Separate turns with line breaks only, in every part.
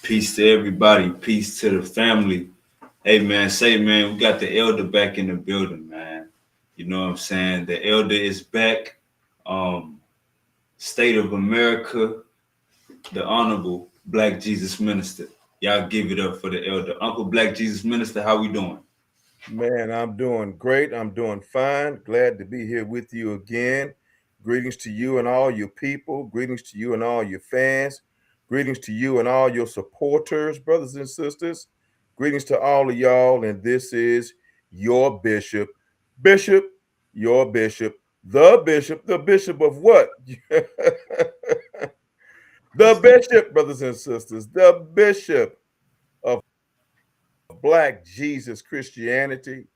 Peace to everybody. Peace to the family. Hey man, we got the elder back in the building, man. You know what I'm saying? The elder is back. Um, State of America, the Honorable Black Jesus Minister. Y'all give it up for the elder. Uncle Black Jesus Minister, how we doing?
Man, I'm doing great. I'm doing fine. Glad to be here with you again. Greetings to you and all your people. Greetings to you and all your fans. Greetings to you and all your supporters, brothers and sisters. Greetings to all of y'all. And this is your bishop. Bishop, your bishop. The bishop of what? The bishop, brothers and sisters. The bishop of Black Jesus Christianity.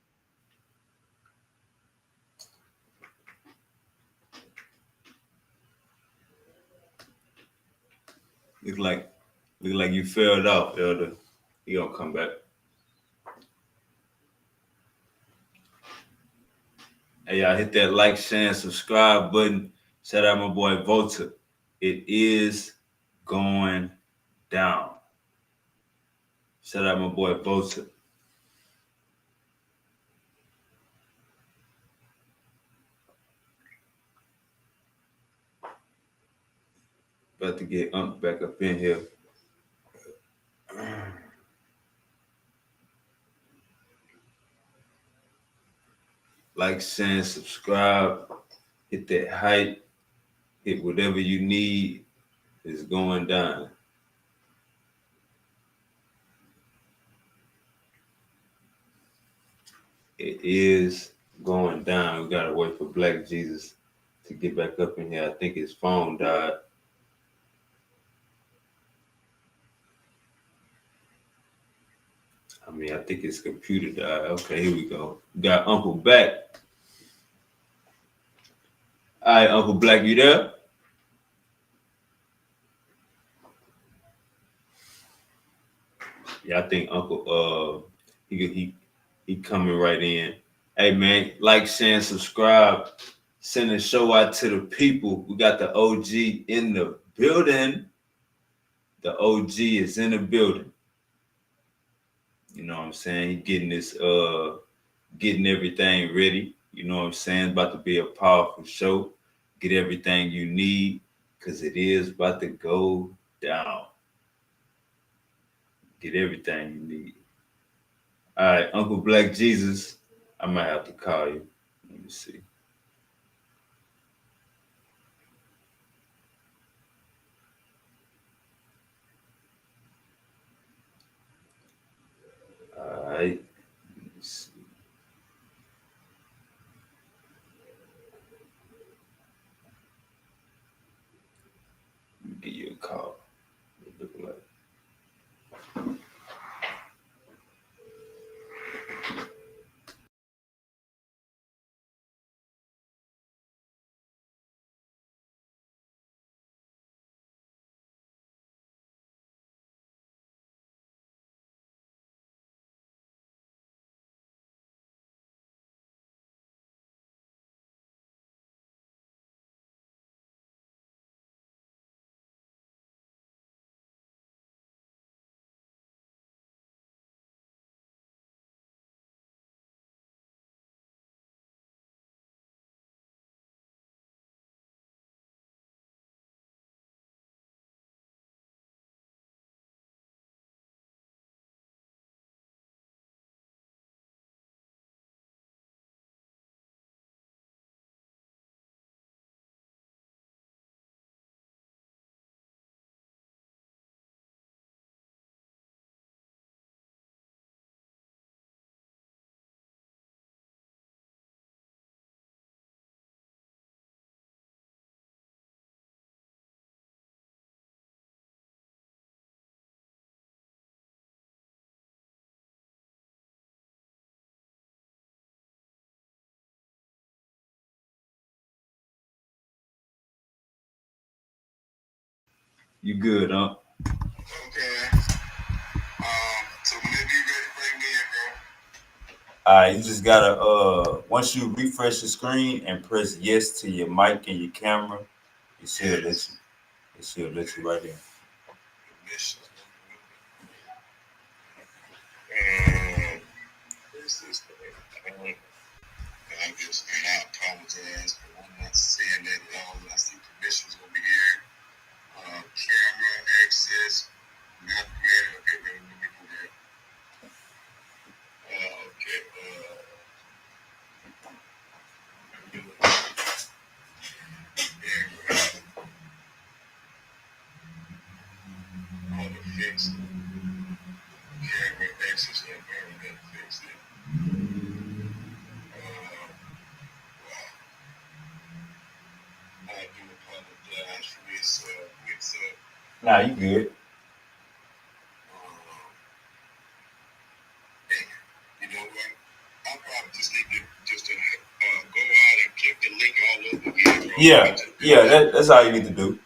Look like you failed out, elder. You gonna come back. Hey, y'all hit that like, share, and subscribe button. Shout out my boy Volta. It is going down. Shout out my boy Volta. About to get Unc back up in here. Like, share, and subscribe. Hit that hype. Hit whatever you need. It's going down. It is going down. We gotta wait for Black Jesus to get back up in here. I think his phone died. I think his computer died. Okay, here we go. We got Uncle back. All right, Uncle Black, you there? Yeah, I think Uncle he coming right in. Hey man, like, share, and subscribe. Send the show out to the people. We got the OG in the building. The OG is in the building. You know what I'm saying? He getting everything ready. You know what I'm saying? About to be a powerful show. Get everything you need, because it is about to go down. Get everything you need. All right, Uncle Black Jesus, I might have to call you. Let me see. All right. Let me see. Let me give you a call. It look like. You good, huh?
Okay. So whenever you ready, bring me in,
All right, you just gotta once you refresh the screen and press yes to your mic and your camera, it
bro.
should let you. It should let you right in.
Mission. sister. And I apologize for one not saying that at all. I see commission's gonna be here. Camera access not granted. Okay, let me do that. Okay. All the fix. Camera access not granted. Fix it. I do apologize for this.
Nah, you good.
You know what? I'll probably just need to go out and click the link all over again, bro.
Yeah, that's all you need to do.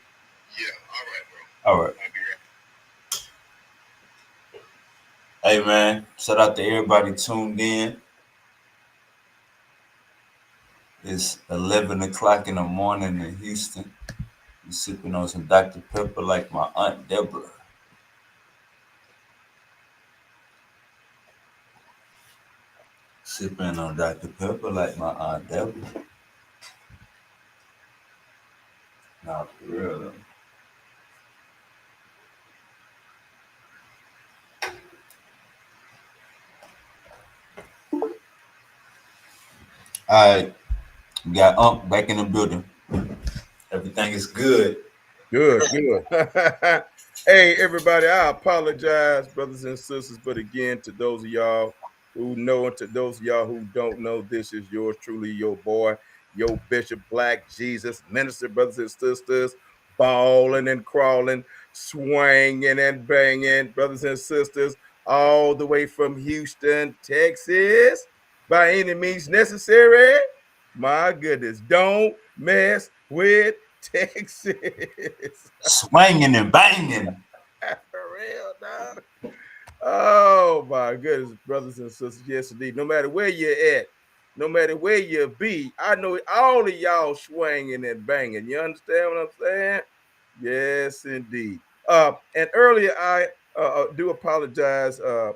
Yeah, all right, bro.
All right.
I'll be right.
Hey man, shout out to everybody tuned in. It's 11 o'clock in the morning in Houston. I'm sipping on some Dr. Pepper like my Aunt Deborah. Sipping on Dr. Pepper like my Aunt Deborah. Nah, for real though. All right, we got Unc back in the building. Everything is good.
Good. Hey, everybody, I apologize, brothers and sisters, but again, to those of y'all who know and to those of y'all who don't know, this is yours truly, your boy, your Bishop Black Jesus, minister, brothers and sisters, balling and crawling, swinging and banging, brothers and sisters, all the way from Houston, Texas, by any means necessary. My goodness, don't mess with Texas.
Swinging and banging.
For real, dog. Oh my goodness, brothers and sisters. Yes, indeed. No matter where you're at, no matter where you be, I know all of y'all swinging and banging. You understand what I'm saying? Yes, indeed. And earlier I do apologize. I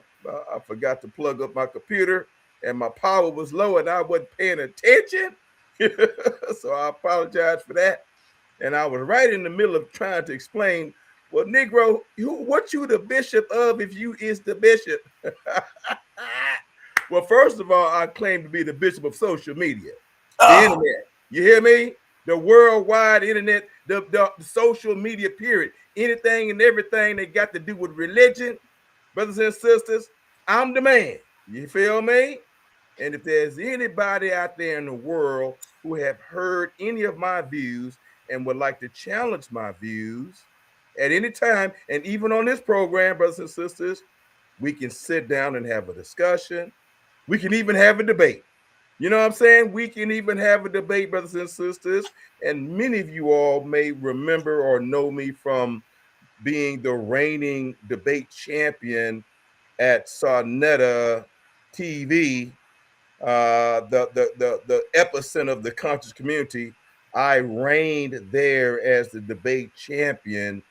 forgot to plug up my computer and my power was low and I wasn't paying attention. So I apologize for that. And I was right in the middle of trying to explain, well, Negro, what you the bishop of if you is the bishop? Well, first of all, I claim to be the bishop of social media, the internet. You hear me? The worldwide internet, the social media period. Anything and everything that got to do with religion, brothers and sisters, I'm the man. You feel me? And if there's anybody out there in the world who have heard any of my views and would like to challenge my views at any time, and even on this program, brothers and sisters, we can sit down and have a discussion. We can even have a debate. You know what I'm saying? We can even have a debate, brothers and sisters. And many of you all may remember or know me from being the reigning debate champion at Sarnetta TV, the epicenter of the conscious community. I reigned there as the debate champion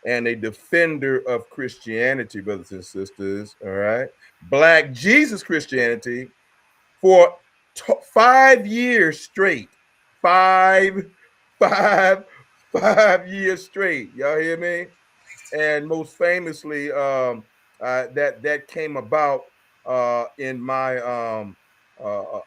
and a defender of Christianity, brothers and sisters. All right, Black Jesus Christianity for 5 years straight. Five, five, 5 years straight. Y'all hear me? And most famously, that came about in my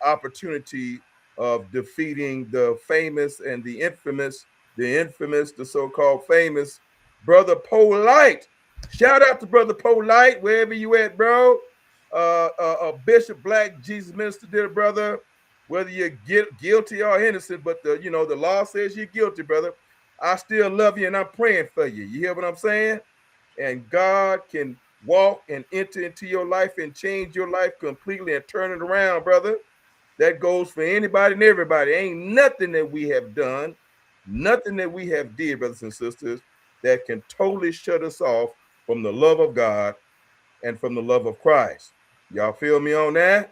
opportunity of defeating the famous and the infamous, the so-called famous Brother Polite. Shout out to Brother Polite, wherever you at, bro. Bishop Black Jesus Minister, dear brother. Whether you're guilty or innocent, but the law says you're guilty, brother. I still love you and I'm praying for you. You hear what I'm saying? And God can walk and enter into your life and change your life completely and turn it around, brother. That goes for anybody and everybody. Ain't nothing that we have done, nothing that we have did, brothers and sisters, that can totally shut us off from the love of God and from the love of Christ. Y'all feel me on that?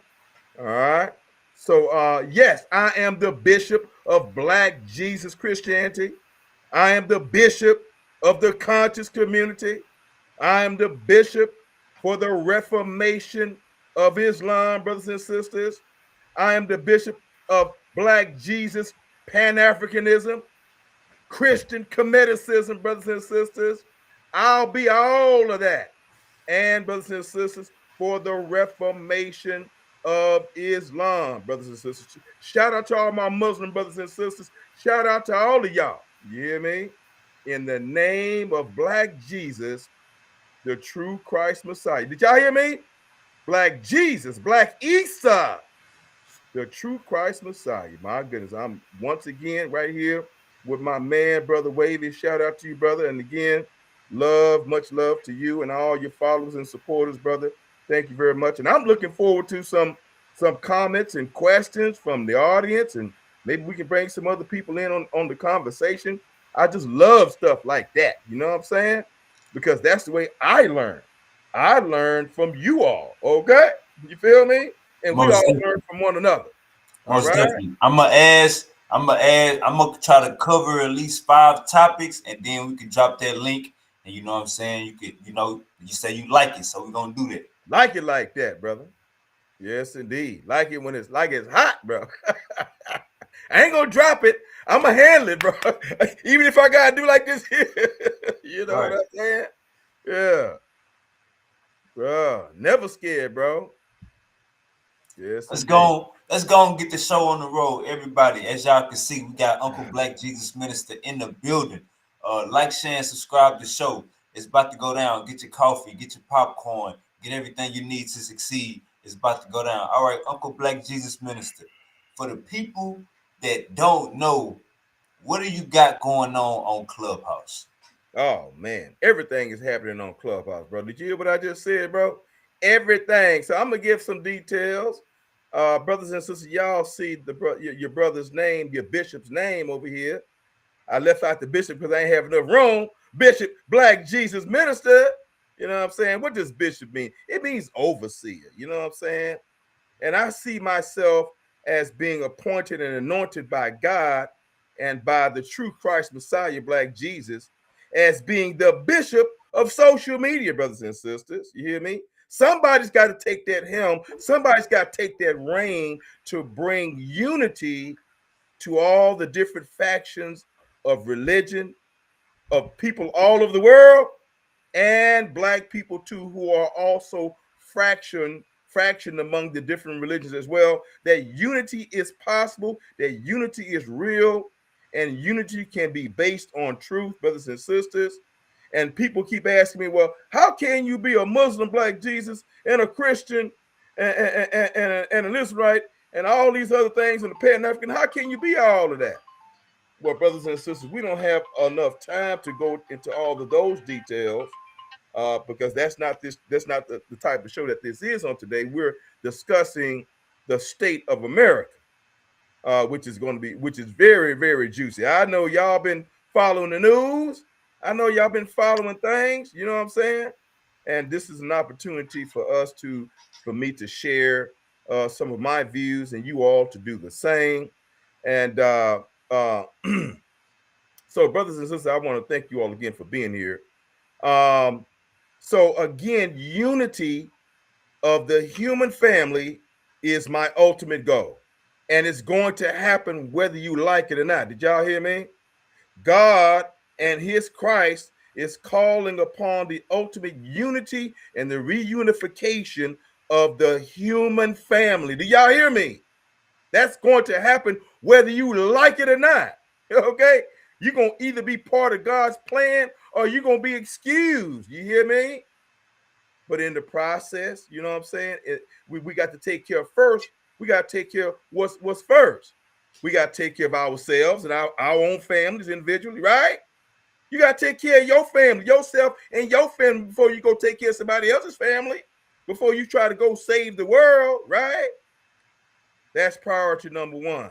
All right. So yes, I am the bishop of Black Jesus Christianity. I am the bishop of the conscious community. I am the bishop for the Reformation of Islam, brothers and sisters. I am the bishop of Black Jesus Pan-Africanism, Christian Comedicism, brothers and sisters. I'll be all of that. And, brothers and sisters, for the Reformation of Islam, brothers and sisters. Shout out to all my Muslim brothers and sisters. Shout out to all of y'all. You hear me? In the name of Black Jesus, the true Christ Messiah. Did y'all hear me? Black Jesus, Black Isa, the true Christ Messiah. My goodness, I'm once again right here with my man, Brother Wavy. Shout out to you, brother. And again, much love to you and all your followers and supporters, brother. Thank you very much. And I'm looking forward to some comments and questions from the audience, and maybe we can bring some other people in on the conversation. I just love stuff like that. You know what I'm saying? Because that's the way I learn. I learned from you all. Okay? You feel me? And we all learn from one another.
Most definitely. I'm gonna try to cover at least 5 topics, and then we can drop that link. And you know what I'm saying? You could, you say you like it, so we're gonna do that.
Like it like that, brother. Yes, indeed. Like it when it's hot, bro. I ain't gonna drop it. I'm gonna handle it, bro. Even if I gotta do like this here. You know what I'm saying? Yeah. Bro, never scared, bro. Yes.
Let's go and get the show on the road, everybody. As y'all can see, we got Uncle Black Jesus Minister in the building. Like, share, and subscribe to the show. It's about to go down. Get your coffee, get your popcorn, get everything you need to succeed. It's about to go down. All right, Uncle Black Jesus Minister. For the people that don't know, what do you got going on Clubhouse?
Oh man, everything is happening on Clubhouse, bro. Did you hear what I just said, bro? Everything. So I'm gonna give some details. Brothers and sisters, y'all see your brother's name, your bishop's name over here. I left out the bishop because I ain't have enough room. Bishop Black Jesus Minister. You know what I'm saying? What does bishop mean? It means overseer. You know what I'm saying? And I see myself as being appointed and anointed by God and by the true Christ Messiah, Black Jesus, as being the bishop of social media, brothers and sisters. You hear me? Somebody's got to take that helm. Somebody's got to take that reign to bring unity to all the different factions of religion, of people all over the world, and Black people too, who are also fractioned among the different religions as well. That unity is possible, that unity is real, and unity can be based on truth, brothers and sisters. And people keep asking me, well, how can you be a Muslim, Black Jesus, and a Christian, and an Israelite, and all these other things, and a Pan-African? How can you be all of that? Well, brothers and sisters, we don't have enough time to go into all of those details because that's not the type of show that this is on today. We're discussing the state of America, which is very, very juicy. I know y'all been following the news. I know y'all been following things. You know what I'm saying? And this is an opportunity for me to share some of my views, and you all to do the same. And so, brothers and sisters, I want to thank you all again for being here. So again, unity of the human family is my ultimate goal. And it's going to happen whether you like it or not. Did y'all hear me? God and his Christ is calling upon the ultimate unity and the reunification of the human family. Do y'all hear me? That's going to happen whether you like it or not. Okay? You're going to either be part of God's plan or you're going to be excused. You hear me? But in the process, you know what I'm saying? We got to take care of first. We got to take care of what's first. We got to take care of ourselves and our own families individually, right? You got to take care of your family, yourself and your family before you go take care of somebody else's family, before you try to go save the world, right? That's priority number one.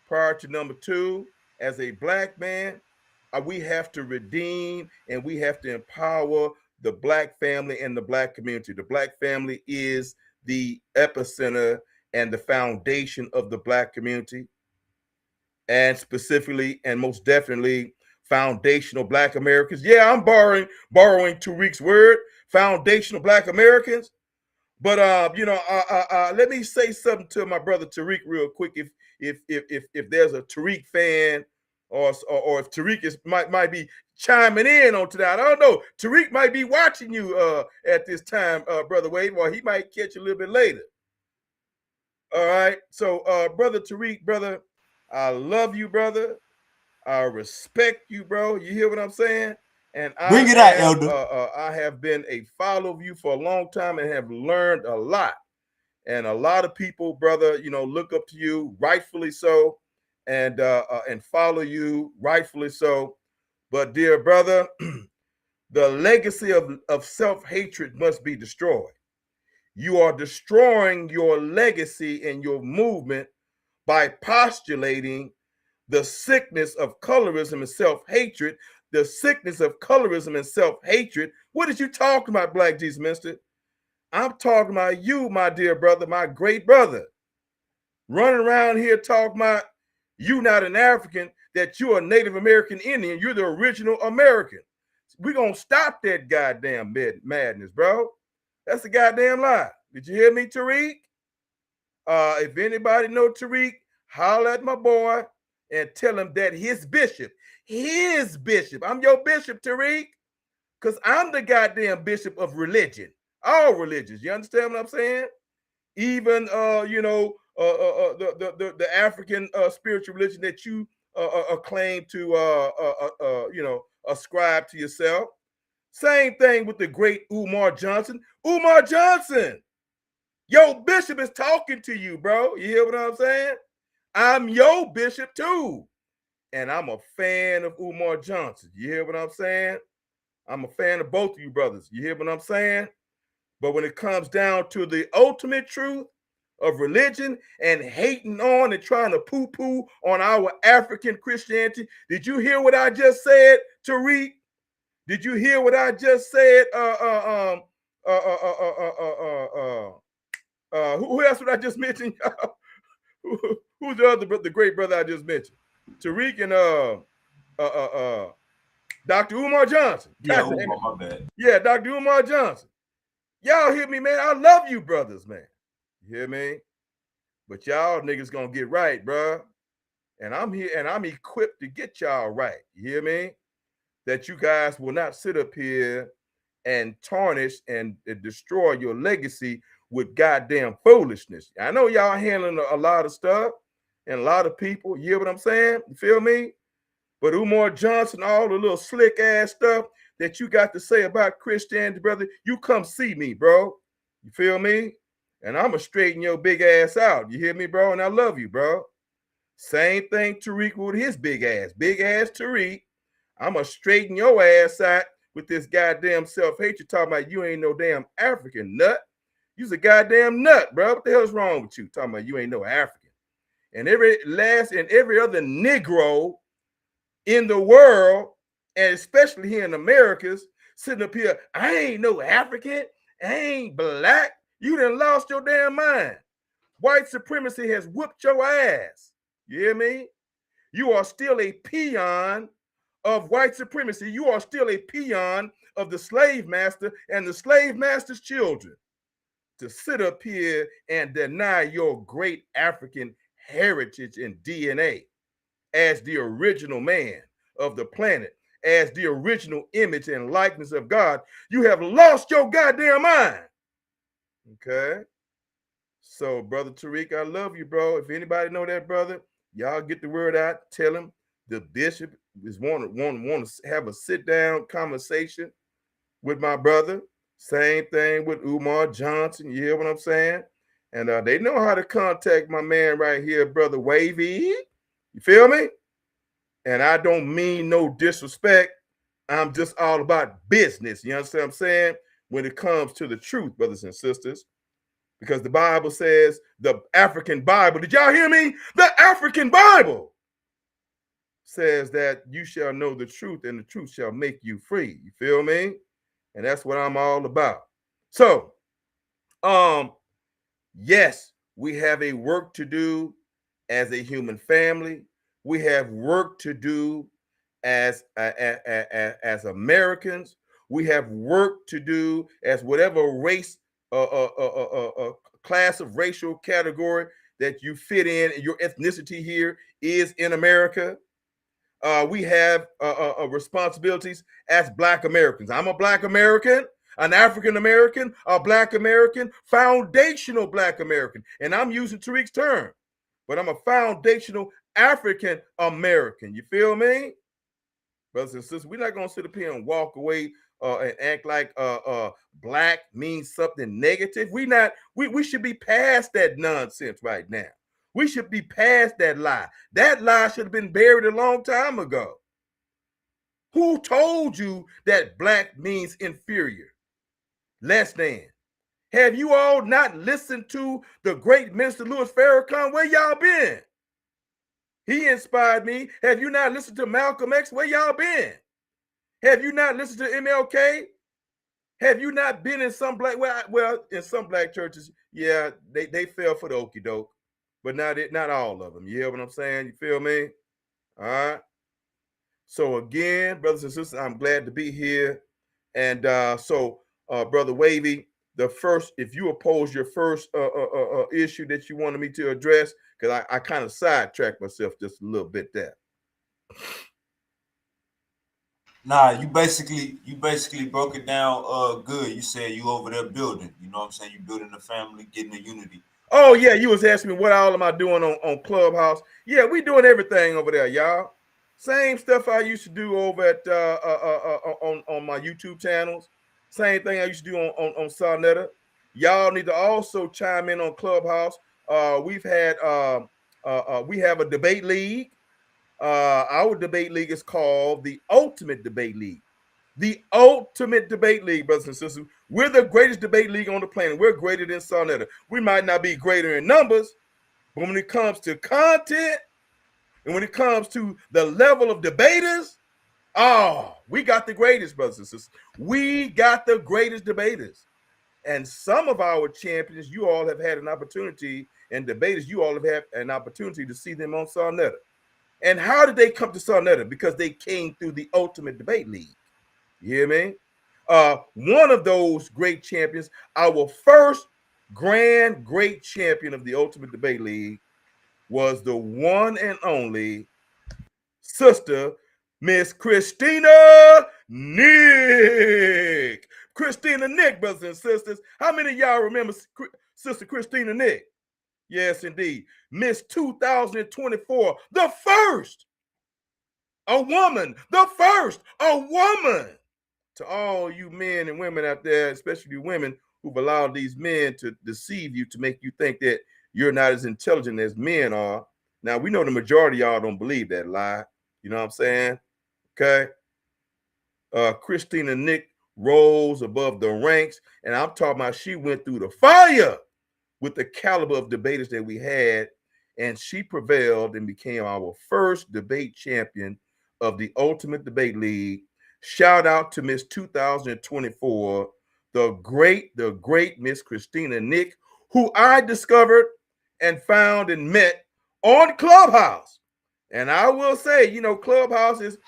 Priority number two, as a Black man, we have to redeem and we have to empower the Black family and the Black community. The Black family is the epicenter and the foundation of the Black community, and specifically and most definitely foundational Black Americans. Yeah, I'm borrowing Tariq's word, foundational Black Americans. But let me say something to my brother Tariq real quick. If there's a Tariq fan, or if Tariq might be chiming in on today, I don't know. Tariq might be watching you at this time, brother Wade, or he might catch you a little bit later. All right. So, brother Tariq, brother, I love you, brother. I respect you, bro. You hear what I'm saying? And
Bring it out, Elder.
I have been a follower of you for a long time and have learned a lot. And a lot of people, brother, look up to you, rightfully so, and follow you, rightfully so. But dear brother, the legacy of self-hatred must be destroyed. You are destroying your legacy and your movement by postulating the sickness of colorism and self-hatred, the sickness of colorism and self-hatred. What is you talking about, Black Jesus Minister? I'm talking about you, my dear brother, my great brother. Running around here talking about you not an African, that you're a Native American Indian, you're the original American. We're going to stop that goddamn madness, bro. That's a goddamn lie. Did you hear me, Tariq? If anybody know Tariq, holler at my boy and tell him that his bishop, I'm your bishop, Tariq, because I'm the goddamn bishop of religion, all religions. You understand what I'm saying? Even the African spiritual religion that you claim to ascribe to yourself. Same thing with the great Umar Johnson. Umar Johnson, your bishop is talking to you, bro. You hear what I'm saying? I'm your bishop too. And I'm a fan of Umar Johnson. You hear what I'm saying? I'm a fan of both of you brothers. You hear what I'm saying? But when it comes down to the ultimate truth of religion and hating on and trying to poo-poo on our African Christianity, did you hear what I just said, Tariq? Did you hear what I just said? Who else would I just mention? Who's the great brother I just mentioned? Tariq and Dr. Umar Johnson.
Yeah, my bad.
Yeah, Dr. Umar Johnson. Y'all hear me, man? I love you brothers, man. You hear me? But y'all niggas gonna get right, bro. And I'm here and I'm equipped to get y'all right. You hear me? That you guys will not sit up here and tarnish and destroy your legacy with goddamn foolishness. I know y'all handling a lot of stuff and a lot of people. You hear what I'm saying? You feel me? But Umar Johnson, all the little slick ass stuff that you got to say about Christianity, brother, you come see me, bro. You feel me? And I'm going to straighten your big ass out. You hear me, bro? And I love you, bro. Same thing Tariq with his big ass Tariq. I'm going to straighten your ass out with this goddamn self-hatred talking about you ain't no damn African nut. You's a goddamn nut, bro. What the hell's wrong with you? Talking about you ain't no African. And every other Negro in the world, and especially here in Americas, sitting up here, I ain't no African, I ain't black. You done lost your damn mind. White supremacy has whooped your ass. You hear me? You are still a peon of white supremacy. You are still a peon of the slave master and the slave master's children. To sit up here and deny your great African heritage and DNA as the original man of the planet, as the original image and likeness of God, you have lost your goddamn mind. Okay? So, Brother Tariq, I love you, bro. If anybody know that, brother, y'all get the word out. Tell him the bishop is want to have a sit-down conversation with my brother. Same thing with Umar Johnson. You hear what I'm saying? And they know how to contact my man right here, Brother Wavy. You feel me? And I don't mean no disrespect. I'm just all about business. You understand what I'm saying? When it comes to the truth, brothers and sisters. Because the Bible says, the African Bible, did y'all hear me? The African Bible says that you shall know the truth and the truth shall make you free. You feel me? And that's what I'm all about. So, yes, we have a work to do as a human family. We have work to do as Americans. We have work to do as whatever race class of racial category that you fit in, and your ethnicity here is in America. We have responsibilities as Black Americans. I'm a Black American, an African American, a Black American, foundational Black American. And I'm using Tariq's term, but I'm a foundational African American. You feel me? Brothers and sisters, we're not going to sit up here and walk away and act like Black means something negative. We should be past that nonsense right now. We should be past that lie. That lie should have been buried a long time ago. Who told you that Black means inferior, less than? Have you all not listened to the great Minister Louis Farrakhan? Where y'all been? He inspired me. Have you not listened to Malcolm X? Where y'all been? Have you not listened to MLK? Have you not been in some Black, well, in some Black churches, yeah, they fell for the okie doke, but not all of them. You hear what I'm saying? You feel me? All right. So again, brothers and sisters, I'm glad to be here. And Brother Wavy, if you oppose your first issue that you wanted me to address, because I kind of sidetracked myself just a little bit there.
Nah, you basically broke it down good. You said you over there building. You know what I'm saying? You building a family, getting a unity.
Oh yeah, you was asking me what all am I doing on Clubhouse? Yeah, we doing everything over there, y'all. Same stuff I used to do over at on my YouTube channels. Same thing I used to do on Sonetta. Y'all need to also chime in on Clubhouse. We have a debate league. Our debate league is called the Ultimate Debate League. The Ultimate Debate League, brothers and sisters. We're the greatest debate league on the planet. We're greater than Sonetta. We might not be greater in numbers, but when it comes to content and when it comes to the level of debaters, we got the greatest, brothers and sisters. We got the greatest debaters. And some of our champions, you all have had an opportunity, and debaters, you all have had an opportunity to see them on Sonetta. And how did they come to Sonetta? Because they came through the Ultimate Debate League. You hear me? One of those great champions, our first great champion of the Ultimate Debate League, was the one and only sister, Miss Christina Nick. Christina Nick, brothers and sisters. How many of y'all remember Sister Christina Nick? Yes, indeed. Miss 2024, the first, a woman, To all you men and women out there, especially you women who've allowed these men to deceive you, to make you think that you're not as intelligent as men are. Now, we know the majority of y'all don't believe that lie. You know what I'm saying? Okay. Christina Nick rose above the ranks, and I'm talking about she went through the fire with the caliber of debaters that we had, and she prevailed and became our first debate champion of the Ultimate Debate League. Shout out to Miss 2024, the great Miss Christina Nick, who I discovered and found and met on Clubhouse. And I will say, Clubhouse is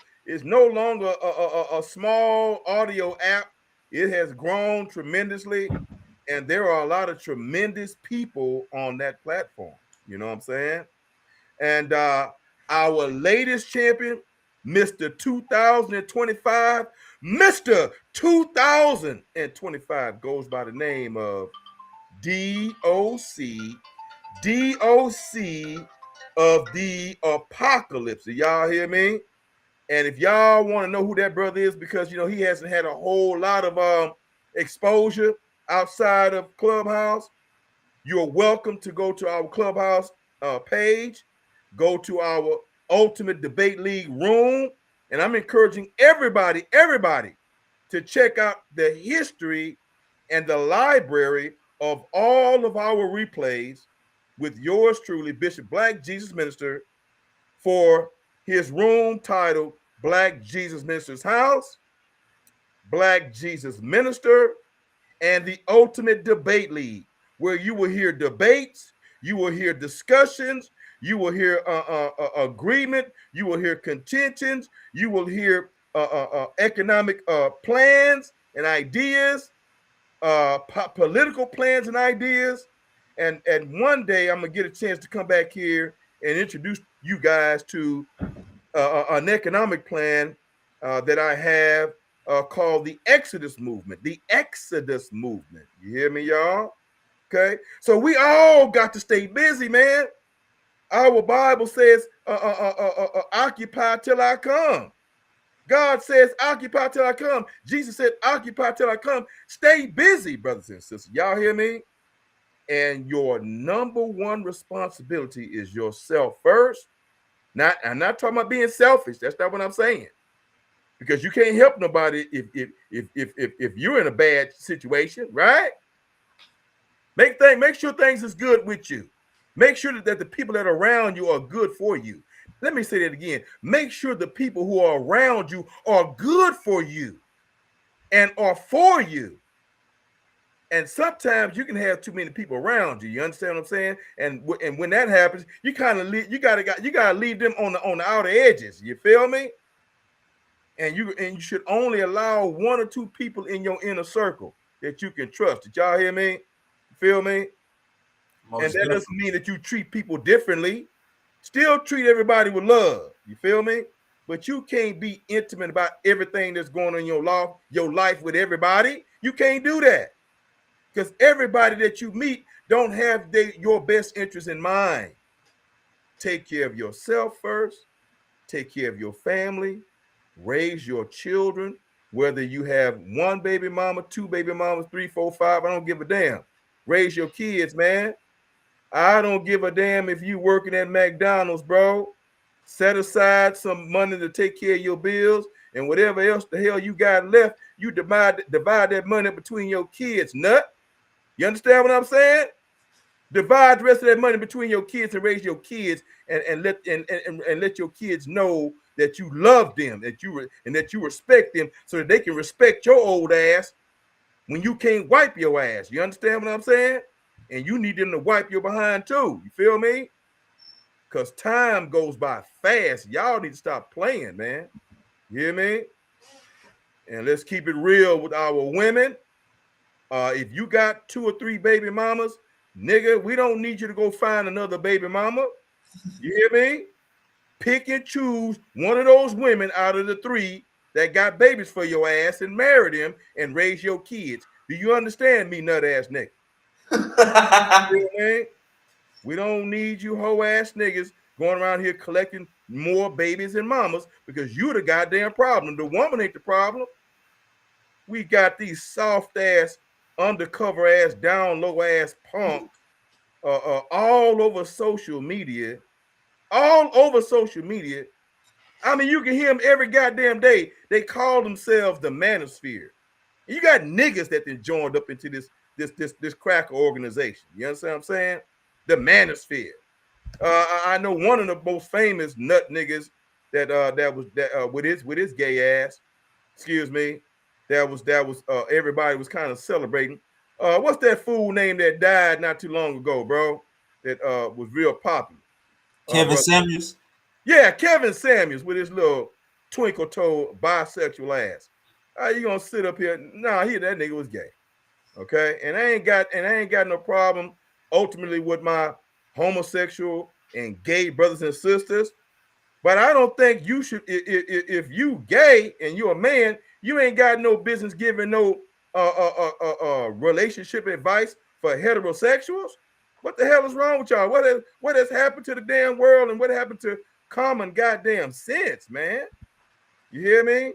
no longer a small audio app. It has grown tremendously, and there are a lot of tremendous people on that platform. You know what I'm saying? And our latest champion, Mr. 2025, Mr. 2025 goes by the name of DOC of the Apocalypse. Do y'all hear me? And if y'all want to know who that brother is, because he hasn't had a whole lot of exposure outside of Clubhouse, you're welcome to go to our Clubhouse page, go to our Ultimate Debate League room, and I'm encouraging everybody to check out the history and the library of all of our replays with yours truly, Bishop Black Jesus Minister, for his room titled Black Jesus Minister's House, Black Jesus Minister, and the Ultimate Debate League, where you will hear debates, you will hear discussions, you will hear agreement, you will hear contentions, you will hear economic plans and ideas, political plans and ideas. And one day I'm gonna get a chance to come back here and introduce you guys to an economic plan that I have called the Exodus movement. The Exodus movement. You hear me, y'all? Okay. So we all got to stay busy, man. Our Bible says, occupy till I come. God says, occupy till I come. Jesus said, occupy till I come. Stay busy, brothers and sisters. Y'all hear me? And your number one responsibility is yourself first. I'm not talking about being selfish. That's not what I'm saying. Because you can't help nobody if you're in a bad situation, right? Make sure things is good with you. Make sure that the people that are around you are good for you. Let me say that again. Make sure the people who are around you are good for you and are for you. And sometimes you can have too many people around you. You understand what I'm saying? And when that happens, you kind of you gotta leave them on the outer edges. You feel me? And you should only allow one or two people in your inner circle that you can trust. Did y'all hear me? Feel me? And that doesn't mean that you treat people differently. Still treat everybody with love. You feel me? But you can't be intimate about everything that's going on in your life with everybody. You can't do that. Because everybody that you meet don't have your best interest in mind. Take care of yourself first. Take care of your family. Raise your children. Whether you have one baby mama, two baby mamas, 3, 4, 5, I don't give a damn. Raise your kids, man. I don't give a damn if you working at McDonald's, bro. Set aside some money to take care of your bills, and whatever else the hell you got left, you divide that money between your kids, nut. You understand what I'm saying? Divide the rest of that money between your kids and raise your kids, and let your kids know that you love them, that you respect them, so that they can respect your old ass when you can't wipe your ass. You understand what I'm saying? And you need them to wipe your behind too. You feel me? Because time goes by fast. Y'all need to stop playing, man. You hear me? And let's keep it real with our women. If you got 2 or 3 baby mamas, nigga, we don't need you to go find another baby mama. You hear me? Pick and choose one of those women out of the 3 that got babies for your ass and marry them and raise your kids. Do you understand me, nut ass nigga? You know, we don't need you hoe ass niggas going around here collecting more babies and mamas, because you the goddamn problem. The woman ain't the problem. We got these soft ass, undercover ass, down low ass punks all over social media. All over social media. I mean, you can hear them every goddamn day. They call themselves the manosphere. You got niggas that then joined up into this cracker organization. You understand what I'm saying? The manosphere. I know one of the most famous nut niggas that was with his gay ass. Excuse me. That was everybody was kind of celebrating. What's that fool name that died not too long ago, bro? That was real popular.
Kevin Samuels.
Yeah, Kevin Samuels with his little twinkle-toed bisexual ass. How you gonna sit up here? Nah, that nigga was gay. Okay, and I ain't got no problem ultimately with my homosexual and gay brothers and sisters. But I don't think you should, if you gay and you're a man, you ain't got no business giving no relationship advice for heterosexuals. What the hell is wrong with y'all? What has happened to the damn world, and what happened to common goddamn sense, man? You hear me?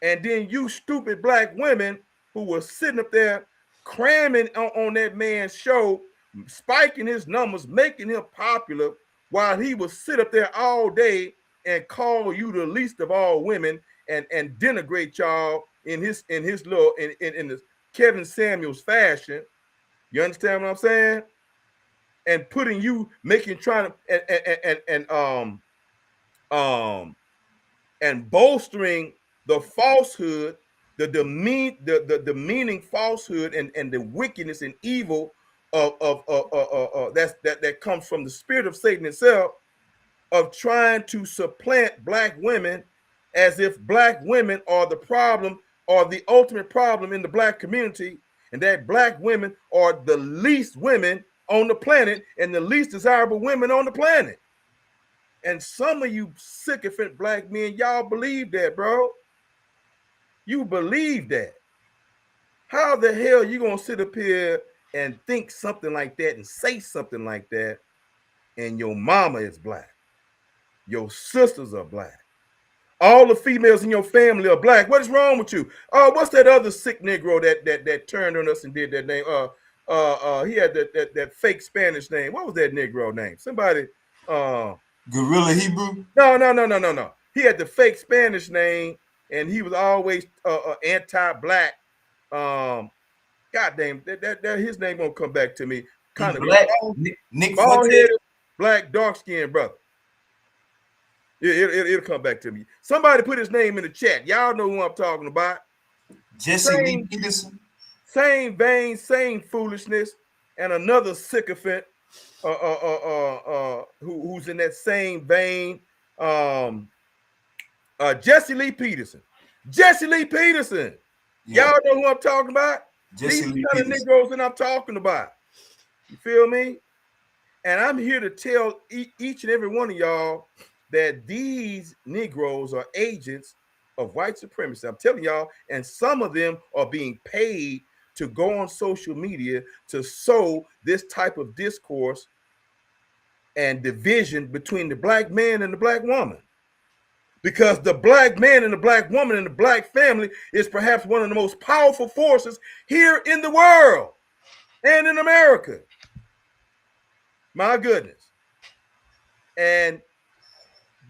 And then you stupid black women who were sitting up there cramming on that man's show, spiking his numbers, making him popular, while he would sit up there all day and call you the least of all women and denigrate y'all in his little in this Kevin Samuels fashion. You understand what I'm saying? And putting you, trying to and bolstering the falsehood, the demeaning falsehood and the wickedness and evil that comes from the spirit of Satan itself, of trying to supplant black women as if black women are the problem or the ultimate problem in the black community, and that black women are the least women on the planet and the least desirable women on the planet. And some of you sycophant black men, y'all believe that, bro. You believe that. How the hell you gonna sit up here and think something like that and say something like that, and your mama is black, your sisters are black, all the females in your family are black? What is wrong with you? What's that other sick Negro that turned on us and did that name? He had that fake Spanish name. What was that Negro name? Somebody.
Gorilla Hebrew?
No. He had the fake Spanish name, and he was always anti-black. Goddamn, that his name won't come back to me. Kind of
black, Nick
bald-headed, black, dark-skinned brother. It'll come back to me. Somebody put his name in the chat. Y'all know who I'm talking about.
Jesse Lee Peterson.
Same vein, same foolishness, and another sycophant who's in that same vein. Jesse Lee Peterson. Jesse Lee Peterson. Yeah. Y'all know who I'm talking about? These kind of Negroes that I'm talking about. You feel me? And I'm here to tell each and every one of y'all that these Negroes are agents of white supremacy. I'm telling y'all, and some of them are being paid to go on social media to sow this type of discourse and division between the black man and the black woman. Because the black man and the black woman and the black family is perhaps one of the most powerful forces here in the world and in America. My goodness. And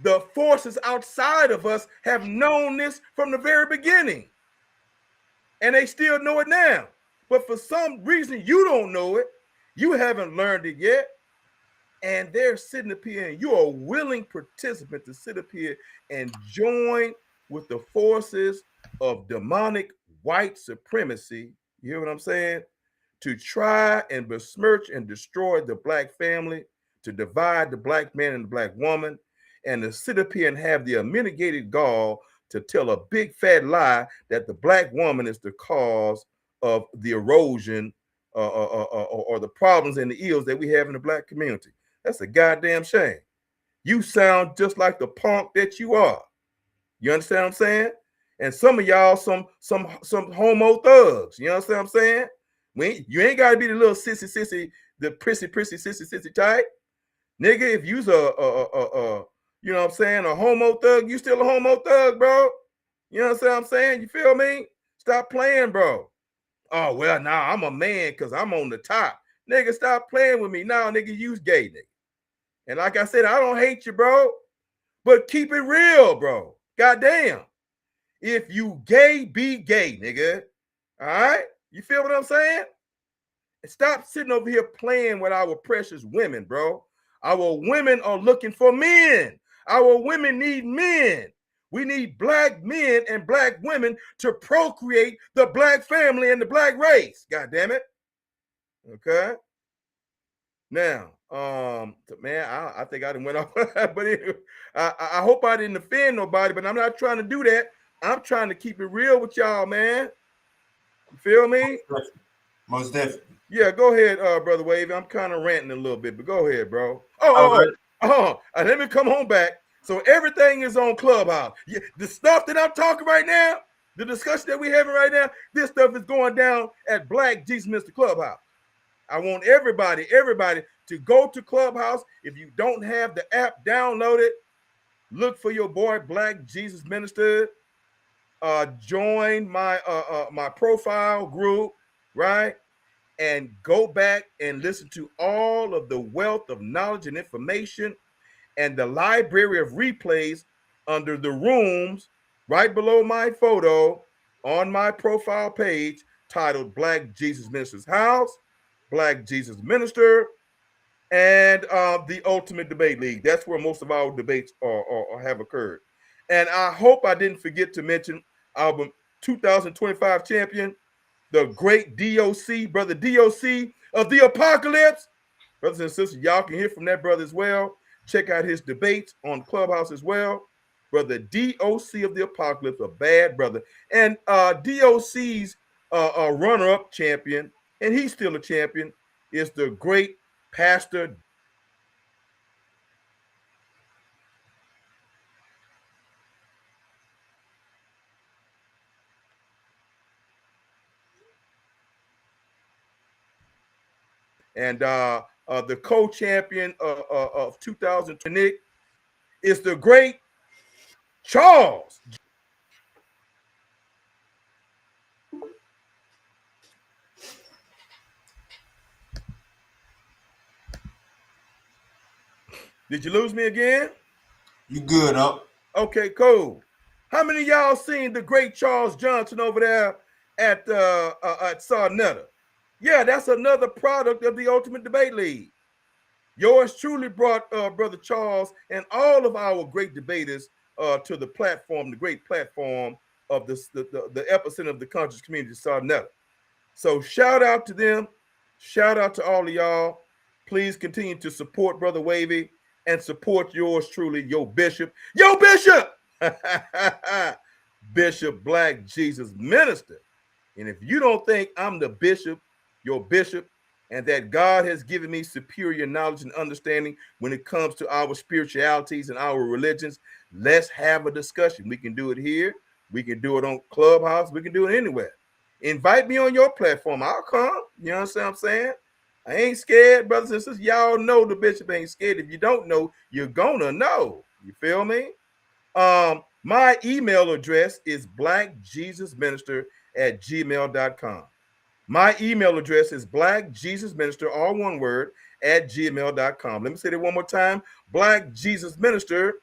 the forces outside of us have known this from the very beginning. And they still know it now. But for some reason, you don't know it. You haven't learned it yet. And they're sitting up here, and you're a willing participant to sit up here and join with the forces of demonic white supremacy. You hear what I'm saying? To try and besmirch and destroy the black family, to divide the black man and the black woman, and to sit up here and have the unmitigated gall to tell a big fat lie that the black woman is the cause of the erosion or the problems and the ills that we have in the black community. That's a goddamn shame. You sound just like the punk that you are. You understand what I'm saying? And some of y'all some homo thugs. You understand what I'm saying? You ain't got to be the little sissy, the prissy sissy type. Nigga, if you's you know what I'm saying, a homo thug, you still a homo thug, bro. You know what I'm saying? You feel me? Stop playing, bro. Oh, well, now I'm a man because I'm on the top. Nigga, stop playing with me. Now, nigga, you's gay, nigga. And like I said, I don't hate you, bro. But keep it real, bro. Goddamn. If you gay, be gay, nigga. All right? You feel what I'm saying? And stop sitting over here playing with our precious women, bro. Our women are looking for men. Our women need men. We need black men and black women to procreate the black family and the black race. God damn it. Okay. Now, man, I think I done went off, but anyway, I hope I didn't offend nobody, but I'm not trying to do that. I'm trying to keep it real with y'all, man. You feel me?
Most definitely.
Yeah, go ahead, Brother Wavy. I'm kind of ranting a little bit, but go ahead, bro. Let me come home back. So everything is on Clubhouse. Yeah, the stuff that I'm talking right now, the discussion that we're having right now, this stuff is going down at Black Jesus Minister Clubhouse. I want everybody to go to Clubhouse. If you don't have the app, download it. Look for your boy Black Jesus Minister. Join my my profile group, right? And go back and listen to all of the wealth of knowledge and information and the library of replays under the rooms right below my photo on my profile page titled Black Jesus Minister's House, Black Jesus Minister, and the Ultimate Debate League. That's where most of our debates have occurred. And I hope I didn't forget to mention our 2025 champion, the great DOC, brother DOC of the Apocalypse. Brothers and sisters, y'all can hear from that brother as well. Check out his debates on Clubhouse as well. Brother DOC of the Apocalypse, a bad brother. And DOC's runner-up champion, and he's still a champion, is the great Pastor. And the co-champion of 2020 is the great Charles. Did you lose me again?
You good, huh?
Okay, cool. How many of y'all seen the great Charles Johnson over there at Sarnetta? Yeah, that's another product of the Ultimate Debate League. Yours truly brought Brother Charles and all of our great debaters to the platform, the great platform of the epicenter of the conscious community, Sarnetta. So shout out to them. Shout out to all of y'all. Please continue to support Brother Wavy and support yours truly, your bishop. Yo, Bishop! Bishop Black Jesus Minister. And if you don't think I'm the bishop, your bishop, and that God has given me superior knowledge and understanding when it comes to our spiritualities and our religions, let's have a discussion. We can do it here. We can do it on Clubhouse. We can do it anywhere. Invite me on your platform. I'll come. You understand what I'm saying? I ain't scared, brothers and sisters. Y'all know the bishop ain't scared. If you don't know, you're gonna know. You feel me? My email address is blackjesusminister@gmail.com. My email address is blackjesusminister, all one word, @gmail.com. Let me say that one more time. Blackjesusminister,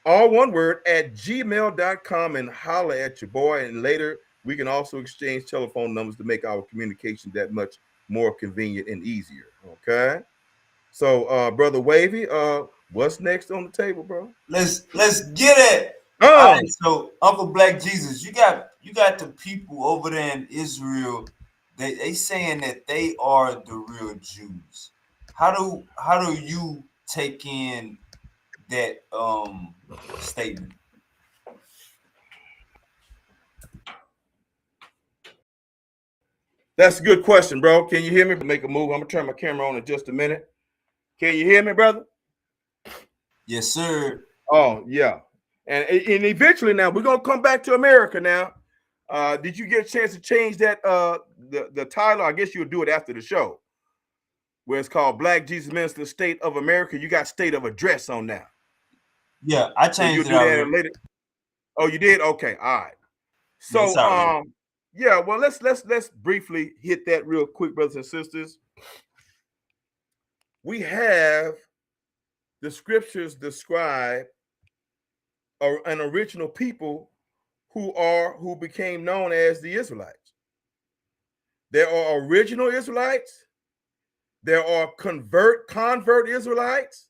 all one word, @gmail.com, and holler at your boy. And later, we can also exchange telephone numbers to make our communication that much more convenient and easier. Okay. So, Brother Wavy, what's next on the table, bro?
Let's get it. All right, so Uncle Black Jesus, you got the people over there in Israel. They saying that they are the real Jews. How do you take in that statement?
That's a good question, bro. Can you hear me? Make a move. I'm gonna turn my camera on in just a minute. Can you hear me, brother?
Yes, sir.
Oh, yeah. And eventually now we're gonna come back to America now. Did you get a chance to change that the title? I guess you'll do it after the show. Where it's called Black Jesus Minister State of America. You got state of address on now.
Yeah, I changed
so
it already.
Later. Oh, you did? Okay, all right. So yeah, well, let's briefly hit that real quick, brothers and sisters. We have the scriptures describe an original people who became known as the Israelites. There are original Israelites, there are convert Israelites,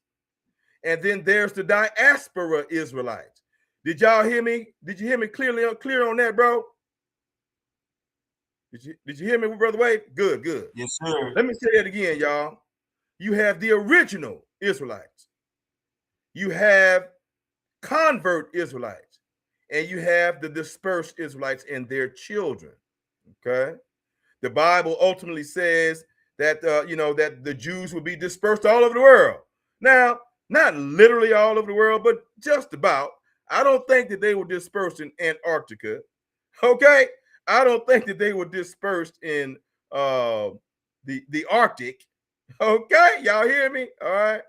and then there's the diaspora Israelites. Did y'all hear me? Did you hear me clear on that, bro? Did you hear me, Brother Wade? Good.
Yes, sir.
Let me say that again, y'all. You have the original Israelites. You have convert Israelites. And you have the dispersed Israelites and their children. Okay? The Bible ultimately says that that the Jews will be dispersed all over the world. Now, not literally all over the world, but just about. I don't think that they were dispersed in Antarctica. Okay? I don't think that they were dispersed in the Arctic. Okay, y'all hear me? All right.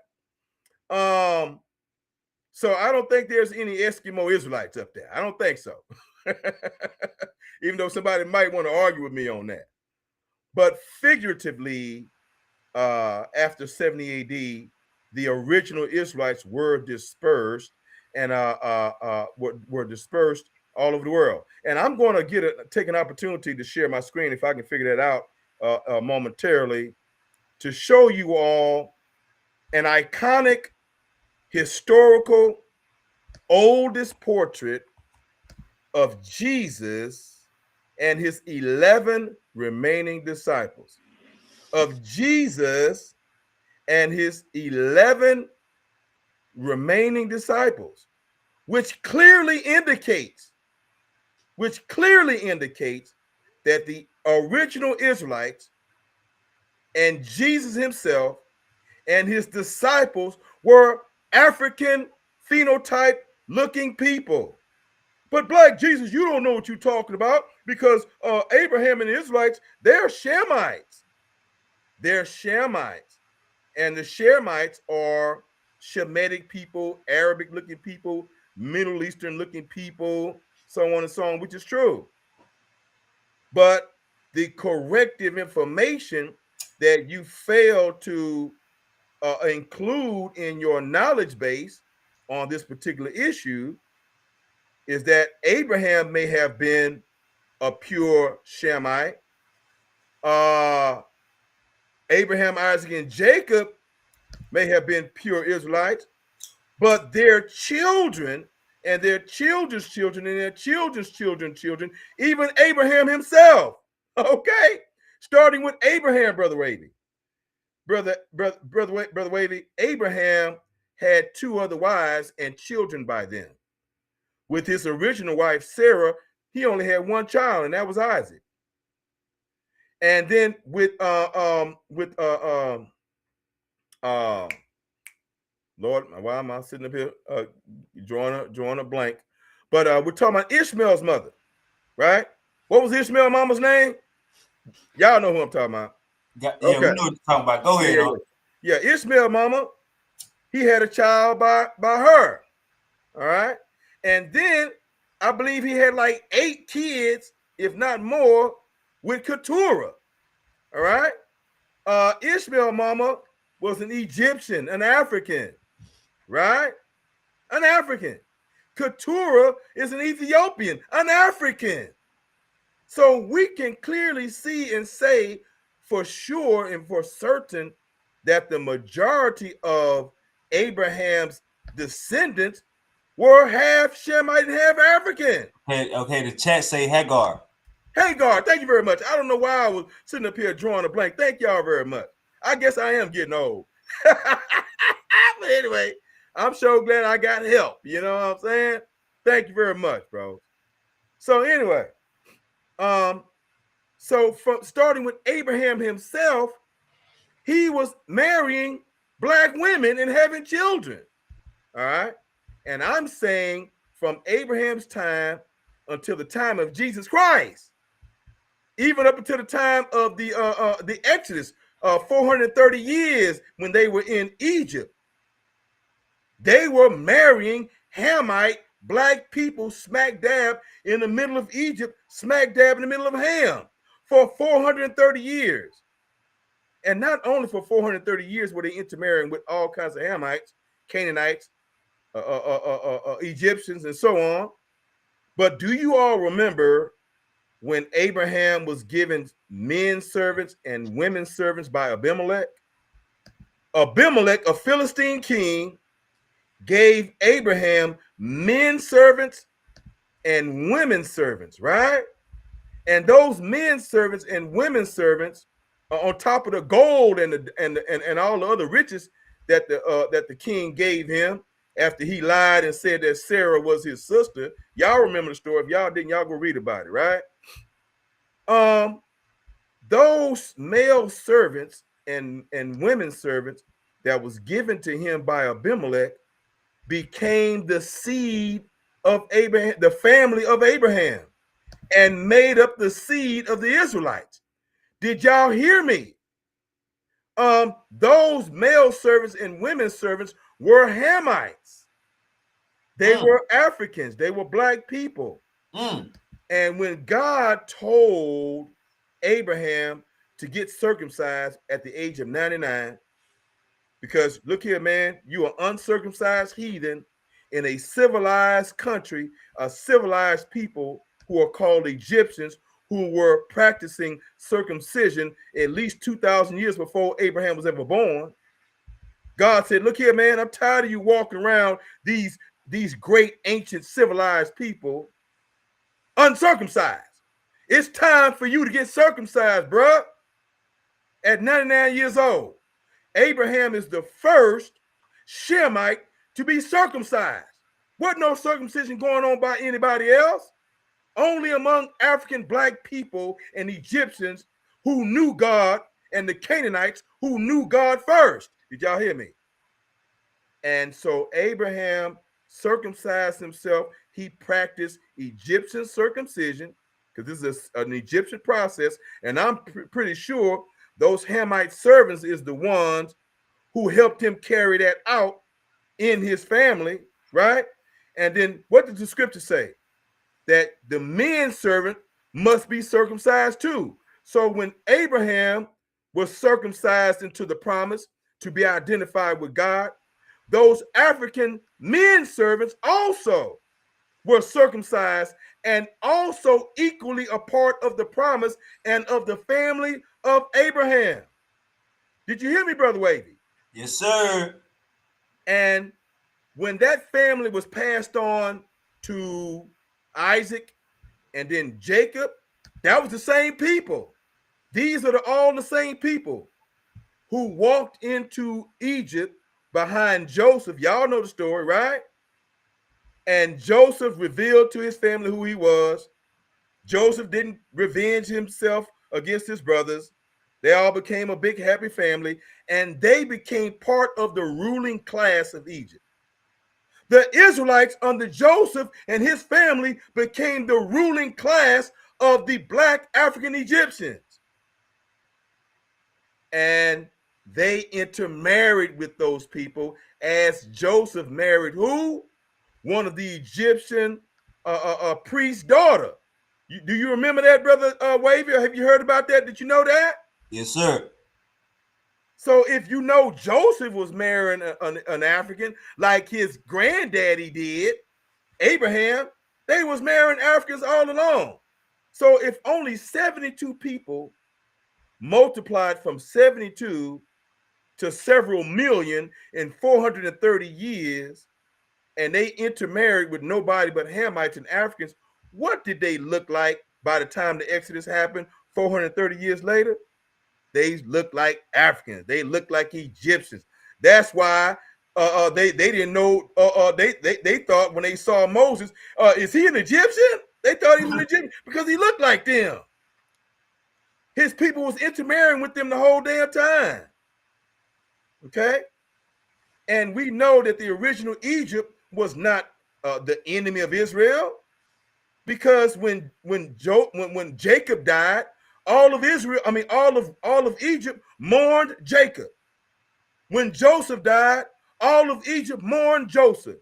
So I don't think there's any Eskimo Israelites up there. I don't think so. Even though somebody might want to argue with me on that. But figuratively, after 70 AD, the original Israelites were dispersed and were dispersed all over the world. And I'm going to take an opportunity to share my screen, if I can figure that out momentarily, to show you all an iconic historical oldest portrait of Jesus and his 11 remaining disciples. Of Jesus and his 11 remaining disciples, which clearly indicates that the original Israelites and Jesus himself and his disciples were African phenotype looking people. But Black Jesus, you don't know what you're talking about, because Abraham and the Israelites, they're Shemites. They're Shemites. And the Shemites are Shemitic people, Arabic looking people, Middle Eastern looking people, so on and so on, which is true. But the corrective information that you fail to include in your knowledge base on this particular issue is that Abraham may have been a pure Shemite. Abraham, Isaac, and Jacob may have been pure Israelites, but their children and their children's children and their children's children's children, even Abraham himself, okay? Starting with Abraham, Brother Wavy. Brother Wavy, Abraham had 2 other wives and children by them. With his original wife, Sarah, he only had 1 child, and that was Isaac. And then with Lord, why am I sitting up here drawing a blank? But we're talking about Ishmael's mother, right? What was Ishmael's mama's name? Y'all know who I'm talking about.
Yeah, we know what you're talking about. Go ahead.
Yeah, Ishmael mama, he had a child by her. All right. And then I believe he had like 8 kids, if not more, with Keturah. All right. Ishmael mama was an Egyptian, an African, right? An African. Keturah is an Ethiopian, an African. So we can clearly see and say for sure and for certain that the majority of Abraham's descendants were half Shemite and half African.
Okay, the chat say Hagar.
Hagar, thank you very much. I don't know why I was sitting up here drawing a blank. Thank y'all very much. I guess I am getting old. But anyway, I'm so glad I got help. You know what I'm saying? Thank you very much, bro. So anyway, so from starting with Abraham himself, he was marrying Black women and having children. All right. And I'm saying from Abraham's time until the time of Jesus Christ, even up until the time of the Exodus, 430 years when they were in Egypt, they were marrying Hamite Black people smack dab in the middle of Egypt, smack dab in the middle of Ham for 430 years. And not only for 430 years were they intermarrying with all kinds of Hamites, Canaanites, Egyptians, and so on. But do you all remember when Abraham was given men servants and women servants by Abimelech? Abimelech, a Philistine king, gave Abraham men servants and women servants, right? And those men servants and women servants, on top of the gold and all the other riches that the king gave him after he lied and said that Sarah was his sister. Y'all remember the story. If y'all didn't, y'all go read about it, right? Those male servants and women servants that was given to him by Abimelech became the seed of Abraham, the family of Abraham, and made up the seed of the Israelites. Did y'all hear me? Those male servants and women servants were Hamites. They were Africans. They were Black people. And when God told Abraham to get circumcised at the age of 99, because look here, man, you are uncircumcised heathen in a civilized country, a civilized people who are called Egyptians, who were practicing circumcision at least 2,000 years before Abraham was ever born. God said, look here, man, I'm tired of you walking around these great ancient civilized people uncircumcised. It's time for you to get circumcised, bruh. At 99 years old, Abraham is the first Shemite to be circumcised. Wasn't no circumcision going on by anybody else. only among African black people and Egyptians who knew God, and the Canaanites who knew God first. Did y'all hear me? And so Abraham circumcised himself. He practiced Egyptian circumcision, because this is an Egyptian process. And I'm pretty sure those Hamite servants is the ones who helped him carry that out in his family, right? And then what does the scripture say? That the men servant must be circumcised too. So when Abraham was circumcised into the promise to be identified with God, those African men servants also were circumcised and also equally a part of the promise and of the family of Abraham. Did you hear me, Brother Wavy?
Yes, sir.
And when that family was passed on to Isaac and then Jacob, that was the same people. These are all the same people who walked into Egypt behind Joseph. Y'all know the story, right? And Joseph revealed to his family who he was. Joseph didn't revenge himself against his brothers. They all became a big happy family, and they became part of the ruling class of Egypt. The Israelites under Joseph and his family became the ruling class of the black African Egyptians. And they intermarried with those people as Joseph married who? One of the Egyptian priest's daughter. Do you remember that, Brother Wavy? Or have you heard about that? Did you know that?
Yes, sir.
So if you know Joseph was marrying an African like his granddaddy did, Abraham, they was marrying Africans all along. So if only 72 people multiplied from 72 to several million in 430 years, and they intermarried with nobody but Hamites and Africans, what did they look like by the time the Exodus happened 430 years later? They looked like Africans. They looked like Egyptians. That's why they didn't know. They thought when they saw Moses, is he an Egyptian? They thought he was an Egyptian because he looked like them. His people was intermarrying with them the whole damn time. Okay, and we know that the original Egypt was not the enemy of Israel, because when Jacob died, all of Israel, all of Egypt mourned Jacob. When Joseph died, all of Egypt mourned Joseph.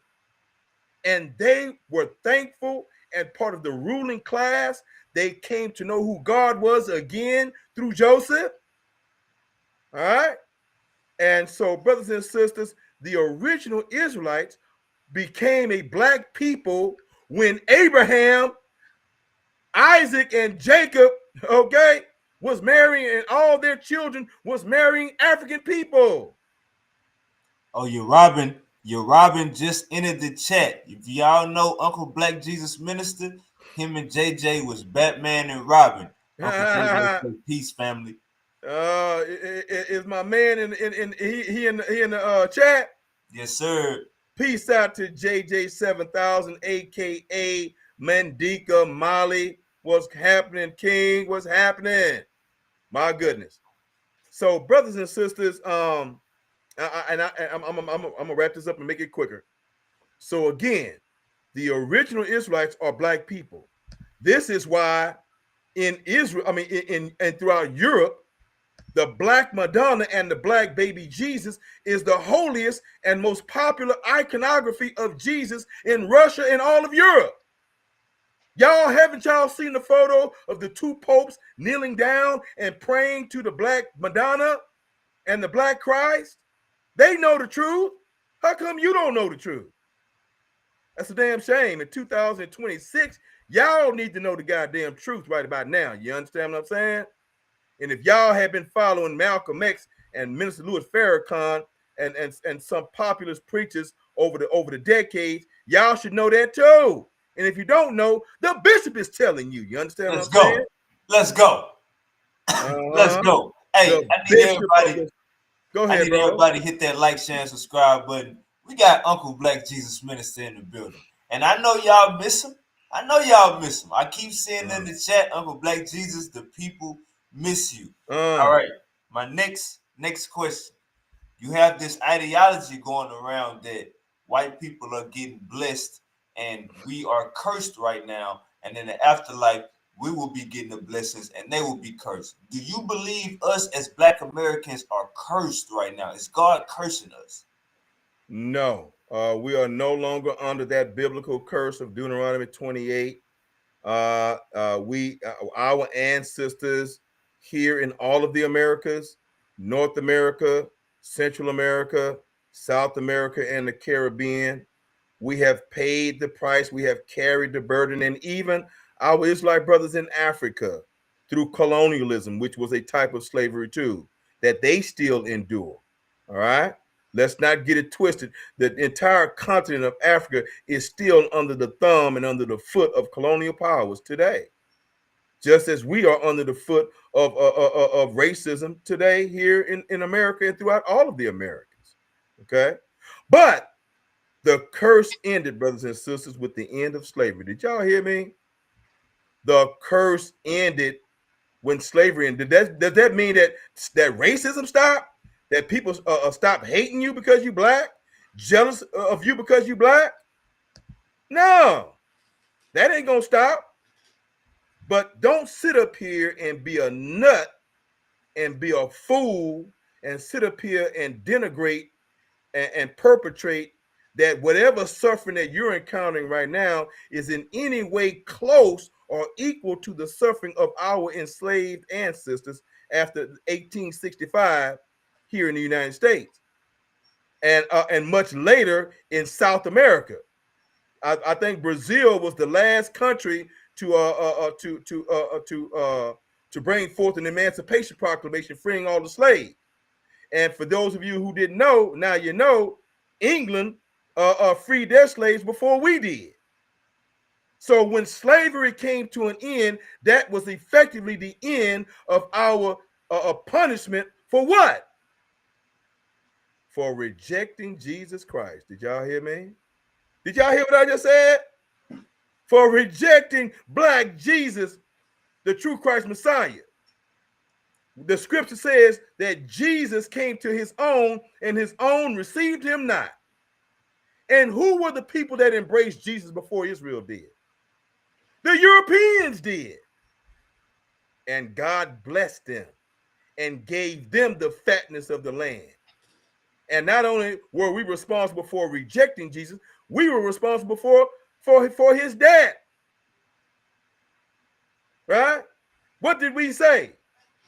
And they were thankful and part of the ruling class. They came to know who God was again through Joseph. All right. And so, brothers and sisters, the original Israelites became a black people when Abraham, Isaac, and Jacob, okay, was marrying, and all their children was marrying African people.
Oh, you're Robin just entered the chat. If y'all know Uncle Black Jesus Minister, him and JJ was Batman and Robin. Uncle JJ said, peace, family.
Is my man in the chat?
Yes, sir.
Peace out to JJ 7000, aka Mandika Molly. What's happening, King? What's happening? My goodness. So, brothers and sisters, I'm gonna wrap this up and make it quicker. So again, the original Israelites are black people. This is why in Israel, and throughout Europe, the Black Madonna and the Black Baby Jesus is the holiest and most popular iconography of Jesus in Russia and all of Europe. Haven't y'all seen the photo of the two popes kneeling down and praying to the Black Madonna and the Black Christ? They know the truth. How come you don't know the truth? That's a damn shame. In 2026, y'all need to know the goddamn truth right about now. You understand what I'm saying? And if y'all have been following Malcolm X and Minister Louis Farrakhan and some populist preachers over the decades, y'all should know that too. And if you don't know, the bishop is telling you. You understand what I'm saying?
Let's go. Let's go. Hey, I need everybody.
Go ahead, bro.
Everybody hit that like, share, and subscribe button. We got Uncle Black Jesus Minister in the building. And I know y'all miss him. I know y'all miss him. I keep seeing in the chat, Uncle Black Jesus, the people miss you. All right. My next question. You have this ideology going around that white people are getting blessed and we are cursed right now. And in the afterlife, we will be getting the blessings and they will be cursed. Do you believe us as Black Americans are cursed right now? Is God cursing us?
No, we are no longer under that biblical curse of Deuteronomy 28. Our ancestors here in all of the Americas, North America, Central America, South America, and the Caribbean, we have paid the price. We have carried the burden, and even our Israelite brothers in Africa through colonialism, which was a type of slavery too, that they still endure. All right. Let's not get it twisted. The entire continent of Africa is still under the thumb and under the foot of colonial powers today, just as we are under the foot of racism today here in America and throughout all of the Americas. Okay. But the curse ended, brothers and sisters, with the end of slavery. Did y'all hear me? The curse ended when slavery ended. Does that mean that racism stopped? That people stop hating you because you Black? Jealous of you because you Black? No, that ain't gonna stop. But don't sit up here and be a nut and be a fool and sit up here and denigrate and perpetrate that whatever suffering that you're encountering right now is in any way close or equal to the suffering of our enslaved ancestors after 1865 here in the United States, and much later in South America. I think Brazil was the last country to bring forth an Emancipation Proclamation freeing all the slaves. And for those of you who didn't know, now you know, England freed their slaves before we did. So when slavery came to an end, that was effectively the end of our punishment for what? For rejecting Jesus Christ. Did y'all hear me? Did y'all hear what I just said? For rejecting Black Jesus, the true Christ Messiah. The scripture says that Jesus came to his own and his own received him not. And who were the people that embraced Jesus before Israel did? The Europeans did. And God blessed them and gave them the fatness of the land. And not only were we responsible for rejecting Jesus, we were responsible for his death. Right? What did we say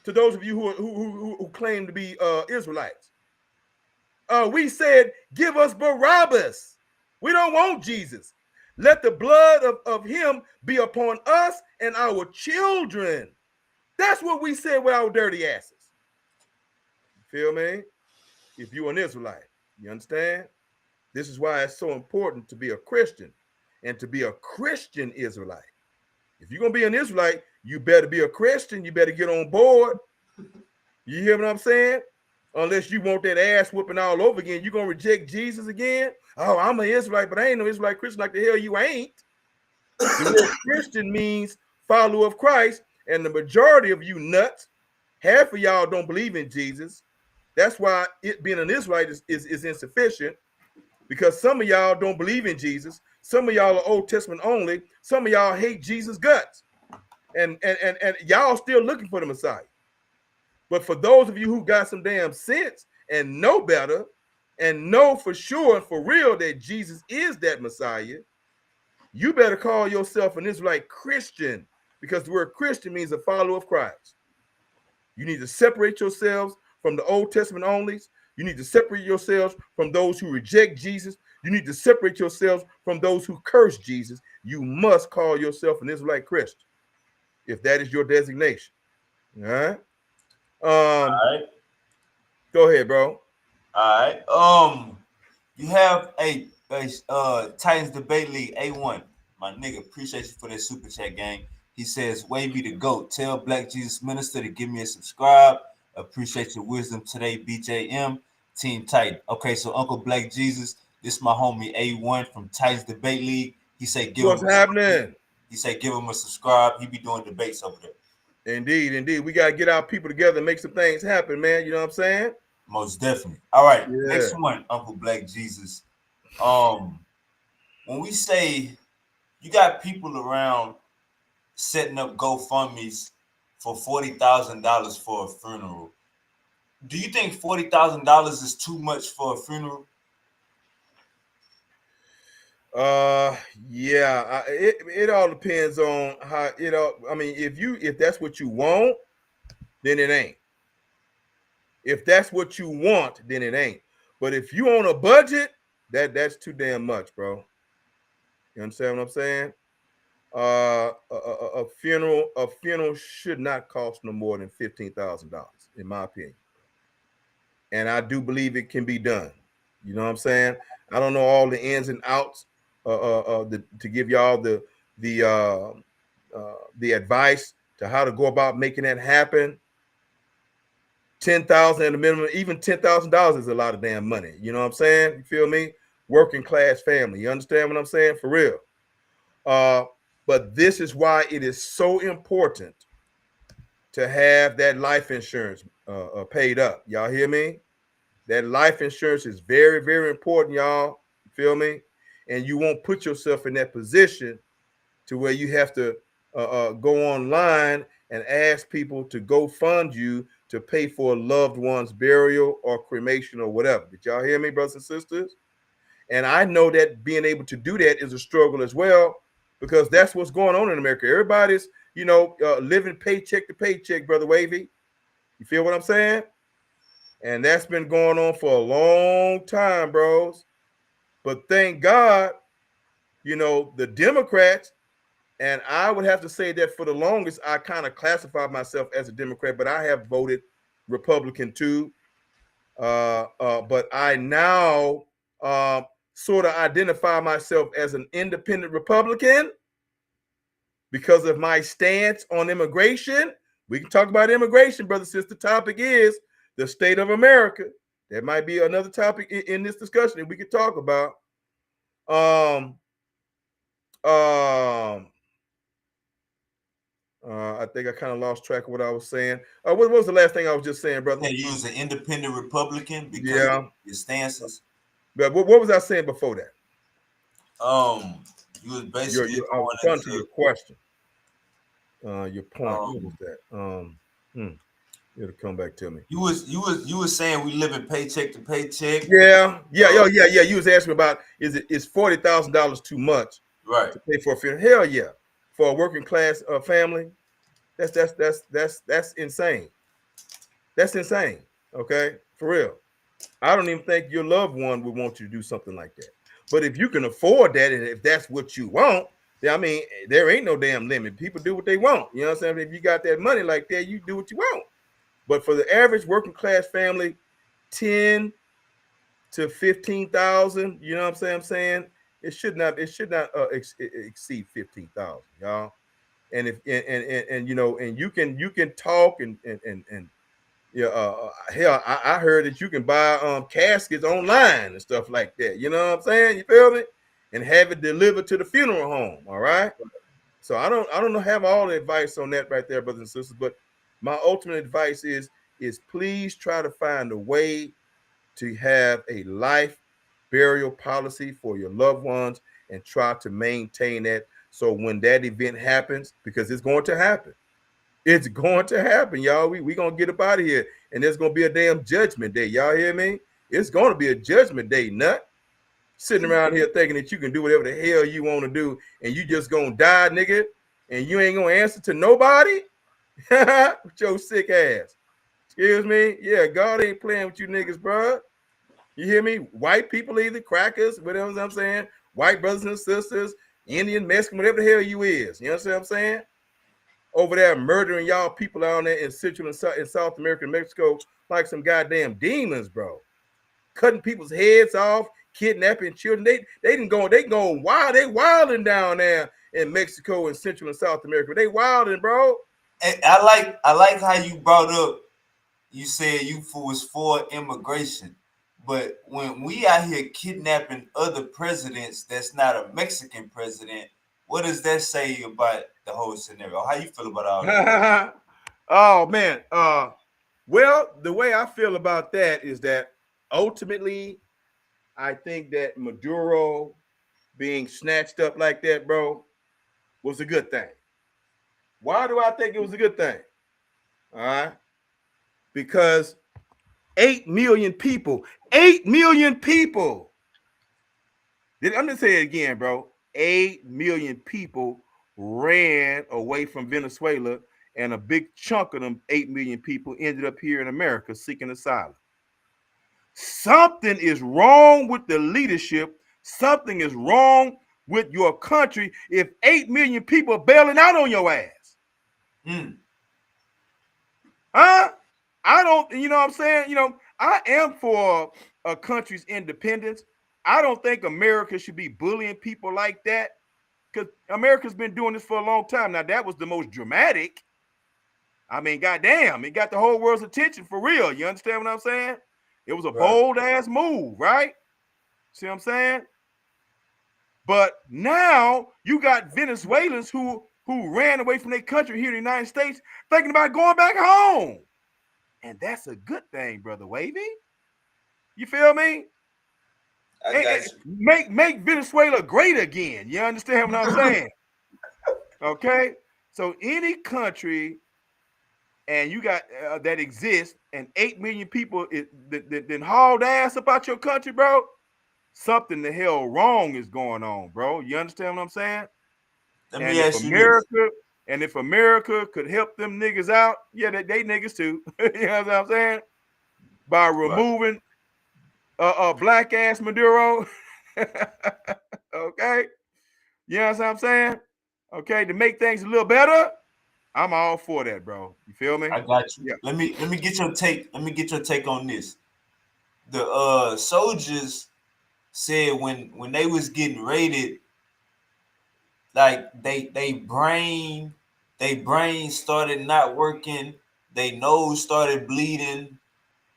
to those of you who claim to be Israelites? We said, give us Barabbas. We don't want Jesus. Let the blood of him be upon us and our children. That's what we said with our dirty asses. Feel me? If you're an Israelite, you understand? This is why it's so important to be a Christian and to be a Christian Israelite. If you're going to be an Israelite, you better be a Christian. You better get on board. You hear what I'm saying? Unless you want that ass whooping all over again, you're going to reject Jesus again? Oh, I'm an Israelite, but I ain't no Israelite Christian like the hell you ain't. The word Christian means follower of Christ, and the majority of you nuts, half of y'all don't believe in Jesus. That's why it being an Israelite is insufficient, because some of y'all don't believe in Jesus. Some of y'all are Old Testament only. Some of y'all hate Jesus' guts. And y'all still looking for the Messiah. But for those of you who got some damn sense and know better and know for sure and for real that Jesus is that Messiah, you better call yourself an Israelite Christian, because the word Christian means a follower of Christ. You need to separate yourselves from the Old Testament onlys. You need to separate yourselves from those who reject Jesus. You need to separate yourselves from those who curse Jesus. You must call yourself an Israelite Christian, if that is your designation. All right.
All right.
Go ahead, bro.
All right. You have a Titans Debate League A1. My nigga, appreciate you for that super chat, gang. He says, Wavy the GOAT. Tell Black Jesus Minister to give me a subscribe. Appreciate your wisdom today, BJM. Team Titan. Okay, so Uncle Black Jesus, this is my homie A1 from Titans Debate League. He said, give
What's
him
happening?
He said, give him a subscribe. He be doing debates over there.
Indeed. We got to get our people together and make some things happen, man. You know what I'm saying?
Most definitely. All right.
Yeah.
Next one, Uncle Black Jesus. When we say you got people around setting up GoFundMe's for $40,000 for a funeral, do you think $40,000 is too much for a funeral?
Yeah. It all depends on how I mean, if that's what you want, then it ain't. If that's what you want, then it ain't. But if you on a budget, that's too damn much, bro. You understand what I'm saying? A funeral should not cost no more than $15,000, in my opinion. And I do believe it can be done. You know what I'm saying? I don't know all the ins and outs to give y'all the advice to how to go about making that happen. 10,000 at a minimum, even $10,000 is a lot of damn money. You know what I'm saying? You feel me? Working class family. You understand what I'm saying? For real. But this is why it is so important to have that life insurance paid up. Y'all hear me? That life insurance is very, very important, y'all. You feel me? And you won't put yourself in that position to where you have to go online and ask people to go fund you to pay for a loved one's burial or cremation or whatever. Did y'all hear me, brothers and sisters? And I know that being able to do that is a struggle as well, because that's what's going on in America. Everybody's, living paycheck to paycheck, Brother Wavy. You feel what I'm saying? And that's been going on for a long time, bros. But thank God, the Democrats, and I would have to say that for the longest, I kind of classified myself as a Democrat, but I have voted Republican too. But I now sort of identify myself as an independent Republican because of my stance on immigration. We can talk about immigration, brother, since the topic is the state of America. That might be another topic in this discussion that we could talk about. I think I kind of lost track of what I was saying. What was the last thing I was just saying, brother?
You was an independent Republican because of your stances.
But what was I saying before that?
You was basically
I was going to your question. Your point. What was that? It'll come back to me.
You was saying we live in paycheck to paycheck.
Yeah. You was asking about is $40,000 too much,
right,
to pay for a funeral? Hell yeah, for a working class family, that's insane. That's insane. Okay, for real. I don't even think your loved one would want you to do something like that. But if you can afford that, and if that's what you want, then, I mean, there ain't no damn limit. People do what they want. You know what I'm saying? If you got that money like that, you do what you want. But for the average working class family, 10 to 15,000, you know what I'm saying? It should not exceed 15,000, y'all. And if and you can talk and hell, I heard that you can buy caskets online and stuff like that. You know what I'm saying? You feel me? And have it delivered to the funeral home. All right. So I don't have all the advice on that right there, brothers and sisters. But my ultimate advice is please try to find a way to have a life burial policy for your loved ones and try to maintain that. So when that event happens, because it's going to happen. It's going to happen, y'all. We going to get up out of here. And there's going to be a damn judgment day. Y'all hear me? It's going to be a judgment day, nut. Sitting around here thinking that you can do whatever the hell you want to do. And you just going to die, nigga. And you ain't going to answer to nobody? With your sick ass. Excuse me? Yeah, God ain't playing with you niggas, bro. You hear me? White people either, crackers, whatever I'm saying. White brothers and sisters, Indian, Mexican, whatever the hell you is. You know what I'm saying? Over there murdering y'all people down there in Central and South America and Mexico like some goddamn demons, bro. Cutting people's heads off, kidnapping children. They go wild. They wilding down there in Mexico and Central and South America. They wilding, bro.
And I like how you brought up, you said you was for immigration. But when we out here kidnapping other presidents that's not a Mexican president, what does that say about the whole scenario? How you feel about all that?
Oh man. Well, the way I feel about that is that ultimately, I think that Maduro being snatched up like that, bro, was a good thing. Why do I think it was a good thing? All right. Because 8 million people, 8 million people. I'm going to say it again, bro. 8 million people ran away from Venezuela, and a big chunk of them 8 million people ended up here in America seeking asylum. Something is wrong with the leadership. Something is wrong with your country if 8 million people are bailing out on your ass.
Mm.
Huh? I don't, you know what I'm saying? I am for a country's independence. I don't think America should be bullying people like that because America's been doing this for a long time. Now, that was the most dramatic. I mean, goddamn, it got the whole world's attention for real. You understand what I'm saying? It was a
Right.
bold ass move, right? See what I'm saying? But now you got Venezuelans who ran away from their country here in the United States thinking about going back home. And that's a good thing, Brother Wavy. You feel me?
I got you.
Make Venezuela great again. You understand what I'm saying? Okay? So any country and you got that exists and 8 million people then hauled ass about your country, bro, something the hell wrong is going on, bro. You understand what I'm saying?
Let
And
me
if
ask you this.
America could help them niggas out, yeah, they niggas too. You know what I'm saying? By
Right.
removing black ass Maduro. Okay. You know what I'm saying? Okay, to make things a little better, I'm all for that, bro. You feel me?
I got you.
Yeah.
Let me get your take. Let me get your take on this. The soldiers said when they was getting raided, like they brain started not working, they nose started bleeding,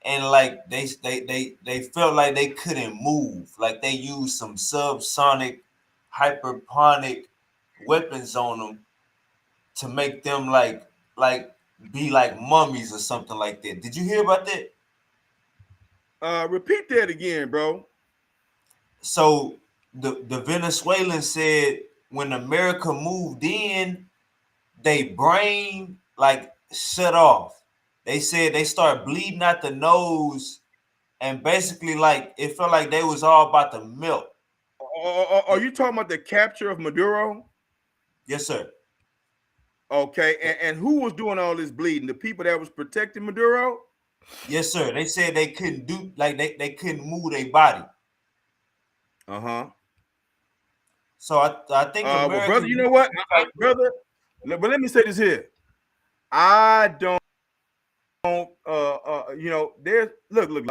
and like they felt like they couldn't move. Like they used some subsonic hyperponic weapons on them to make them like be like mummies or something like that. Did you hear about that?
Repeat that again, bro.
So the Venezuelans said when America moved in, they brain like shut off. They said they start bleeding out the nose, and basically like it felt like they was all about to melt.
Are you talking about the capture of Maduro?
Yes, sir.
Okay, and who was doing all this bleeding? The people that was protecting Maduro?
Yes, sir. They said they couldn't do like they couldn't move their body.
Uh-huh.
So I think
Well,
America
brother, you know
used
what,
some type of,
brother? But let me say this here. I don't. There's look.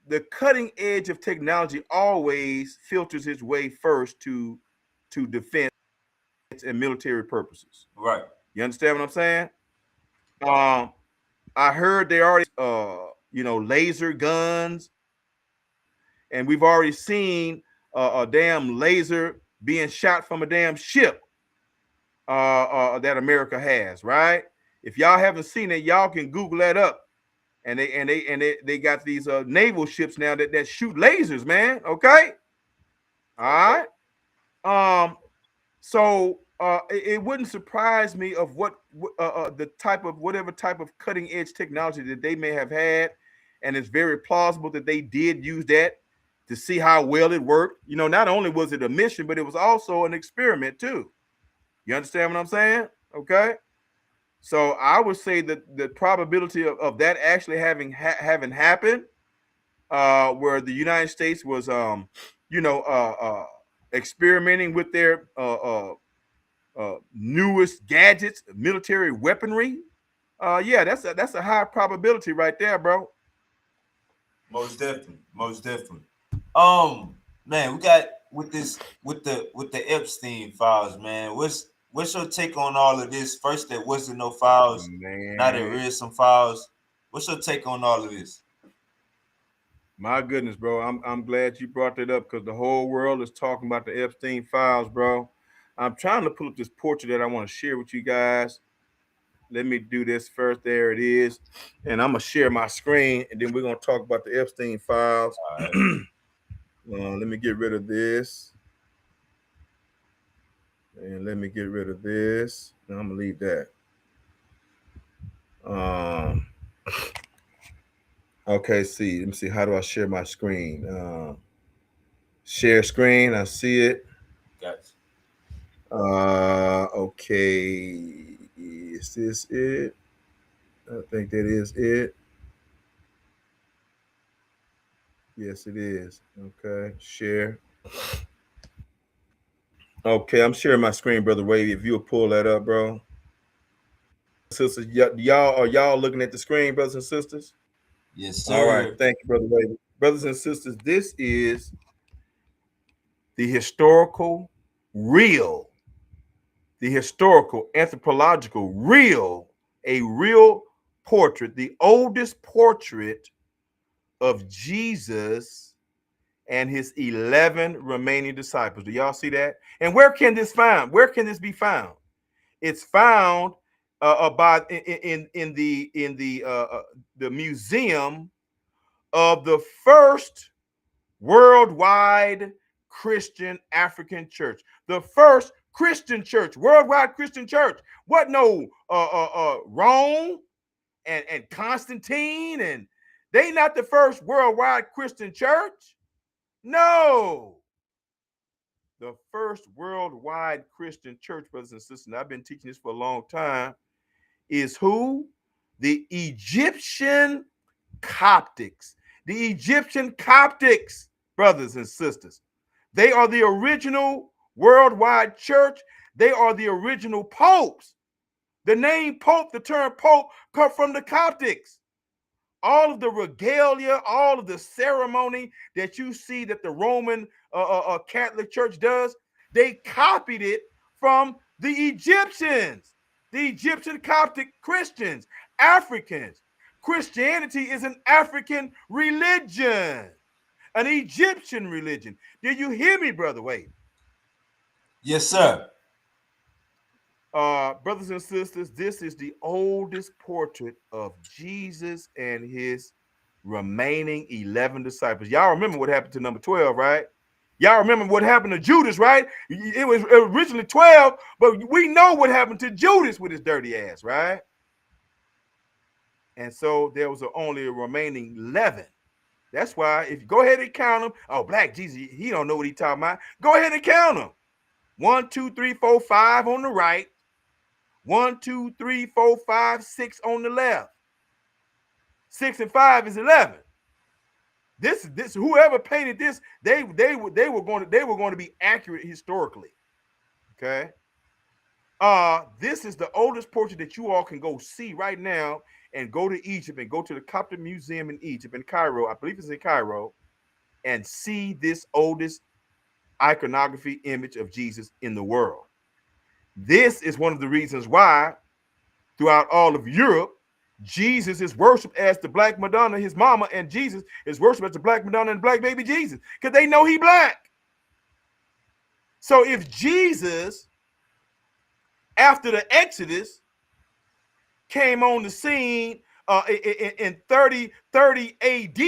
The cutting edge of technology always filters its way first to defense and military purposes.
right.
You understand what I'm saying? Um, I heard they already laser guns, and we've already seen a damn laser being shot from a damn ship that America has, right? If y'all haven't seen it, y'all can Google that up. And they got these naval ships now that shoot lasers, man. Okay, all right. So it wouldn't surprise me of what the type of whatever type of cutting edge technology that they may have had, and it's very plausible that they did use that to see how well it worked. Not only was it a mission, but it was also an experiment too. You understand what I'm saying? Okay. So I would say that the probability of that actually having happened, where the United States was, experimenting with their newest gadgets, military weaponry. Yeah, that's a high probability right there, bro.
Most definitely. Most definitely. Man, we got with the Epstein files, man. What's your take on all of this? First, there wasn't no files. Now there
Man,
is some files. What's your take on all of this?
My goodness, bro. I'm glad you brought that up because the whole world is talking about the Epstein files, bro. I'm trying to pull up this portrait that I want to share with you guys. Let me do this first. There it is. And I'm gonna share my screen and then we're gonna talk about the Epstein files.
All right.
Let me get rid of this. And let me get rid of this. And I'm gonna leave that. Okay, see. Let me see. How do I share my screen? Share screen. I see it.
Gotcha.
Okay. Is this it? I think that is it. Yes, it is. Okay. Share. Okay, I'm sharing my screen, Brother Wavy. If you'll pull that up, bro. Sisters, y'all are y'all looking at the screen, brothers and sisters?
Yes,
All right.
sir.
Thank you, Brother Wavy. Brothers and sisters, this is the historical, real, the historical, anthropological, a real portrait, the oldest portrait of Jesus and his 11 remaining disciples. Do y'all see that? And where can this found? Where can this be found? It's found about in the museum of the first worldwide Christian African church, the first Christian church, worldwide Christian church. What no Rome and Constantine, and they not the first worldwide Christian church. No, the first worldwide Christian church, brothers and sisters, and I've been teaching this for a long time, is who? The Egyptian Coptics. The Egyptian Coptics, brothers and sisters. They are the original worldwide church. They are the original popes. The name Pope, the term Pope, come from the Coptics. All of the regalia, all of the ceremony that you see that the Roman Catholic Church does, they copied it from the Egyptians, the Egyptian Coptic Christians, Africans. Christianity is an African religion, an Egyptian religion. Did you hear me, Brother Wade?
Yes, sir.
Brothers and sisters, this is the oldest portrait of Jesus and his remaining 11 disciples. Y'all remember what happened to number 12, right? Y'all remember what happened to Judas, right? It was originally 12, but we know what happened to Judas with his dirty ass, right? And so there was only a remaining 11. That's why if you go ahead and count them, oh, Black Jesus, he don't know what he's talking about. Go ahead and count them. 1, 2, 3, 4, 5 on the right. 1, 2, 3, 4, 5, 6 on the left. 6 and 5 is 11. This whoever painted this, they were going to be accurate historically. Okay. This is the oldest portrait that you all can go see right now, and go to Egypt and go to the Coptic Museum in Egypt, in Cairo. I believe it's in Cairo, and see this oldest iconography image of Jesus in the world. This is one of the reasons why throughout all of Europe, Jesus is worshipped as the Black Madonna, his mama, and Jesus is worshipped as the Black Madonna and Black baby Jesus, because they know he Black. So if Jesus, after the Exodus, came on the scene in 30 AD,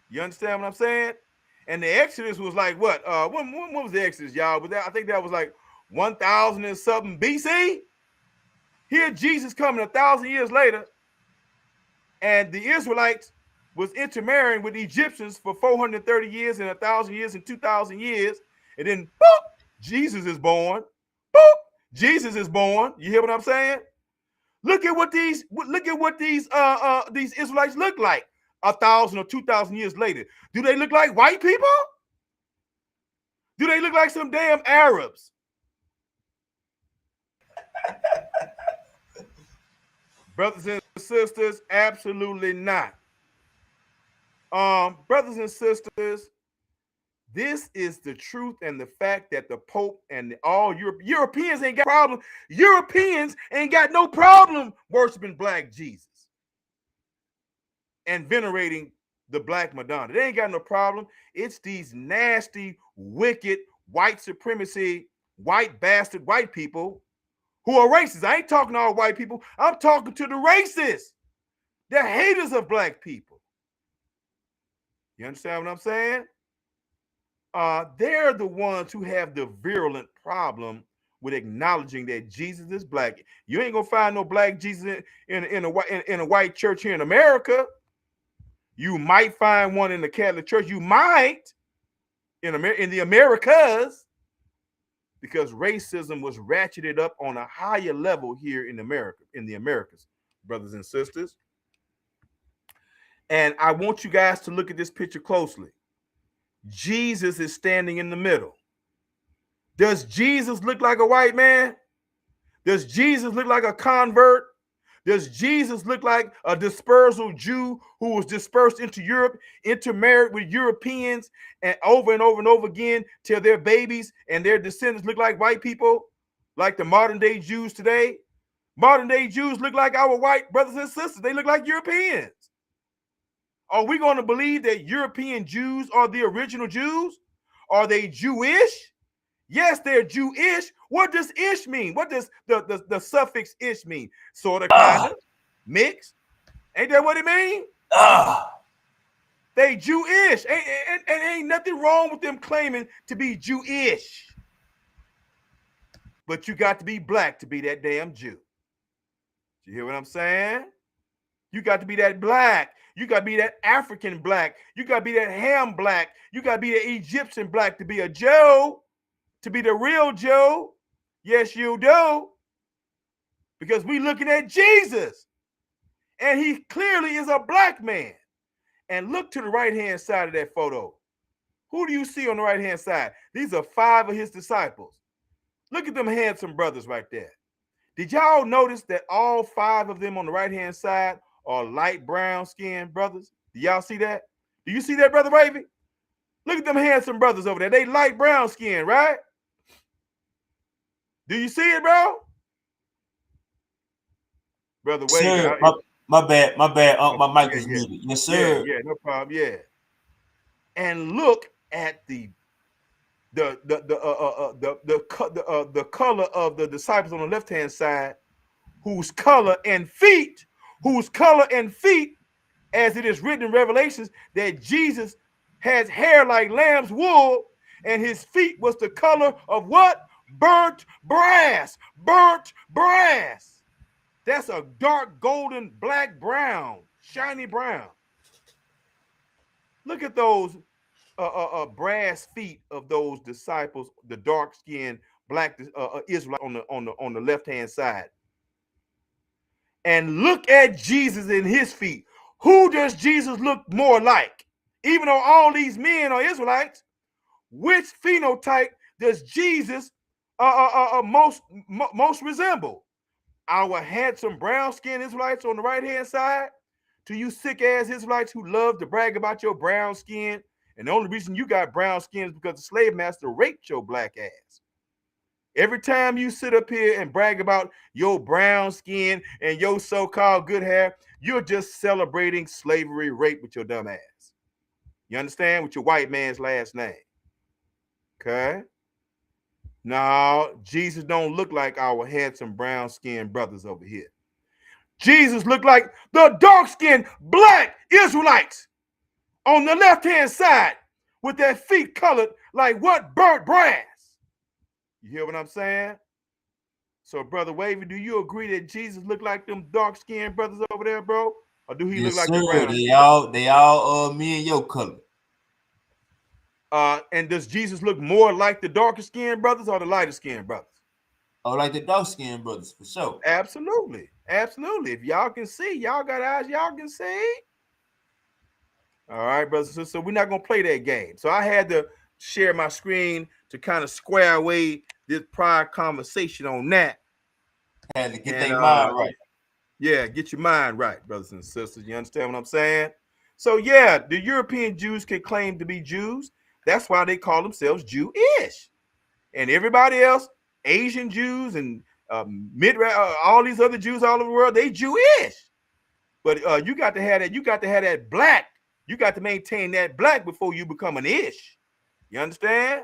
you understand what I'm saying? And the Exodus was like what? When was the Exodus, y'all? But I think that was like 1,000 and something BC. Here Jesus coming 1,000 years later, and the Israelites was intermarrying with the Egyptians for 430 years and 1,000 years and 2,000 years, and then boop, Jesus is born. Boop, Jesus is born. You hear what I'm saying? Look at what these Israelites look like 1,000 or 2,000 years later. Do they look like white people? Do they look like some damn Arabs? Brothers and sisters, absolutely not. Brothers and sisters, this is the truth and the fact that the Pope and all Europeans ain't got problem. Europeans ain't got no problem worshiping Black Jesus. and venerating the Black Madonna. They ain't got no problem. It's these nasty, wicked, white supremacy, white bastard white people who are racist. I ain't talking to all white people. I'm talking to the racists. They're haters of Black people. You understand what I'm saying? They're the ones who have the virulent problem with acknowledging that Jesus is Black. You ain't gonna find no Black Jesus in a white church here in America. You might find one in the Catholic Church. You might in the Americas, because racism was ratcheted up on a higher level here in America, in the Americas, brothers and sisters. And I want you guys to look at this picture closely. Jesus is standing in the middle. Does Jesus look like a white man? Does Jesus look like a convert? Does Jesus look like a dispersal Jew who was dispersed into Europe, intermarried with Europeans, and over again till their babies and their descendants look like white people, like the modern day Jews today? Modern day Jews look like our white brothers and sisters. They look like Europeans. Are we going to believe that European Jews are the original Jews? Are they Jewish? Yes, they're Jewish. What does ish mean? What does the suffix ish mean? Sort of, kind of, mixed. Ain't that what it means? They Jewish. And ain't nothing wrong with them claiming to be Jewish. But you got to be Black to be that damn Jew. You hear what I'm saying? You got to be that Black. You got to be that African Black. You got to be that Ham Black. You got to be the Egyptian Black to be a Joe. To be the real Joe. Yes, you do. Because we looking at Jesus. And he clearly is a Black man. And look to the right-hand side of that photo. Who do you see on the right-hand side? These are 5 of his disciples. Look at them handsome brothers right there. Did y'all notice that all 5 of them on the right-hand side are light brown skinned brothers? Do y'all see that? Do you see that, Brother Wavy? Look at them handsome brothers over there. They light brown skin, right? Do you see it, bro? Brother Wavy.
Sir, my bad. My mic is muted. Yes, sir.
Yeah, no problem. Yeah. And look at the color of the disciples on the left-hand side, whose color and feet, as it is written in Revelations, that Jesus has hair like lamb's wool, and his feet was the color of what? Burnt brass. That's a dark golden black brown, shiny brown. Look at those brass feet of those disciples, the dark-skinned black Israelite on the left-hand side. And look at Jesus in his feet. Who does Jesus look more like? Even though all these men are Israelites, which phenotype does Jesus most resemble? Our handsome brown-skinned Israelites on the right-hand side, to you sick-ass Israelites who love to brag about your brown skin, and the only reason you got brown skin is because the slave master raped your black ass. Every time you sit up here and brag about your brown skin and your so-called good hair, you're just celebrating slavery rape with your dumb ass. You understand? With your white man's last name. Okay? No, Jesus don't look like our handsome brown-skinned brothers over here. Jesus looked like the dark-skinned black Israelites on the left-hand side with their feet colored like what? Burnt brass. You hear what I'm saying? So, Brother Wavy, do you agree that Jesus looked like them dark-skinned brothers over there, bro? Or do he look like the brown?
They all me and your color.
And does Jesus look more like the darker-skinned brothers or the lighter-skinned brothers?
Oh, like the dark-skinned brothers, for sure.
Absolutely. If y'all can see, y'all got eyes, y'all can see. All right, brothers and sisters. So we're not going to play that game. So I had to share my screen to kind of square away this prior conversation on that.
Had to get their mind right.
Yeah, get your mind right, brothers and sisters. You understand what I'm saying? So yeah, the European Jews can claim to be Jews. That's why they call themselves Jewish. And everybody else, Asian Jews and all these other Jews all over the world, they Jewish. But you got to have that. You got to have that black. You got to maintain that black before you become an ish. You understand?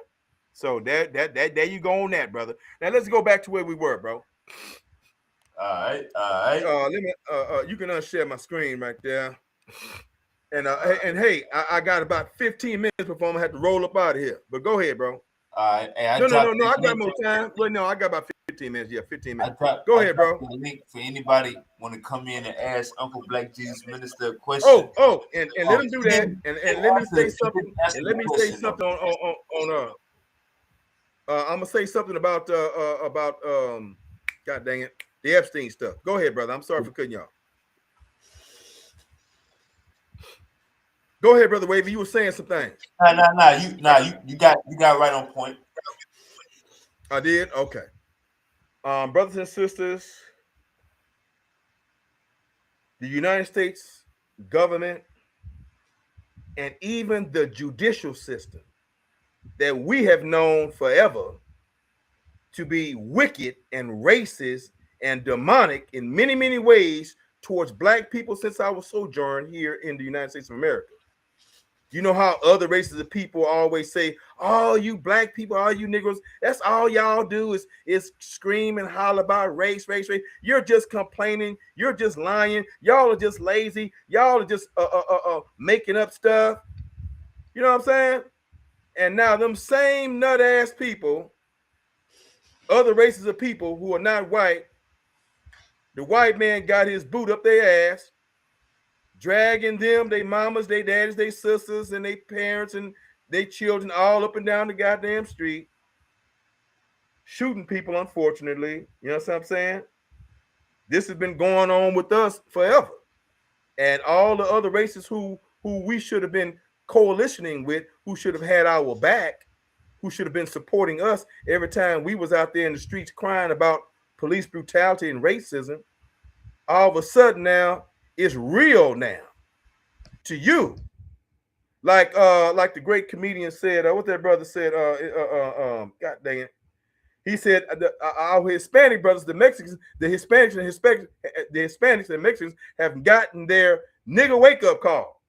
So there you go on that, brother. Now let's go back to where we were, bro.
All right.
Let me. You can unshare my screen right there. And hey, I got about 15 minutes before I'm gonna have to roll up out of here. But go ahead, bro.
All right. Hey,
No. I got more time. Well, no, I got about 15 minutes. Yeah, 15 minutes. Go ahead, bro.
The link for anybody want to come in and ask Uncle Black Jesus Minister a question.
And let him do that. And let me say something. And let me say something on I'm gonna say something about God dang it, the Epstein stuff. Go ahead, brother. I'm sorry for cutting y'all. Go ahead, brother Wavy. You were saying some things.
You got right on point.
I did. Okay. Brothers and sisters, the United States government and even the judicial system that we have known forever to be wicked and racist and demonic in many, many ways towards black people since our sojourn here in the United States of America. You know how other races of people always say, "Oh, you black people, all you Negroes, that's all y'all do is scream and holler about race. You're just complaining. You're just lying. Y'all are just lazy. Y'all are just making up stuff." You know what I'm saying? And now them same nut ass people, other races of people who are not white, the white man got his boot up their ass, dragging them, they mamas, they daddies, they sisters, and they parents and they children all up and down the goddamn street, shooting people, unfortunately. You know what I'm saying? This has been going on with us forever. And all the other races who we should have been coalitioning with, who should have had our back, who should have been supporting us every time we was out there in the streets crying about police brutality and racism, all of a sudden now it's real now to you. Like the great comedian said, what that brother said, God dang it. He said our Hispanic brothers, the Mexicans, the Hispanics and Mexicans have gotten their nigga wake up call.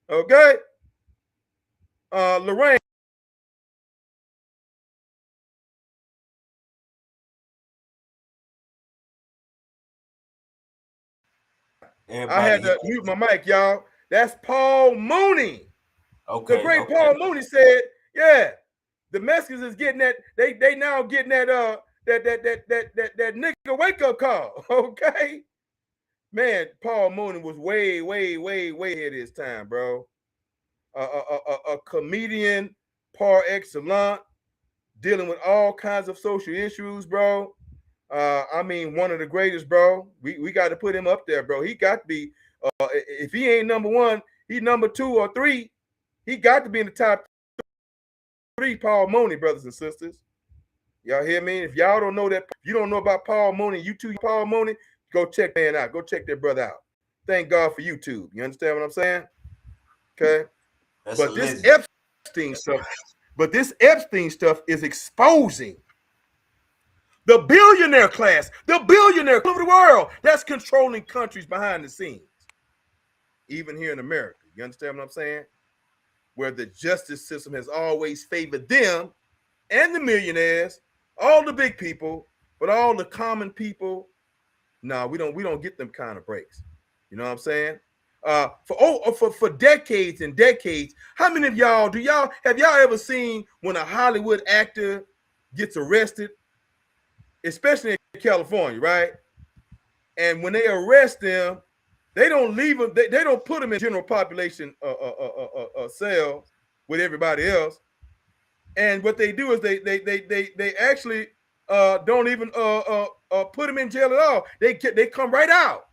Okay? Lorraine. I had to mute my mic, y'all. That's Paul Mooney. Okay. The great Paul Mooney said, yeah, the Mexicans is getting that, they now getting that that nigga wake up call. Okay. Man, Paul Mooney was way ahead of his time, bro. A comedian par excellence, dealing with all kinds of social issues, bro. I mean, one of the greatest, bro. We got to put him up there, bro. He got to be, if he ain't number one, he's number 2 or 3. He got to be in the top 3, Paul Mooney, brothers and sisters. Y'all hear me? If y'all don't know that, if you don't know about Paul Mooney, YouTube Paul Mooney, go check man out. Go check that brother out. Thank God for YouTube. You understand what I'm saying? Okay. But this Epstein stuff is exposing the billionaire class, the billionaire all over the world that's controlling countries behind the scenes, even here in America. You understand what I'm saying? Where the justice system has always favored them and the millionaires, all the big people, but all the common people, no, we don't get them kind of breaks. You know what I'm saying? For decades and decades, how many of y'all have y'all ever seen when a Hollywood actor gets arrested, especially in California, right? And when they arrest them, they don't leave them. They don't put them in general population cell with everybody else. And what they do is they actually don't even put them in jail at all. They come right out.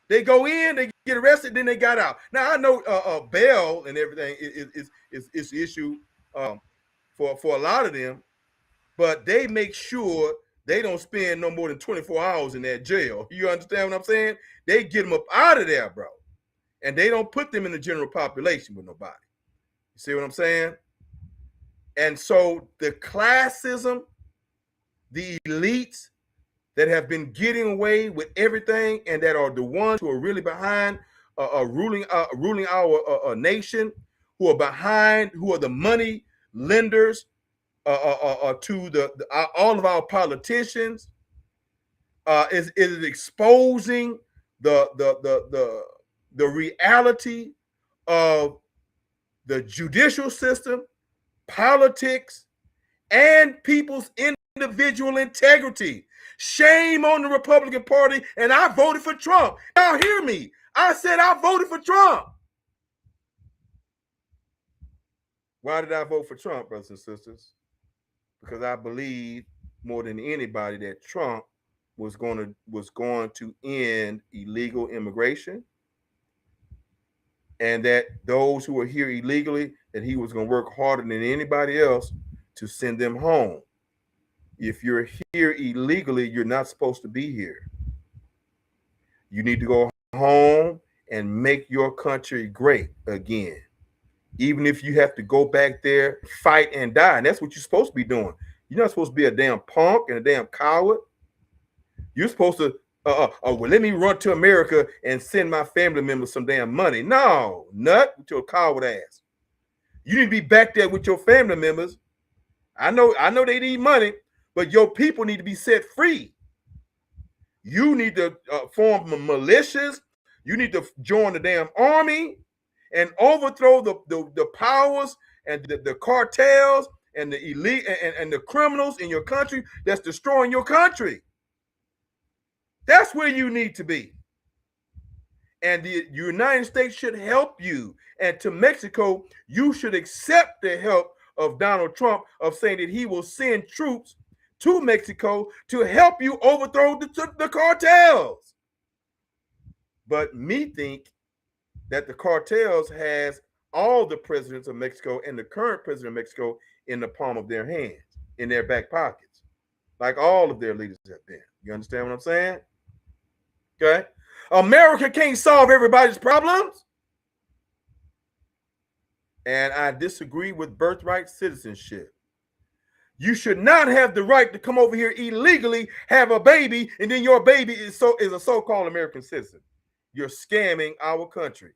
They go in, they get arrested, then they got out. Now I know bail and everything is the issue for a lot of them, but they make sure they don't spend no more than 24 hours in that jail. You understand what I'm saying? They get them up out of there, bro. And they don't put them in the general population with nobody. You see what I'm saying? And so the classism, the elites, that have been getting away with everything and that are the ones who are really behind ruling our nation, who are behind, who are the money lenders to all of our politicians, is exposing the reality of the judicial system, politics, and people's individual integrity. Shame on the Republican Party, and I voted for Trump. Y'all hear me? I said I voted for Trump. Why did I vote for Trump, brothers and sisters? Because I believe more than anybody that Trump was going to end illegal immigration, and that those who are here illegally, that he was going to work harder than anybody else to send them home. If you're here illegally, you're not supposed to be here. You need to go home and make your country great again. Even if you have to go back there, fight and die. And that's what you're supposed to be doing. You're not supposed to be a damn punk and a damn coward. You're supposed to, well, let me run to America and send my family members some damn money. No, nut, with your coward ass. You need to be back there with your family members. I know they need money, but your people need to be set free. You need to form militias. You need to join the damn army and overthrow the powers and the cartels and the elite and the criminals in your country that's destroying your country. That's where you need to be. And the United States should help you. And to Mexico, you should accept the help of Donald Trump of saying that he will send troops to Mexico to help you overthrow the cartels. But me think that the cartels has all the presidents of Mexico and the current president of Mexico in the palm of their hands, in their back pockets, like all of their leaders have been. You understand what I'm saying? Okay. America can't solve everybody's problems. And I disagree with birthright citizenship. You should not have the right to come over here illegally, have a baby, and then your baby is a so-called American citizen. You're scamming our country.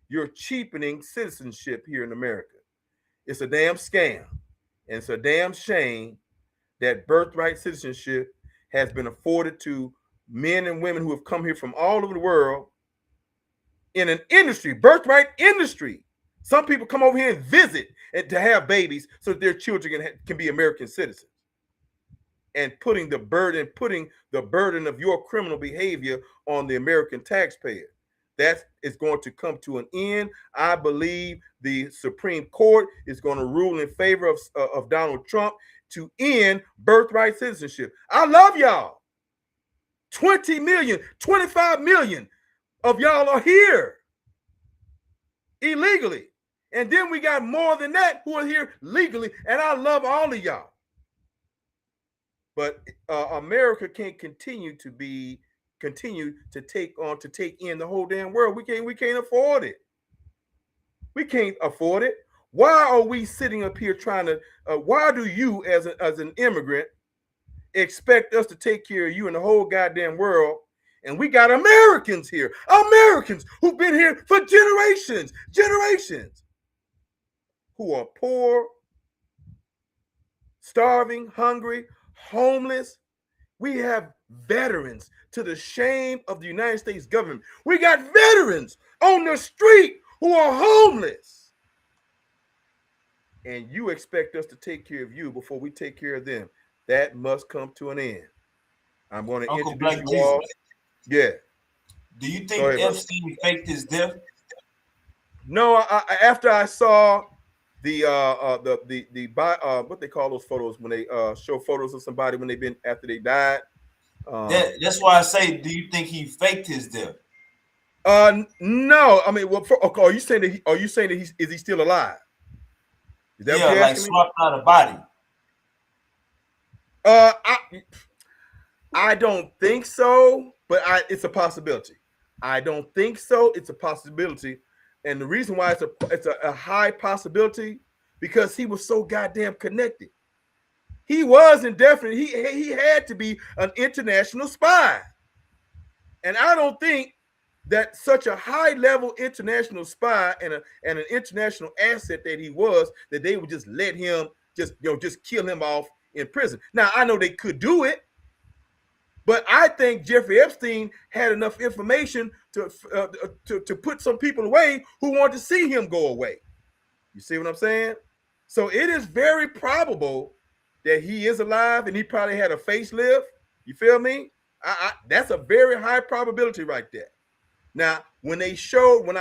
You're cheapening citizenship here in America. It's a damn scam. And it's a damn shame that birthright citizenship has been afforded to men and women who have come here from all over the world in an industry, birthright industry. Some people come over here and visit and to have babies so that their children can be American citizens. And putting the burden of your criminal behavior on the American taxpayer. That is going to come to an end. I believe the Supreme Court is going to rule in favor of Donald Trump to end birthright citizenship. I love y'all. 20 million, 25 million of y'all are here illegally. And then we got more than that who are here legally. And I love all of y'all. But America can't continue to take in the whole damn world. We can't afford it. We can't afford it. Why are we sitting up here trying to? Why do you, as an immigrant, expect us to take care of you in the whole goddamn world? And we got Americans here, Americans who've been here for generations, who are poor, starving, hungry, homeless. We have veterans to the shame of the United States government. We got veterans on the street who are homeless. And you expect us to take care of you before we take care of them. That must come to an end. I'm going to
Uncle
introduce
Black
you all.
Jesus.
Yeah.
Do you think Epstein faked his death?
No, after I saw the what they call those photos when they show photos of somebody when they've been after they died.
That's why I say, do you think he faked his death?
No. I mean, well, are you saying that is he still alive? Is that what you're asking me?
Swapped out a body.
I don't think so, but it's a possibility. I don't think so. It's a possibility, and the reason why it's a high possibility because he was so goddamn connected. He was indefinite. He had to be an international spy. And I don't think that such a high-level international spy and an international asset that he was, that they would just let him just kill him off in prison. Now, I know they could do it, but I think Jeffrey Epstein had enough information to put some people away who wanted to see him go away. You see what I'm saying? So it is very probable that he is alive and he probably had a facelift. You feel me? That's a very high probability right there. Now, when I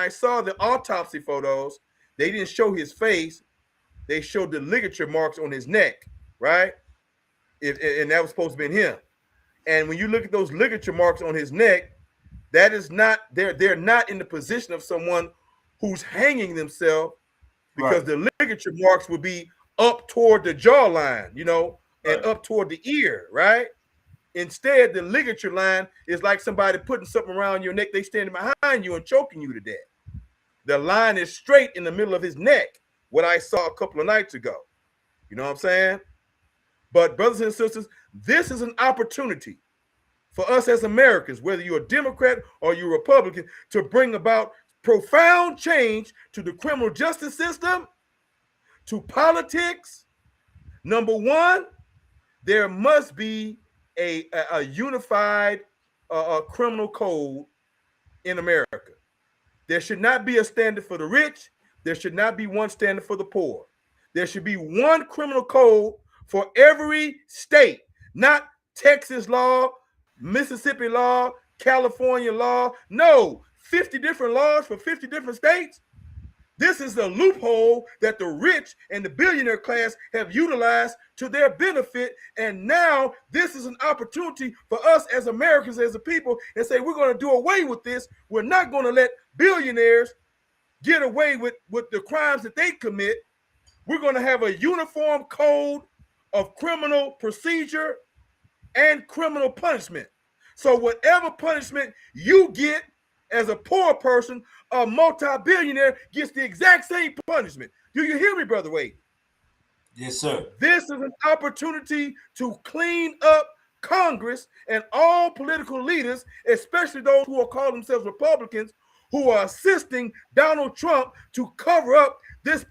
saw the autopsy photos, they didn't show his face. They showed the ligature marks on his neck, right? And that was supposed to be him. And when you look at those ligature marks on his neck, that is not, they're not in the position of someone who's hanging themselves, because the ligature marks would be up toward the jawline, and up toward the ear, right? Instead, the ligature line is like somebody putting something around your neck. They standing behind you and choking you to death. The line is straight in the middle of his neck, what I saw a couple of nights ago. You know what I'm saying? But brothers and sisters, this is an opportunity for us as Americans, whether you're a Democrat or you're a Republican, to bring about profound change to the criminal justice system, to politics. Number one, there must be a unified criminal code in America. There should not be a standard for the rich. There should not be one standard for the poor. There should be one criminal code for every state, not Texas law, Mississippi law, California law. No, 50 different laws for 50 different states. This is the loophole that the rich and the billionaire class have utilized to their benefit. And now this is an opportunity for us as Americans, as a people, and say, we're going to do away with this. We're not going to let billionaires get away with the crimes that they commit. We're going to have a uniform code of criminal procedure and criminal punishment. So whatever punishment you get as a poor person, a multi-billionaire gets the exact same punishment. Do you hear me, Brother Wade?
Yes, sir.
This is an opportunity to clean up Congress and all political leaders, especially those who are calling themselves Republicans, who are assisting Donald Trump to cover up this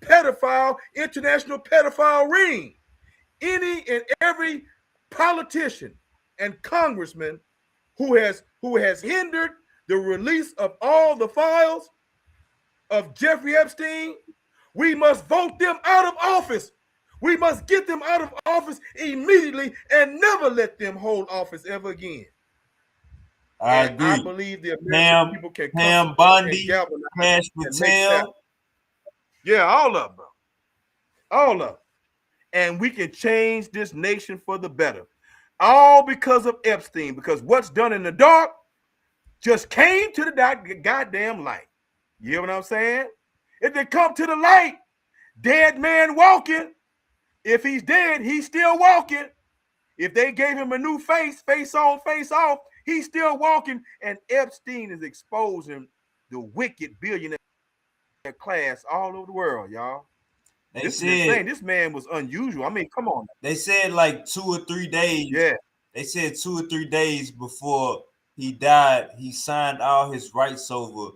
international pedophile ring. Any and every politician and congressman who has hindered the release of all the files of Jeffrey Epstein, we must vote them out of office. We must get them out of office immediately and never let them hold office ever again.
I agree.
I believe the American people can
Pam Bondi, Cash Patel.
Yeah, all of them, bro. All of them. And we can change this nation for the better. All because of Epstein, because what's done in the dark just came to the goddamn light. You hear what I'm saying? If they come to the light, dead man walking. If he's dead, he's still walking. If they gave him a new face on, face off, he's still walking. And Epstein is exposing the wicked billionaire class all over the world, y'all. This man was unusual. I mean, come on.
They said like 2 or 3 days.
Yeah.
They said 2 or 3 days before he died, he signed all his rights over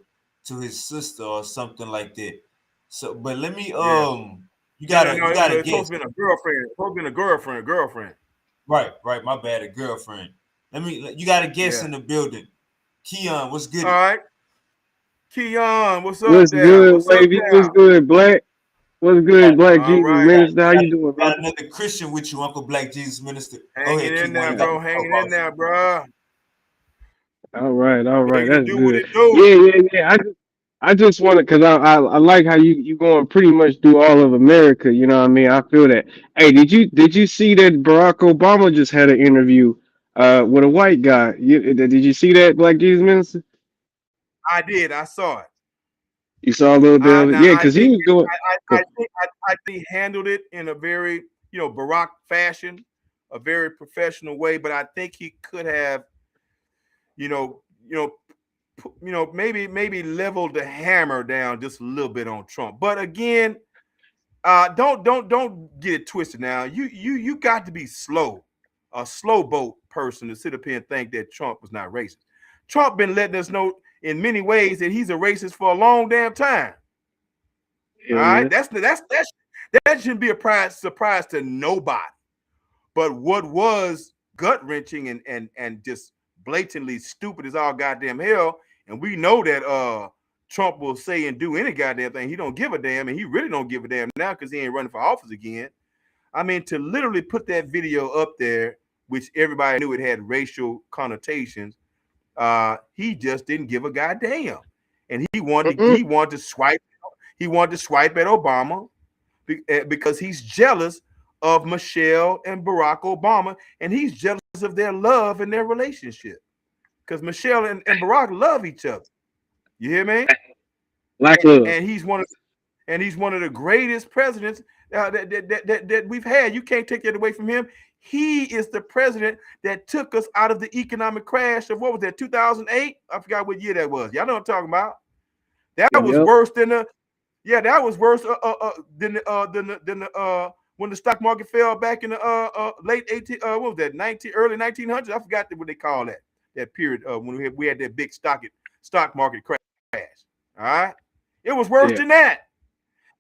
to his sister or something like that. So, but let me you gotta guess.
It's been a girlfriend. It's been a girlfriend.
Right. My bad, a girlfriend. You gotta guess in the building. Keon, what's good?
All right. Keon, what's up?
What's good, Wavy? What's good, Black? What's good, Black Jesus Minister? How you doing, bro?
Got another Christian with you, Uncle Black Jesus Minister.
Hanging in there, bro. Hanging in there, bro.
All right. That's good.
Yeah.
I just want to, because I like how you going pretty much through all of America. You know what I mean? I feel that. Hey, did you see that Barack Obama just had an interview with a white guy? Did you see that, Black Jesus Minister?
I did. I saw it.
You saw a little bit of it? Yeah, because he was doing.
I think he handled it in a very, Barack fashion, a very professional way. But I think he could have, maybe leveled the hammer down just a little bit on Trump. But again, Don't get it twisted now. You got to be slow, a slow boat person to sit up here and think that Trump was not racist. Trump been letting us know in many ways that he's a racist for a long damn time. All right, that shouldn't be a surprise to nobody. But what was gut wrenching and just blatantly stupid as all goddamn hell, and we know that Trump will say and do any goddamn thing. He don't give a damn, and he really don't give a damn now because he ain't running for office again. I mean, to literally put that video up there, which everybody knew it had racial connotations, he just didn't give a goddamn, and he wanted to swipe at Obama because he's jealous of Michelle and Barack Obama, and he's jealous of their love and their relationship because Michelle and Barack love each other. You hear me? And he's one of the greatest presidents that we've had. You can't take that away from him. He is the president that took us out of the economic crash of, what was that, 2008? I forgot what year that was. Y'all know what I'm talking about. That was worse than that was worse than when the stock market fell back in the late 18 what was that, early 1900s. I forgot what they call that period when we had that big stock market crash. All right, it was worse than that.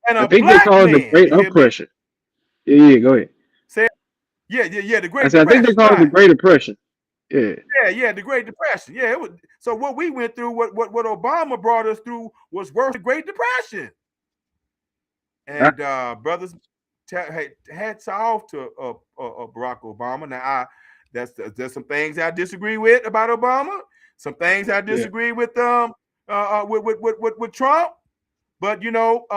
And
I think they call it the Great Oppression. Yeah, go ahead.
Say, the Great
Depression. I think they call it the Great Depression. Yeah,
the Great Depression. Yeah, it was. So what we went through, what Obama brought us through, was worse than the Great Depression. And brothers, hats off to Barack Obama. Now, there's some things I disagree with about Obama. Some things I disagree with Trump. But you know,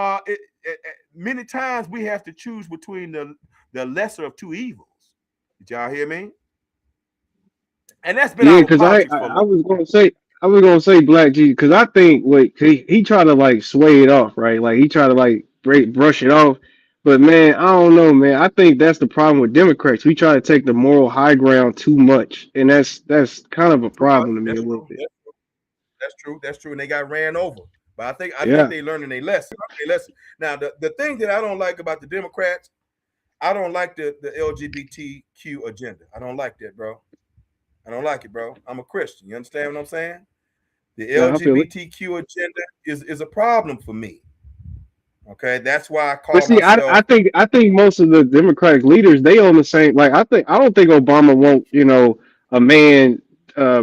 many times we have to choose between the lesser of two evils. Did y'all hear me? And that's been our politics for a
I was gonna say Black G, because I think he tried to like sway it off, right? Like he tried to like brush it off. But man, I don't know, man. I think that's the problem with Democrats. We try to take the moral high ground too much, and that's kind of a problem to me a little bit.
That's true. And they got ran over. But I think they're learning their lesson. Now, the thing that I don't like about the Democrats, I don't like the LGBTQ agenda. I don't like that, bro. I don't like it, bro. I'm a Christian. You understand what I'm saying? The LGBTQ agenda is a problem for me. Okay, that's why I call myself.
I think most of the Democratic leaders, they on the same. Like I don't think Obama want a man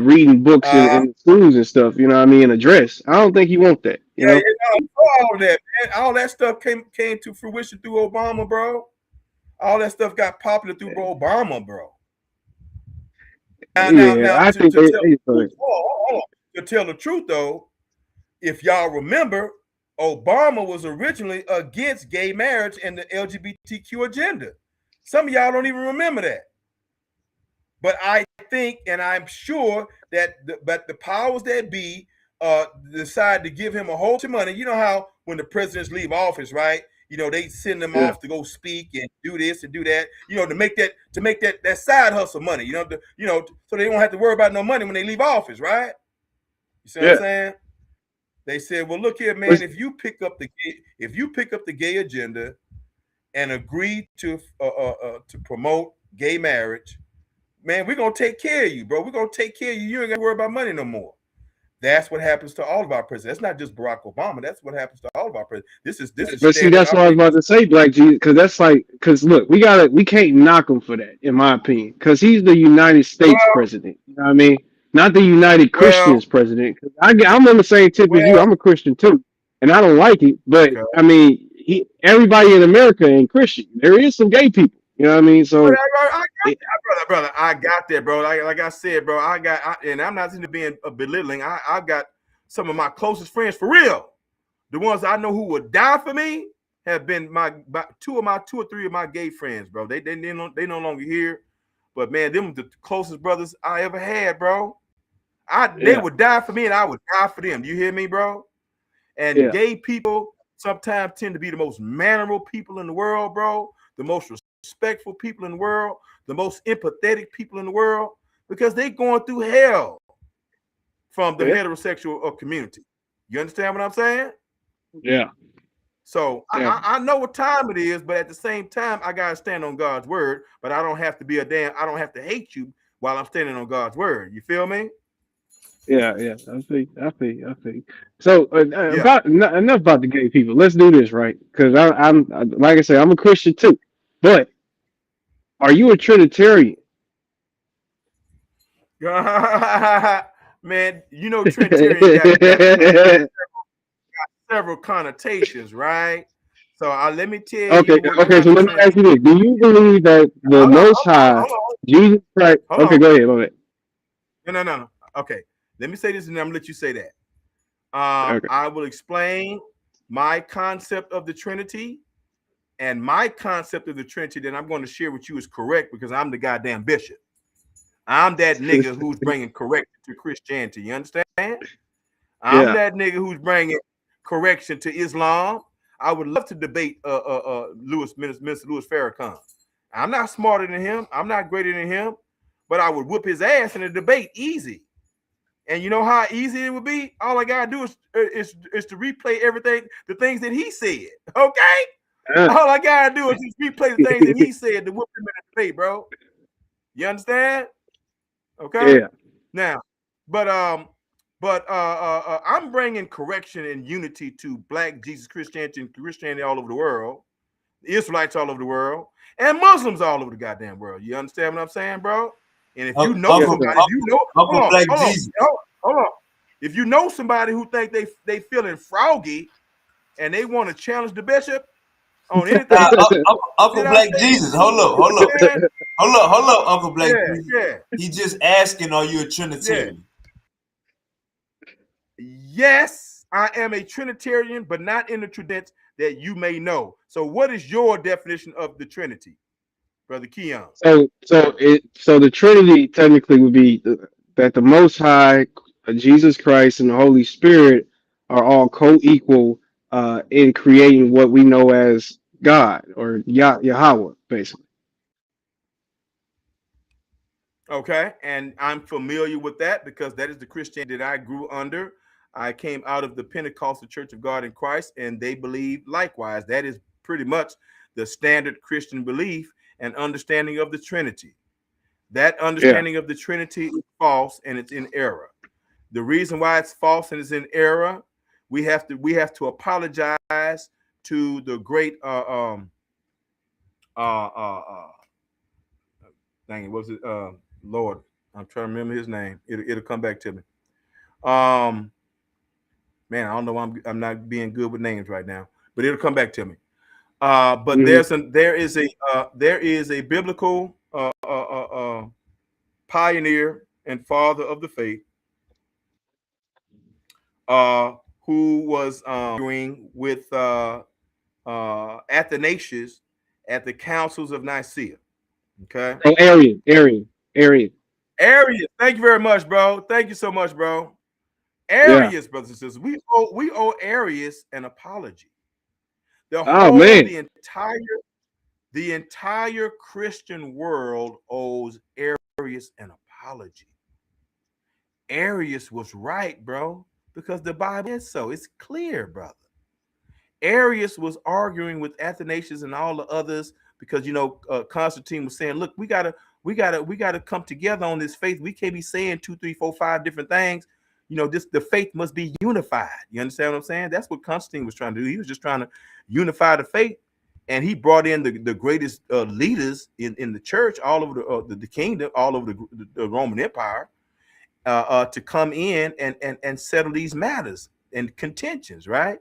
reading books in schools and stuff. You know what I mean? In a dress. I don't think he want that. You know?
All of that, man. All that stuff came to fruition through Obama, bro. All that stuff got popular through Obama, bro. Now, to tell the truth, though, if y'all remember, Obama was originally against gay marriage and the LGBTQ agenda. Some of y'all don't even remember that. But I think, and I'm sure that the powers that be decide to give him a whole bunch of money. You know how when the presidents leave office, right? You know, they send them off to go speak and do this and do that. You know, to make that side hustle money. So they don't have to worry about no money when they leave office, right? You see what I'm saying? They said, "Well, look here, man. If you pick up the gay agenda and agree to promote gay marriage, man, we're gonna take care of you, bro. We're gonna take care of you. You ain't gotta worry about money no more." That's what happens to all of our presidents. That's not just Barack Obama. That's what happens to all of our presidents. This is.
But see, that's what I was about to say, Black G, because look, we can't knock him for that, in my opinion, because he's the United States president. You know what I mean? Not the United Christians president. I'm on the same tip as you. I'm a Christian too, and I don't like it. But I mean, everybody in America ain't Christian. There is some gay people. You know what I mean? So,
brother, I got that, bro. Like I said, bro, and I'm not into being belittling. I got some of my closest friends for real. The ones I know who would die for me have been two or three of my gay friends, bro. They no longer here, but man, them the closest brothers I ever had, bro. They would die for me, and I would die for them. You hear me, bro? And gay people sometimes tend to be the most mannerable people in the world, bro. The most respectful people in the world, the most empathetic people in the world, because they going through hell from the heterosexual community. You understand what I'm saying?
Yeah.
So
Yeah.
I know what time it is, but at the same time, I gotta stand on God's word. But I don't have to be I don't have to hate you while I'm standing on God's word. You feel me?
Yeah, yeah, I see. So
Yeah.
about enough about the gay people. Let's do this right, because like I said, I'm a Christian too. But are you a Trinitarian?
Man, you know Trinitarian got several connotations, right? So let me tell
Okay,
you what
okay.
kind
So
of
let me
Trinity.
ask you this: do you believe that the
Hold on,
Most
hold on,
High,
hold on,
Jesus Christ?
hold
Okay,
on.
go ahead. Go ahead.
No. Okay, let me say this, and I'm gonna let you say that.
Okay.
I will explain my concept of the Trinity, and my concept of the Trinity that I'm going to share with you is correct because I'm the goddamn bishop. I'm that nigga who's bringing correction to Christianity. You understand? I'm
Yeah.
that nigga who's bringing correction to Islam. I would love to debate Minister Louis Farrakhan. I'm not smarter than him. I'm not greater than him, but I would whoop his ass in a debate easy. And you know how easy it would be? All I gotta do is to replay everything, the things that he said. Okay?
Uh,
All I gotta do is just replay the things that he said to whoop him in the debate, bro. You understand? Okay.
yeah.
Now, but I'm bringing correction and unity to Black Jesus Christianity and Christianity all over the world, Israelites all over the world, and Muslims all over the goddamn world. You understand what I'm saying, bro? And if you know
Yes,
Uncle,
sir.
somebody, if you know,
Uncle Black Jesus.
hold on. If you know somebody who think they feeling froggy and they want to challenge the bishop on anything
Uncle
that I
Black
say,
Jesus. Hold up, hold up,
man,
hold up, Uncle Black
yeah,
Jesus.
yeah,
He just asking, are you a
yeah.
Trinitarian?
Yes, I am a Trinitarian, but not in the tradition that you may know. So, what is your definition of the Trinity, Brother Keon?
So the Trinity technically would be that the Most High, Jesus Christ, and the Holy Spirit are all co-equal in creating what we know as God or Yahweh, basically.
Okay, and I'm familiar with that because that is the Christianity that I grew under. I came out of the Pentecostal Church of God in Christ, and they believe likewise. That is pretty much the standard Christian belief and understanding of the Trinity. That
Yeah.
understanding of the Trinity is false and it's in error. The reason why it's false and it's in error, we have to apologize to the great uh uh uh dang it, was it Lord? I'm trying to remember his name. It'll come back to me. Um Man, I don't know why I'm not being good with names right now, but it'll come back to me. But
Hmm.
there is a biblical pioneer and father of the faith uh, who was arguing with Athanasius at the councils of Nicaea. Okay,
Oh, Arian.
Arius. Thank you very much, bro. Thank you so much, bro.
Yeah.
Arius, brothers and sisters, we owe Arius an apology. The
Oh
whole
man.
the entire Christian world owes Arius an apology. Arius was right, bro, because the Bible is so. It's clear, brother. Arius was arguing with Athanasius and all the others because Constantine was saying, "Look, we gotta come together on this faith. We can't be saying two, three, four, five different things. The faith must be unified. You understand what I'm saying? That's what Constantine was trying to do. He was just trying to unify the faith, and he brought in the greatest leaders in the church all over the kingdom, all over the Roman Empire, to come in and settle these matters and contentions, right?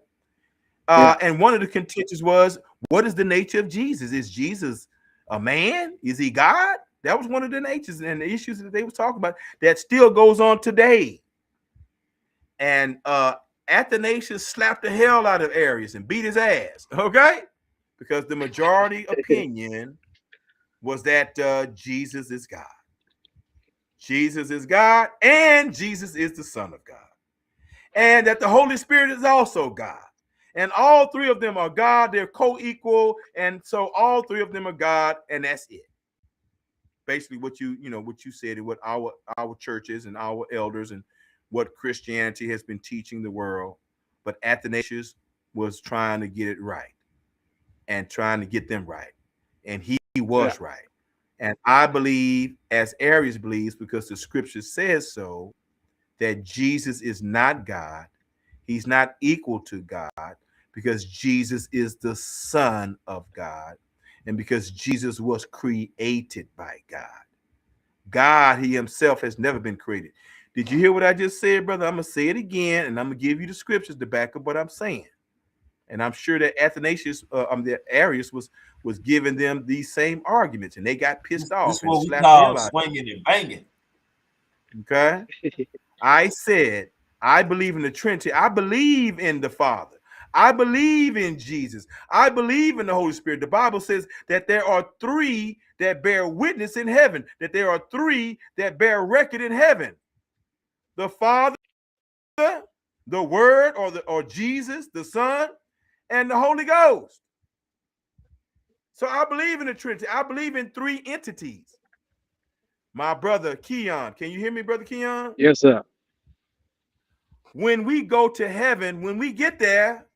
Yeah.
And one of the contentions was, what is the nature of Jesus? Is Jesus a man? Is he God? That was one of the natures and the issues that they was talking about that still goes on today. And Athanasius slapped the hell out of Arius and beat his ass, okay? Because the majority opinion was that Jesus is God. Jesus is God, and Jesus is the Son of God. And that the Holy Spirit is also God. And all three of them are God. They're co-equal. And so all three of them are God, and that's it. Basically, what you said and what our churches and our elders and what Christianity has been teaching the world. But Athanasius was trying to get it right and trying to get them right. And he was right. And I believe, as Arius believes, because the scripture says so, that Jesus is not God. He's not equal to God because Jesus is the Son of God and because Jesus was created by God. God, he himself has never been created. Did you hear what I just said, brother? I'm going to say it again, and I'm going to give you the scriptures to back up what I'm saying. And I'm sure that Athanasius, that Arius was giving them these same arguments, and they got pissed off and
what we
slapped
call
him out.
swinging and banging.
Okay? I said, I believe in the Trinity. I believe in the Father. I believe in Jesus. I believe in the Holy Spirit. The Bible says that there are three that bear witness in heaven, that there are three that bear record in heaven. The Father, the Word, or Jesus, the Son, and the Holy Ghost. So I believe in the Trinity. I believe in three entities. My brother Keon, can you hear me, brother Keon?
Yes, sir.
When we go to heaven, when we get there,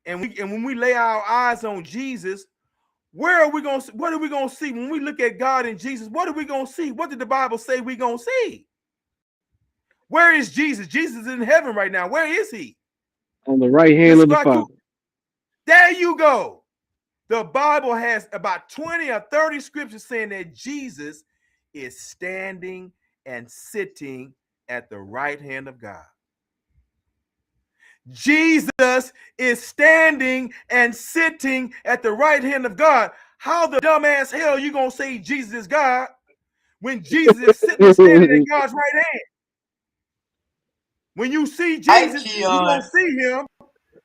and when we lay our eyes on Jesus, what are we gonna see when we look at God and Jesus? What are we gonna see? What did the Bible say we gonna see? Where is Jesus? Jesus is in heaven right now. Where is he?
On the right hand of the Father.
There you go. The Bible has about 20 or 30 scriptures saying that Jesus is standing and sitting at the right hand of God. Jesus is standing and sitting at the right hand of God. How the dumbass hell you gonna say Jesus is God when Jesus is sitting and standing at God's right hand? When you see Jesus, you're gonna see him.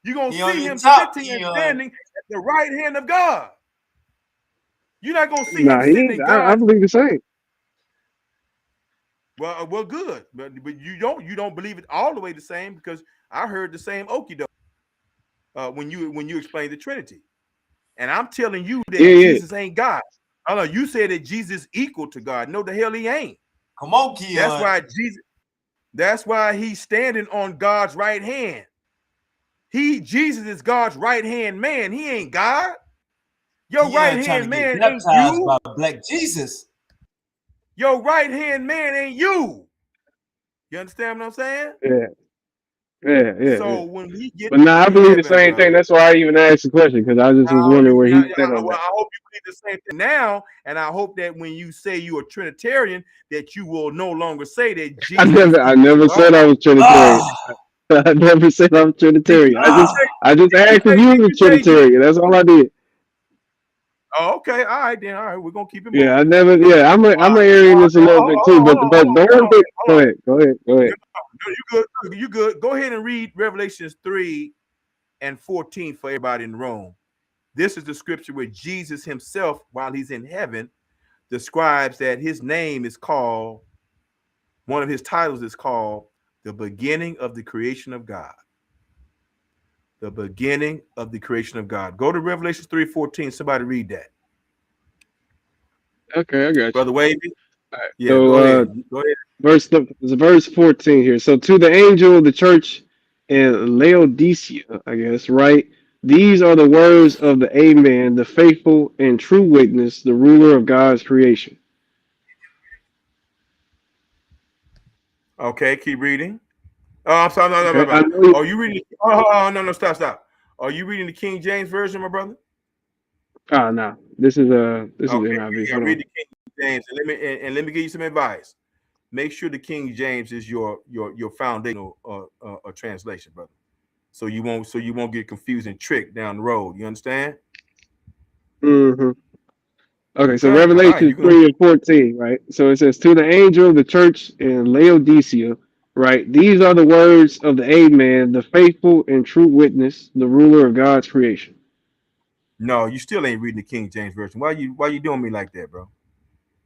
You're gonna see him sitting and standing at the right hand of God. You're not gonna see him sitting in God.
I believe the same.
Well, good, but you don't believe it all the way the same because I heard the same okie doke when you explain the Trinity, and I'm telling you that Jesus ain't God. I know you said that Jesus is equal to God. No, the hell he ain't.
Come on, Keon.
That's why he's standing on God's right hand. Jesus is God's right hand man. He ain't God. Your right hand man ain't you.
By Black Jesus.
Your right hand man ain't you. You understand what I'm saying?
Yeah.
So when we get,
but I believe the same
brother,
thing. That's why I even asked the question because I just was wondering where he said on that.
I hope you believe the same thing now, and I hope that when you say you're a Trinitarian, that you will no longer say that Jesus.
I never said I was Trinitarian. I never said I was Trinitarian. I just asked if you was a Trinitarian. That's all I did.
Oh, okay, all right then. All right, we're gonna keep it
moving.
Yeah,
I'm an Arianist a little bit too, but go ahead.
No, you good. Go ahead and read Revelations 3:14 for everybody in the room. This is the scripture where Jesus himself, while he's in heaven, describes that his name is called, one of his titles is called the beginning of the creation of God. The beginning of the creation of God. Go to Revelation 3:14. Somebody read that.
Okay, I got you.
Brother Wavy.
All right.
Yeah, so, go ahead.
Verse 14 here. So to the angel of the church in Laodicea, I guess, right? These are the words of the Amen, the faithful and true witness, the ruler of God's creation.
Okay, keep reading. Oh, I'm sorry. No. Are you reading? Oh, no, stop. Are you reading the King James version, my brother?
Oh, no. This is NIV.
Yeah, read the King James, and let me give you some advice. Make sure the King James is your foundational translation, brother. So you won't get confused and tricked down the road. You understand?
Mm-hmm. Okay, so Revelation 3:14, right? So it says, to the angel of the church in Laodicea, right? These are the words of the Amen, the faithful and true witness, the ruler of God's creation.
No, you still ain't reading the King James version. Why you doing me like that, bro?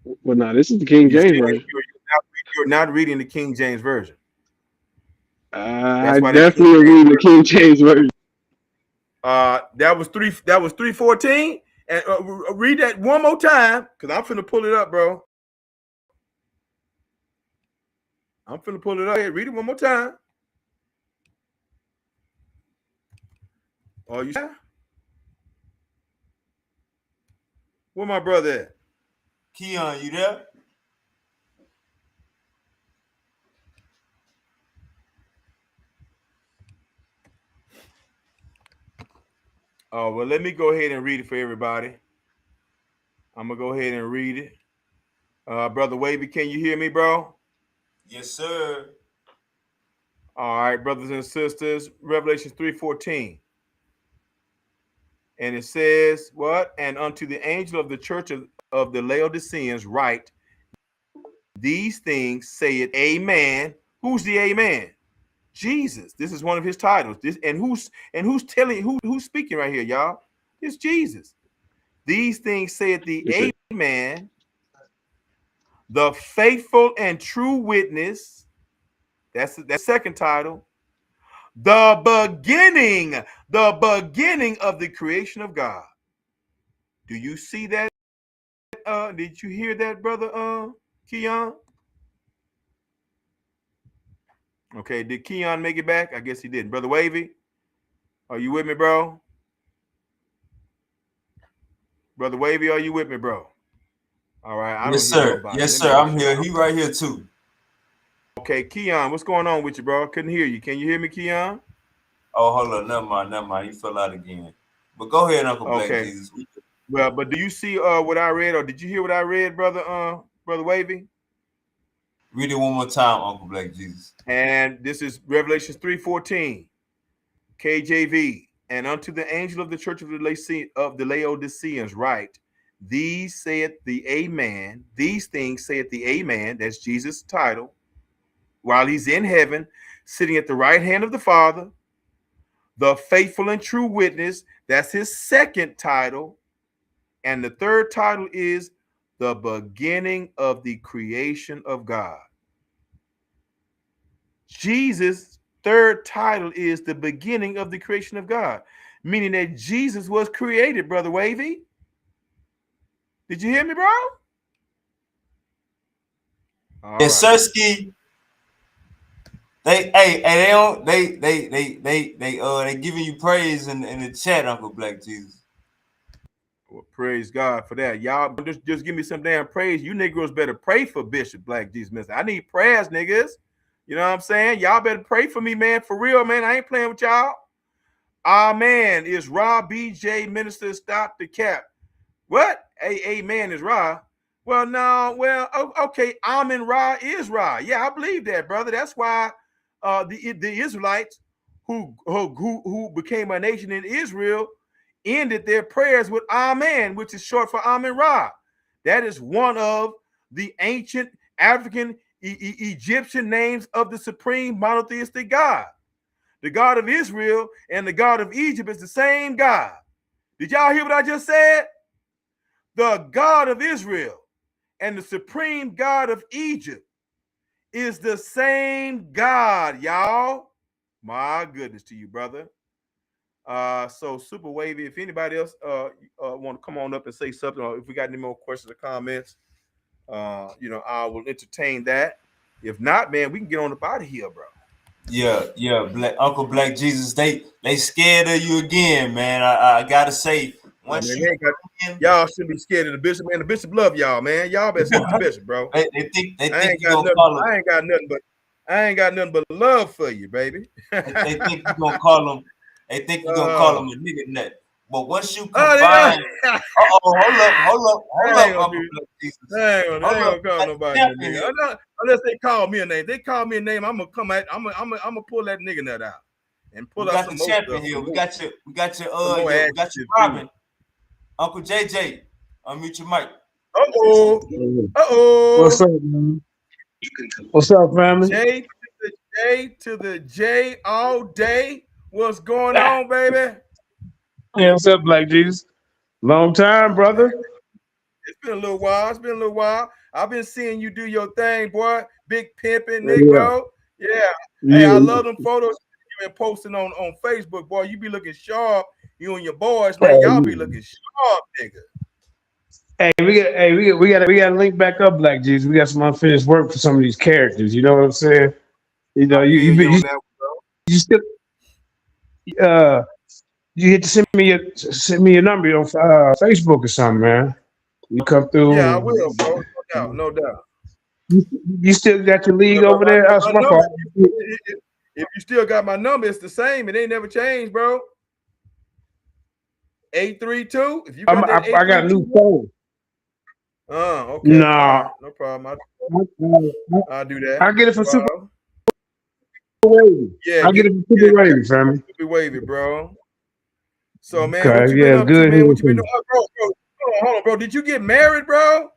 Well, no, this is the King James version.
You're not reading the King James version.
I definitely read the King James version.
That was 3:14. And read that one more time, because I'm finna pull it up, bro. I'm finna pull it up. Read it one more time. Are you there? Where my brother at?
Keon, you there?
Oh, well, let me go ahead and read it for everybody. I'm gonna go ahead and read it. Brother Wavy, can you hear me, bro?
Yes, sir.
All right, brothers and sisters, Revelation 3:14. And it says, what? And unto the angel of the church of the Laodiceans write, these things say it, amen. Who's the amen? Jesus. This is one of his titles. Who's speaking right here, y'all? It's Jesus. These things saith the amen, the faithful and true witness. That's the second title. The beginning of the creation of God. Do you see that? Did you hear that, brother Keon? Okay, did Keon make it back? I guess he didn't. Brother Wavy, are you with me, bro? Brother Wavy, are you with me, bro? All right, I
Yes,
don't hear
sir.
nobody.
Yes, sir. I'm here. He right here too.
Okay, Keon, what's going on with you, bro? I couldn't hear you. Can you hear me, Keon?
Oh, hold on. Never mind. You fell out again. But go ahead, Uncle Black Jesus.
Well, but do you see what I read, or did you hear what I read, brother Wavy?
Read it one more time, Uncle Black Jesus.
And this is Revelation 3:14, KJV. And unto the angel of the church of the Laodiceans write, these saith the amen. These things saith the amen. That's Jesus' title. While he's in heaven, sitting at the right hand of the Father, the faithful and true witness. That's his second title. And the third title is the beginning of the creation of God. Jesus' third title is the beginning of the creation of God, meaning that Jesus was created, Brother Wavy. Did you hear me, bro?
Yes, sir, Ski. They giving you praise in the chat, Uncle Black Jesus.
Well, praise God for that. Y'all just give me some damn praise. You Negroes better pray for Bishop Black Jesus Minister. I need prayers, niggas. You know what I'm saying? Y'all better pray for me, man. For real, man. I ain't playing with y'all. Amen. Is Rob BJ Minister stop the cap? What? Amen is Ra. Well, no. Well, okay. Amen Ra is Ra. Yeah, I believe that, brother. That's why the Israelites who became a nation in Israel ended their prayers with Amen, which is short for Amen Ra. That is one of the ancient African Egyptian names of the supreme monotheistic God. The God of Israel and the God of Egypt is the same God. Did y'all hear what I just said? The God of Israel and the supreme God of Egypt is the same God, y'all. My goodness to you, brother. So Super Wavy, if anybody else want to come on up and say something, or if we got any more questions or comments, I will entertain that. If not, man, we can get on up out of here, bro.
Yeah, Uncle Black Jesus, they scared of you again, man. I gotta say, once
y'all shouldn't be scared of the bishop, man. The bishop love y'all, man. Y'all better stick to the bishop, bro.
they think I ain't
got nothing but love for you, baby.
they think you gonna call him. They think you're gonna call him a nigga nut. But once you combine, hold up, Uncle Black Jesus.
They ain't gonna call nobody a nigga. Unless they call me a name. They call me a name, I'm gonna pull that nigga nut out and pull out some more
champion here. We got your Robin. Uncle JJ, unmute your mic.
What's up, man? What's up, family?
J to the J all day. What's going on, baby?
Yeah, what's up, Black Jesus? Long time, brother.
It's been a little while. I've been seeing you do your thing, boy. Big pimping, Negro. Yeah. Hey, I love them photos you been posting on Facebook, boy. You be looking sharp. You and your boys, man. Y'all be looking sharp, nigga.
Hey, we got to link back up, Black Jesus. We got some unfinished work for some of these characters. You know what I'm saying? You know, you still You get to send me your number on Facebook or something, man. You come
Yeah, I will, bro.
through.
No doubt, no doubt.
You still got your league
Look,
over there? That's
my
my
number,
fault.
if you still got my number, it's the same. It ain't never changed, bro. 832. If you got that
I got a new
832.
phone.
Okay. All
No,
right. No problem.
I,
I'll do that.
I get it
No
for Super
problem.
Wavy.
Yeah,
I get it for
get
Super
it.
Wavy, family.
Be wavy, bro. So, man, what
Okay,
you been
yeah,
up to,
good
man?
here.
What you been doing? Bro, hold on, bro. Did you get married, bro?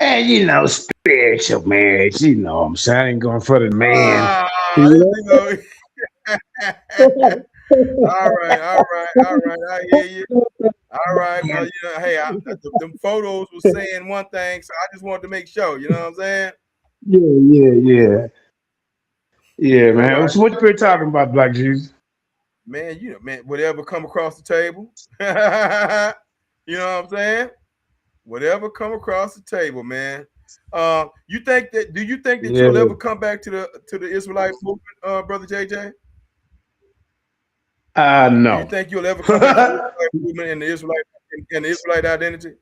Hey, spiritual marriage. You know what I'm saying? I ain't going for the man.
Ah,
You
you know.
know?
All right. I hear you. All right. Well, hey, them photos was saying one thing, so I just wanted to make sure. You know what I'm saying?
Yeah,
All
man.
right,
So what you been talking about, Black Jesus?
man. Man, whatever come across the table. You know what I'm saying? Whatever come across the table, man. Do you think that
Yeah.
you'll ever come back to the Israelite movement, brother JJ? Do you
No.
think you'll ever come back to the Israelite movement and the Israelite identity?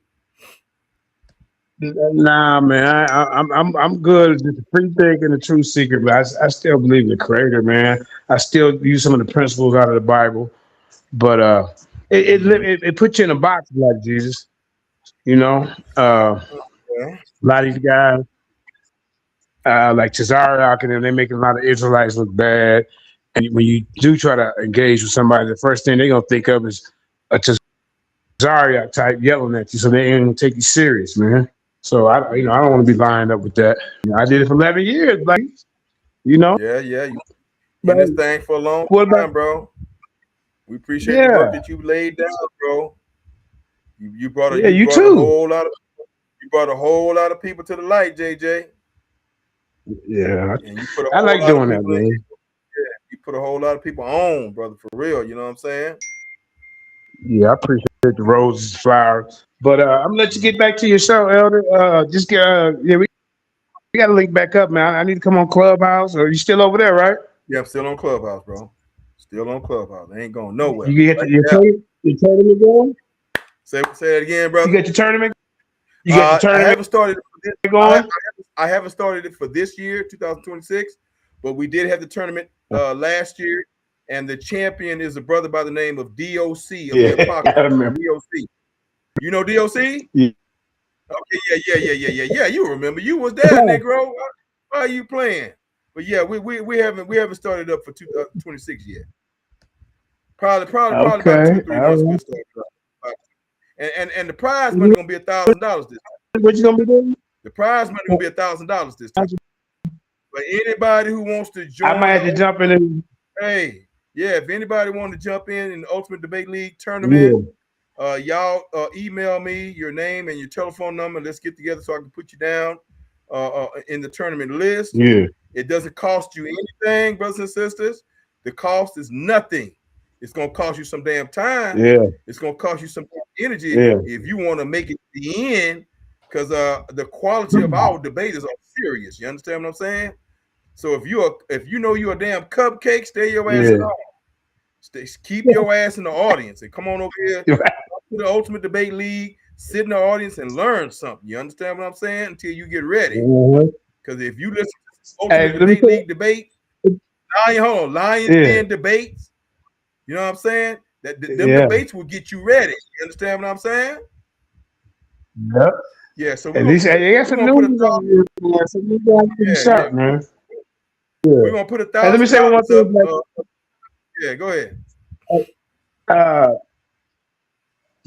Nah, man. I'm good. Just the free think and the true secret, but I still believe in the Creator, man. I still use some of the principles out of the Bible, but it puts you in a box, Black Jesus. You know,
Yeah.
a lot of these guys, like Cesariak and them, they making a lot of Israelites look bad. And when you do try to engage with somebody, the first thing they're gonna think of is a Cesariak type yelling at you, so they ain't gonna take you serious, man. So I don't want to be lined up with that. I did it for 11 years, like
Yeah. You
But
in this thing for a long
what about
time, bro. We appreciate the work
yeah,
that you laid down, bro. You brought a
yeah, you too.
whole lot of people to the light, JJ.
Yeah,
And you put a
I
whole
like
lot of
doing that,
people in.
man.
Yeah, you put a whole lot of people on, brother, for real. You know what I'm saying?
Yeah, I appreciate the roses, flowers. But I'm gonna let you get back to your show, Elder. We got to link back up, man. I need to come on Clubhouse. Are you still over there, right?
Yeah, I'm still on Clubhouse, bro. Still on Clubhouse. They ain't going nowhere.
You get
Right
your
now.
tournament going?
Say it again,
You
brother.
got your tournament? You got your
I
tournament
haven't started it for this.
going?
I haven't started it for this year, 2026, but we did have the tournament last year, and the champion is a brother by the name of DOC of the
Yeah, I
Apocrypha.
remember.
DOC. You know DOC?
Yeah.
Okay, yeah. You remember? You was there, Negro. Why are you playing? But yeah, we haven't started up for 2026 yet. Probably about 2 or
Okay.
3 months we'll start up. And the prize money gonna be $1,000 this time.
What you gonna be doing?
The prize money gonna be $1,000 this time. But anybody who wants to
I might
join
have to jump in.
hey, yeah, if anybody want to jump in the Ultimate Debate League tournament,
Yeah.
y'all email me your name and your telephone number. Let's get together so I can put you down in the tournament list.
Yeah.
It doesn't cost you anything, brothers and sisters. The cost is nothing. It's gonna cost you some damn time.
Yeah.
It's gonna cost you some energy
Yeah.
if you want to make it to the end, because the quality of our debaters are serious. You understand what I'm saying? So if you know you're a damn cupcake, stay your ass in the audience. Keep your ass in the audience and come on over here to the Ultimate Debate League, sit in the audience and learn something. You understand what I'm saying? Until you get ready. Because if you listen to Ultimate Debate League debate, Lions Den debates, you know what I'm saying? Them debates will get you ready. You understand what I'm saying?
Yep.
Yeah, so
At least I got some news on you. Some news on man.
We're gonna put
Let me say one more
$1,000
thing.
up. Yeah, go ahead.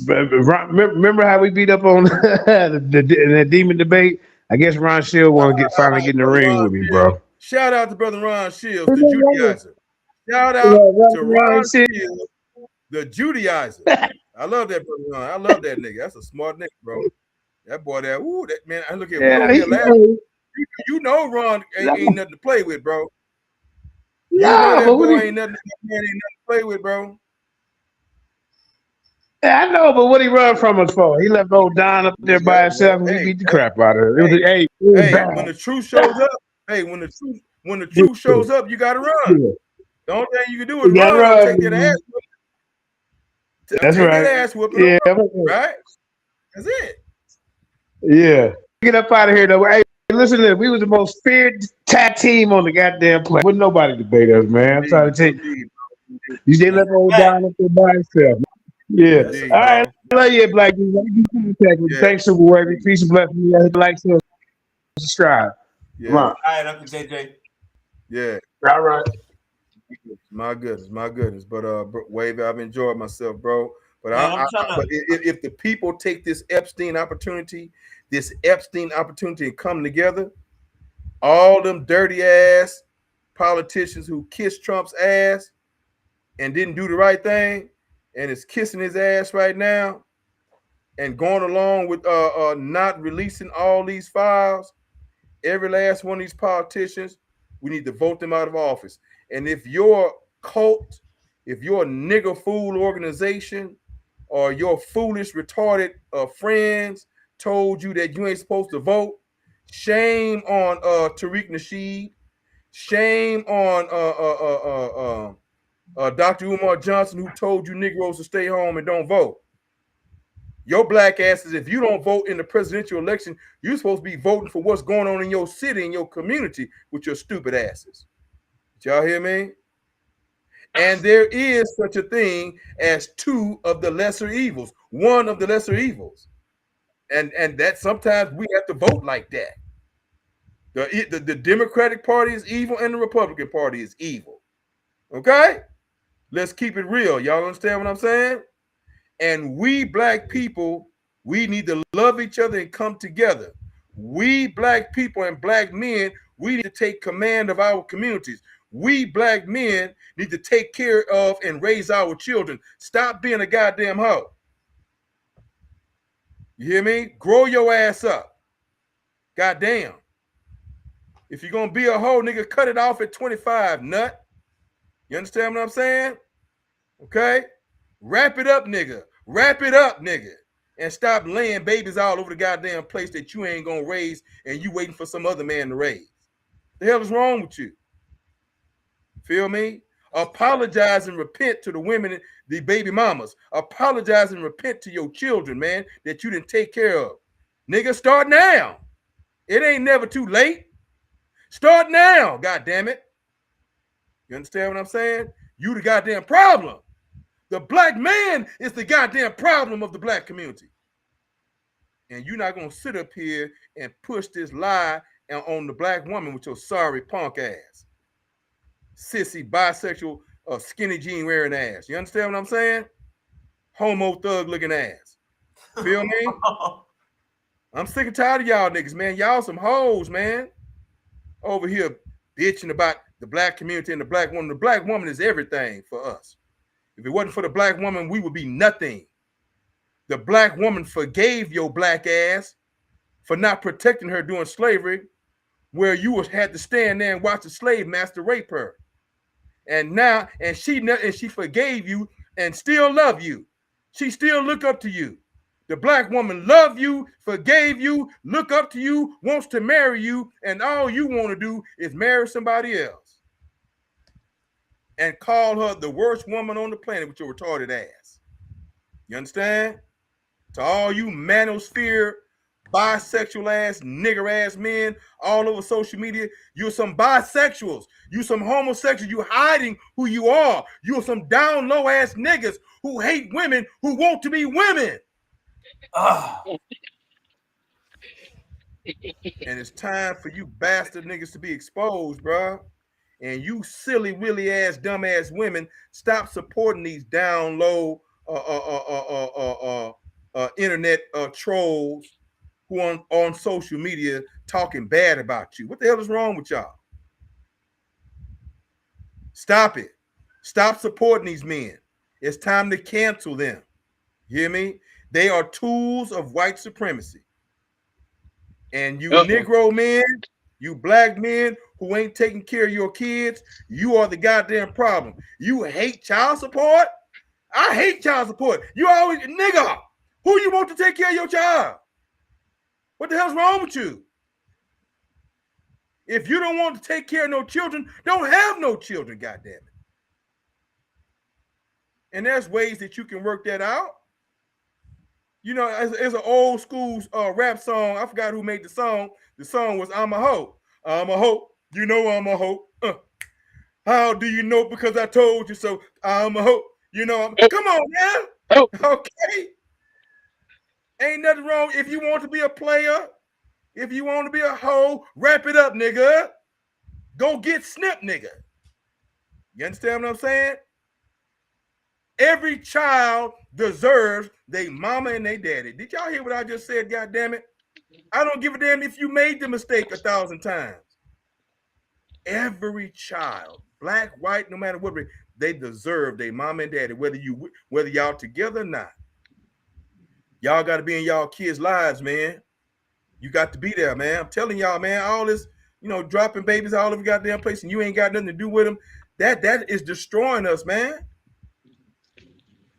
Remember how we beat up on the demon debate? I guess Ron Shield want to finally get in the ring with me, bro.
Shout out to brother Ron Shields, the Judaizer. Shout out to Ron Shields, the Judaizer. I love that brother Ron. I love that nigga. That's a smart nigga, bro. That boy, that man. I look at we over here laughing. You know Ron ain't nothing to play with, bro. You know that boy ain't nothing to play with, bro.
Yeah, I know, but what he run from us for? He left old Don up there by himself, and we beat the crap out of it. It was
when the truth shows up, when the truth shows up, you gotta run. The only thing you can do is
That's
run or take that
right.
ass.
That's
Take
right.
that ass whooping,
Yeah.
right? That's it.
Yeah. Get up out of here though. Hey, listen to this. We was the most feared tag team on the goddamn planet. Wouldn't nobody debate us, man. I'm trying to tell you.
Indeed.
You stay left old
Right.
down up there by himself. Yeah.
That's a
Indeed,
All right.
fact.
bro.
I love you, Black dude. Let me get you contact with you.
Yeah.
Thanks, Super Wavy. Peace and blessings. Hit the like, share, subscribe. Come
Yeah.
on.
All right, Uncle JJ.
Yeah.
All right.
My goodness. But Wavy, I've enjoyed myself, bro. But
Man, I'm trying to.
but if the people take this Epstein opportunity and come together, all them dirty ass politicians who kissed Trump's ass and didn't do the right thing and is kissing his ass right now and going along with not releasing all these files, every last one of these politicians, we need to vote them out of office. And if your cult, if your nigger fool organization, or your foolish, retarded friends told you that you ain't supposed to vote, shame on Tariq Nasheed, shame on Dr. Umar Johnson, who told you Negroes to stay home and don't vote. Your black asses, if you don't vote in the presidential election, you're supposed to be voting for what's going on in your city, in your community, with your stupid asses. Did y'all hear me? And there is such a thing as two of the lesser evils, one of the lesser evils. And that sometimes we have to vote like that. The Democratic Party is evil and the Republican Party is evil. Okay? Let's keep it real. Y'all understand what I'm saying? And we black people, we need to love each other and come together. We black people and black men, we need to take command of our communities. We black men need to take care of and raise our children. Stop being a goddamn hoe. You hear me? Grow your ass up. Goddamn. If you're gonna be a hoe, nigga, cut it off at 25, nut. You understand what I'm saying? Okay? Wrap it up, nigga. Wrap it up, nigga. And stop laying babies all over the goddamn place that you ain't gonna raise and you waiting for some other man to raise. The hell is wrong with you? Feel me? Apologize and repent to the women, the baby mamas. Apologize and repent to your children, man, that you didn't take care of. Nigga, start now. It ain't never too late. Start now, god damn it. You understand what I'm saying? You the goddamn problem. The black man is the goddamn problem of the black community. And you're not going to sit up here and push this lie on the black woman with your sorry punk ass. Sissy, bisexual, skinny jean wearing ass. You understand what I'm saying? Homo thug looking ass. Feel me? I'm sick and tired of y'all niggas, man. Y'all some hoes, man. Over here bitching about the black community and the black woman. The black woman is everything for us. If it wasn't for the black woman, we would be nothing. The black woman forgave your black ass for not protecting her during slavery, where you had to stand there and watch the slave master rape her. And now, and she forgave you and still love you. She still look up to you. The black woman love you, forgave you, look up to you, wants to marry you, and all you want to do is marry somebody else. And call her the worst woman on the planet with your retarded ass. You understand? To all you manosphere, bisexual ass, nigger ass men all over social media, you're some bisexuals. You some homosexuals. You hiding who you are. You're some down low ass niggas who hate women who want to be women. And it's time for you bastard niggas to be exposed, bro. And you silly, willy ass, dumb ass women, stop supporting these down low internet trolls who on social media talking bad about you. What the hell is wrong with y'all? Stop it. Stop supporting these men. It's time to cancel them. You hear me? They are tools of white supremacy. And you Negro men, you black men who ain't taking care of your kids, you are the goddamn problem. You hate child support? I hate child support. You always, nigga, who you want to take care of your child? What the hell's wrong with you? If you don't want to take care of no children, don't have no children, goddamn it. And there's ways that you can work that out. You know, it's an old school rap song. I forgot who made the song. The song was "I'm a hoe, I'm a hoe." You know I'm a hoe. How do you know? Because I told you so. I'm a hoe. You know. Come on, man.
Oh,
Okay. Ain't nothing wrong if you want to be a player. If you want to be a hoe, wrap it up, nigga. Go get snip, nigga. You understand what I'm saying? Every child deserves their mama and their daddy. Did y'all hear what I just said? God damn it. I don't give a damn if you made the mistake 1,000 times. Every child, black, white, no matter what, they deserve their mama and daddy, whether y'all together or not. Y'all got to be in y'all kids' lives, man. You got to be there, man. I'm telling y'all, man, all this, dropping babies all over goddamn place and you ain't got nothing to do with them, that is destroying us, man.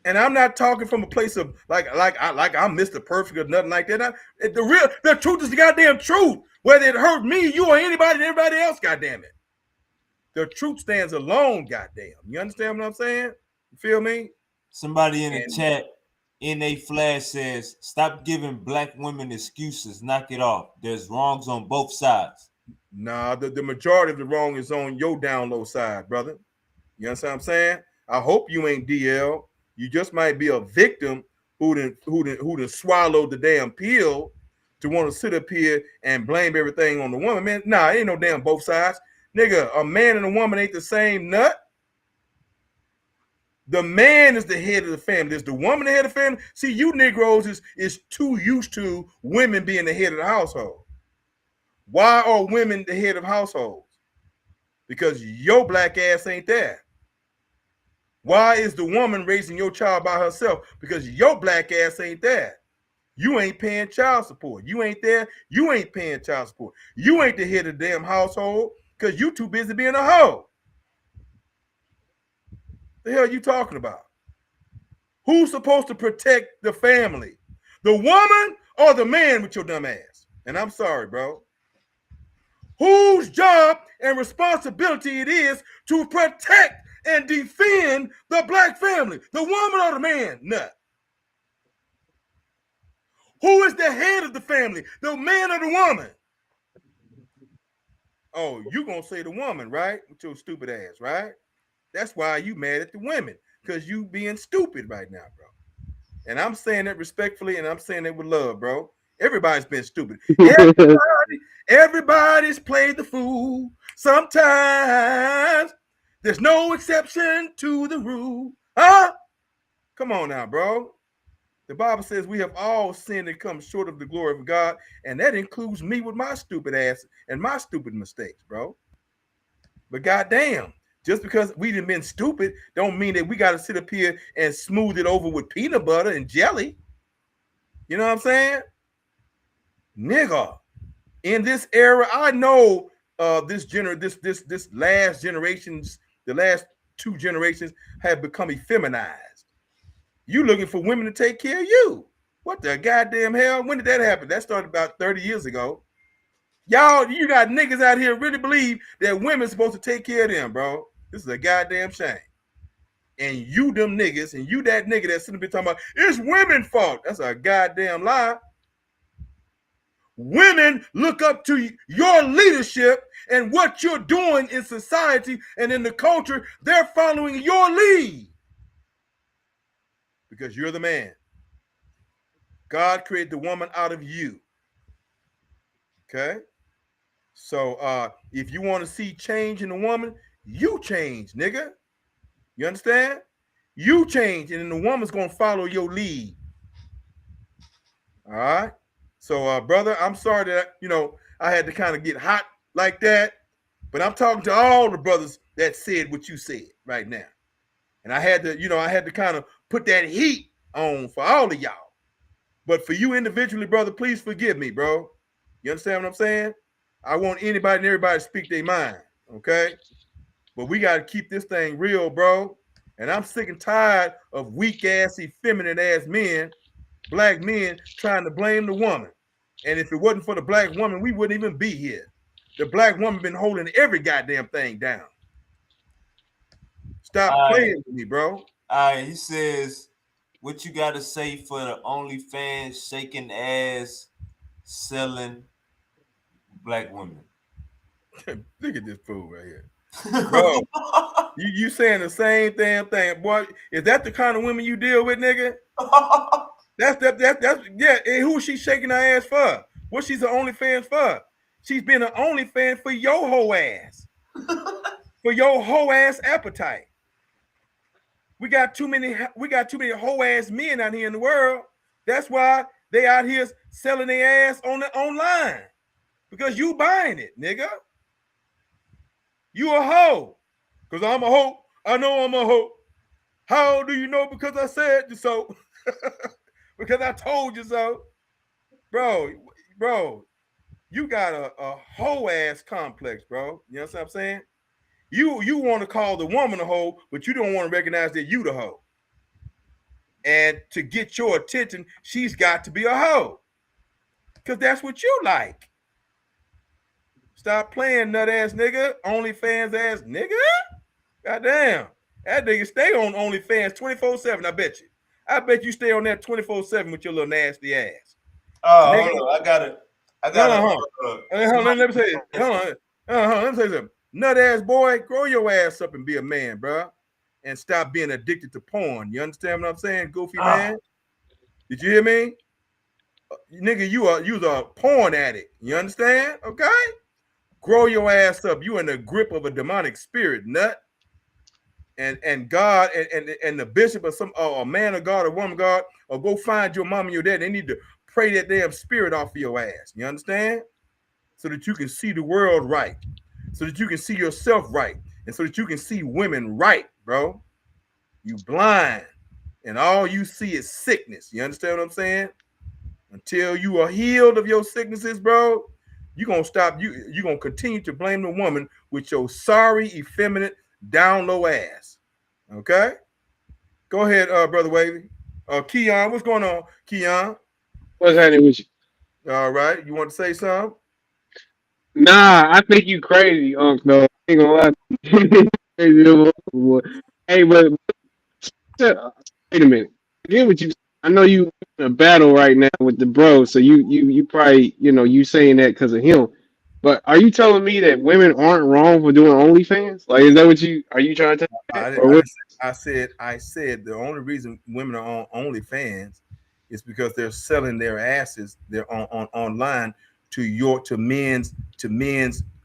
And I'm not talking from a place of like I'm Mr. Perfect or nothing like that. The truth is the goddamn truth. Whether it hurt me, you, or anybody, everybody else, goddamn it. The truth stands alone, goddamn. You understand what I'm saying? You feel me?
Somebody in the chat, NA Flash says, stop giving black women excuses. Knock it off. There's wrongs on both sides.
Nah, the majority of the wrong is on your down low side, brother. You understand what I'm saying? I hope you ain't DL. You just might be a victim who done swallowed the damn pill to want to sit up here and blame everything on the woman. Man, nah, ain't no damn both sides. Nigga, a man and a woman ain't the same nut. The man is the head of the family. Is the woman the head of the family? See, you Negroes is too used to women being the head of the household. Why are women the head of households? Because your black ass ain't there. Why is the woman raising your child by herself? Because your black ass ain't there. You ain't paying child support. You ain't there. You ain't paying child support. You ain't the head of the damn household because you too busy being a hoe. The hell you talking about? Who's supposed to protect the family? The woman or the man with your dumb ass? And I'm sorry, bro. Whose job and responsibility it is to protect and defend the black family? The woman or the man? Nut. Who is the head of the family? The man or the woman? Oh, you gonna say the woman, right? With your stupid ass, right? That's why you mad at the women, because you being stupid right now, bro. And I'm saying that respectfully, and I'm saying it with love, bro. Everybody's been stupid. Everybody's played the fool. Sometimes there's no exception to the rule. Huh? Come on now, bro. The Bible says we have all sinned and come short of the glory of God, and that includes me with my stupid ass and my stupid mistakes, bro. But goddamn, just because we done been stupid don't mean that we got to sit up here and smooth it over with peanut butter and jelly. You know what I'm saying? Nigga, in this era, I know this last generations, the last two generations have become effeminized. You looking for women to take care of you. What the goddamn hell? When did that happen? That started about 30 years ago. Y'all, you got niggas out here really believe that women's supposed to take care of them, bro. This is a goddamn shame. And you them niggas, and you that nigga that's sitting there talking about, it's women's fault. That's a goddamn lie. Women look up to your leadership and what you're doing in society and in the culture. They're following your lead. Because you're the man. God created the woman out of you. Okay? So if you want to see change in the woman, you change, nigga. You understand? You change, and then the woman's going to follow your lead. All right? So, brother, I'm sorry that, I had to kind of get hot like that, but I'm talking to all the brothers that said what you said right now. And I had to kind of put that heat on for all of y'all. But for you individually, brother, please forgive me, bro. You understand what I'm saying? I want anybody and everybody to speak their mind, okay? But we got to keep this thing real, bro. And I'm sick and tired of weak-ass, effeminate-ass men, black men, trying to blame the woman. And if it wasn't for the black woman, we wouldn't even be here. The black woman been holding every goddamn thing down. Stop playing with me, bro.
All right, he says, "What you got to say for the OnlyFans shaking ass selling black women?"
Look at this fool right here, bro. You saying the same damn thing, boy? Is that the kind of women you deal with, nigga? That's yeah. And who she shaking her ass for? What she's the OnlyFans for? She's been an OnlyFans for your whole ass, for your whole ass appetite. We got too many whole ass men out here in the world. That's why they out here selling their ass on the online because you buying it, nigga. You a hoe. Because I'm a hoe. I know I'm a hoe. How do you know? Because I said so. Because I told you so. Bro, you got a hoe ass complex, bro. You know what I'm saying? You want to call the woman a hoe, but you don't want to recognize that you the hoe. And to get your attention, she's got to be a hoe. Because that's what you like. Stop playing, nut ass nigga. OnlyFans ass nigga. Goddamn. That nigga stay on OnlyFans 24/7, I bet you. I bet you stay on that 24/7 with your little nasty ass.
Oh,
Nigga,
hold on. I
hold
got
on,
it.
hold on. Let me say this. Hold on. Let me say something. Nut ass boy, grow your ass up and be a man, bro. And stop being addicted to porn. You understand what I'm saying, goofy man? Did you hear me? Nigga, you's a porn addict. You understand? Okay? Grow your ass up. You in the grip of a demonic spirit, nut. And God and the bishop or some or a man of God or woman of God, or go find your mom and your dad. They need to pray that damn spirit off of your ass. You understand? So that you can see the world right. So that you can see yourself right. And so that you can see women right, bro. You blind. And all you see is sickness. You understand what I'm saying? Until you are healed of your sicknesses, bro, you're gonna stop. You're gonna continue to blame the woman with your sorry, effeminate, down low ass. Okay? Go ahead, brother Wavy. Keon, what's going on, Keon?
What's happening with you?
All right, you want to say something?
Nah, I think you crazy, Unc. No, I ain't gonna lie. Crazy little boy. Hey, but wait a minute. I get what you. I know you in a battle right now with the bro, so you probably you saying that because of him. But are you telling me that women aren't wrong for doing OnlyFans? Like, is that what you are you trying to tell me that? Or what?
I said the only reason women are on OnlyFans is because they're selling their asses. They're on online to men's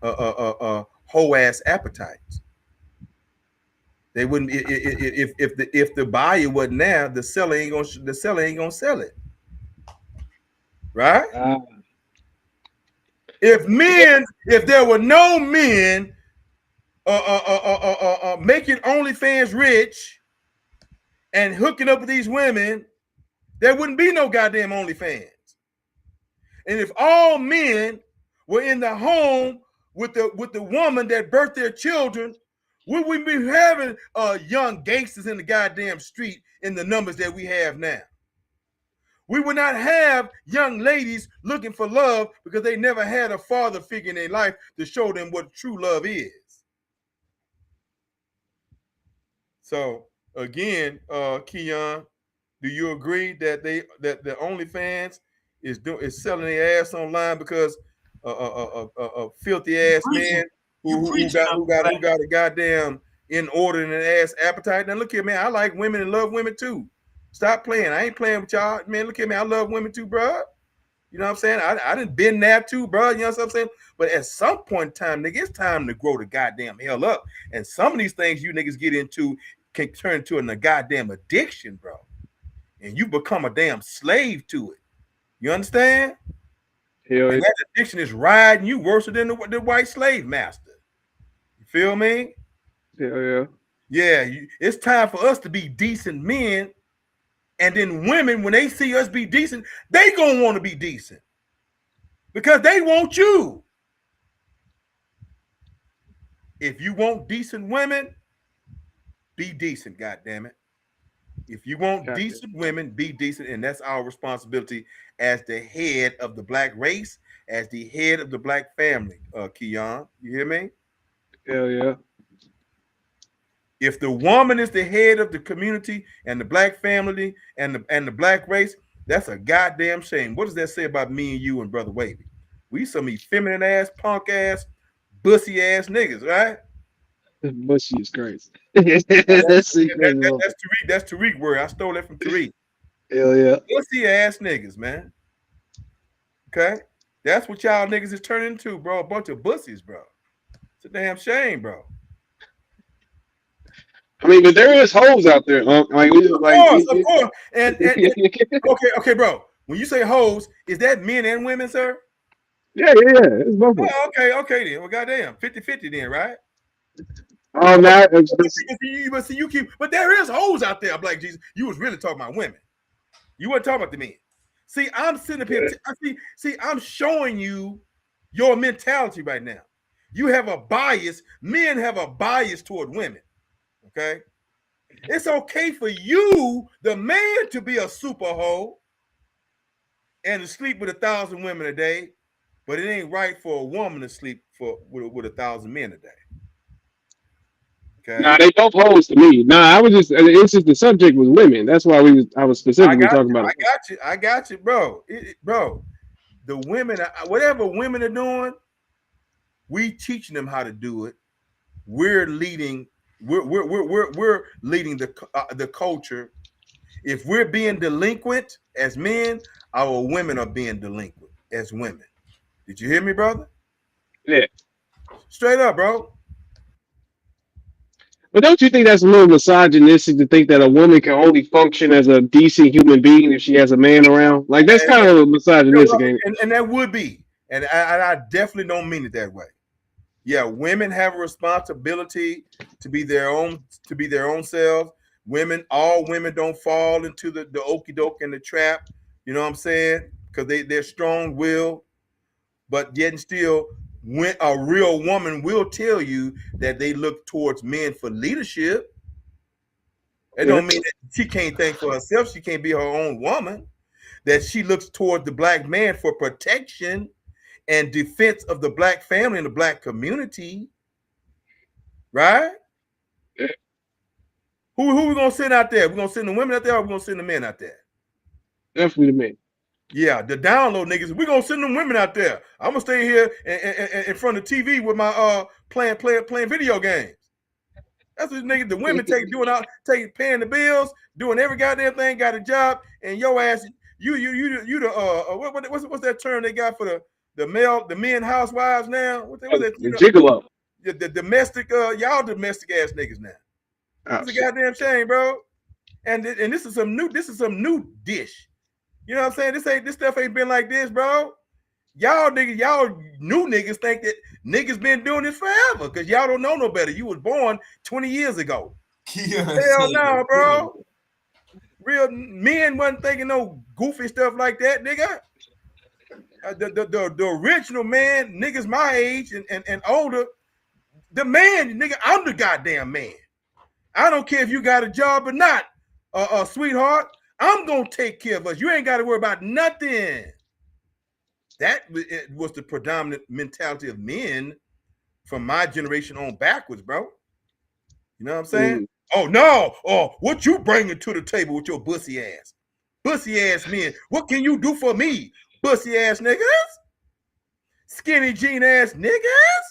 whole ass appetites. They wouldn't if the buyer wasn't there, the seller ain't gonna sell it, right?
Uh,
If there were no men making OnlyFans rich and hooking up with these women, there wouldn't be no goddamn OnlyFans. And if all men were in the home with the woman that birthed their children, would we be having young gangsters in the goddamn street in the numbers that we have now? We would not have young ladies looking for love because they never had a father figure in their life to show them what true love is. So again, Keon, do you agree that the OnlyFans is selling their ass online because filthy ass men who got a goddamn inordinate ass appetite? Now look here, man. I like women and love women too. Stop playing. I ain't playing with y'all, man. Look at me. I love women too, bro. You know what I'm saying? I didn't been there too, bro. You know what I'm saying? But at some point in time, nigga, it's time to grow the goddamn hell up. And some of these things you niggas get into can turn into a goddamn addiction, bro. And you become a damn slave to it. You understand?
hell
And
yeah.
that addiction is riding you worse than the white slave master. You feel me?
Hell yeah.
Yeah, it's time for us to be decent men. And then women, when they see us be decent, they gonna want to be decent because they want you. If you want decent women, be decent, goddammit. If you want
Gotcha.
decent women, be decent, and that's our responsibility as the head of the black race, as the head of the black family. Keon, you hear me?
Hell yeah.
If the woman is the head of the community and the black family and the black race, that's a goddamn shame. What does that say about me and you and Brother Wavy? We some effeminate ass, punk ass, bussy ass niggas, right?
Bushy is crazy. That's crazy.
That's Tariq word. I stole that from Tariq.
Hell yeah.
Bussy ass niggas, man. Okay? That's what y'all niggas is turning into, bro. A bunch of bussies, bro. It's a damn shame, bro.
I mean, but there is hoes out there. Like,
Of course. And okay, bro. When you say hoes, is that men and women, sir?
yeah. It's both of them.
Oh, okay then. Well, goddamn, 50-50 then, right?
Oh, now
But there is hoes out there, Black Jesus. You was really talking about women. You weren't talking about the men. See, I'm sitting up here. I'm showing you your mentality right now. You have a bias. Men have a bias toward women. Okay? It's okay for you, the man, to be a super hoe and to sleep with 1,000 women a day, but it ain't right for a woman to sleep with 1,000 men a day. Okay.
Nah, they both hoes to me. Nah, it's just the subject was women. That's why I was specifically talking about it.
I got you, bro. Bro, the women, whatever women are doing, we teaching them how to do it. We're leading. We're leading the culture. If we're being delinquent as men, our women are being delinquent as women. Did you hear me, brother?
Yeah.
Straight up, bro.
But don't you think that's a little misogynistic to think that a woman can only function as a decent human being if she has a man around? Like, that's kind of misogynistic, ain't it?
And that would be. And I definitely don't mean it that way. Yeah, women have a responsibility to be their own selves. All women don't fall into the okie doke and the trap. You know what I'm saying? Because they're strong willed, but yet and still, when a real woman will tell you that they look towards men for leadership. It don't mean that she can't think for herself. She can't be her own woman. That she looks toward the black man for protection and defense of the black family and the black community. Right?
Yeah.
Who we gonna send out there? We're gonna send the women out there, or we're gonna send the men out there?
Definitely the men.
Yeah, the download niggas. We're gonna send them women out there. I'm gonna stay here in front of the TV with my playing video games. That's what niggas, the women paying the bills, doing every goddamn thing, got a job, and your ass, you the what's that term they got for the men housewives now? What's that?
The gigolo.
The domestic, y'all domestic ass niggas now. It's a goddamn shame, bro. And this is some new dish. You know what I'm saying? This stuff ain't been like this, bro. Y'all new niggas think that niggas been doing this forever because y'all don't know no better. You was born 20 years ago. Hell no, bro. Real men wasn't thinking no goofy stuff like that, nigga. The original man, niggas my age and older, the man, nigga, I'm the goddamn man. I don't care if you got a job or not, sweetheart. I'm gonna take care of us. You ain't got to worry about nothing. That was the predominant mentality of men from my generation on backwards, bro. You know what I'm saying? Oh no! Oh, what you bringing to the table with your bussy ass? Bussy ass men. What can you do for me? Bussy ass niggas, skinny jean ass niggas,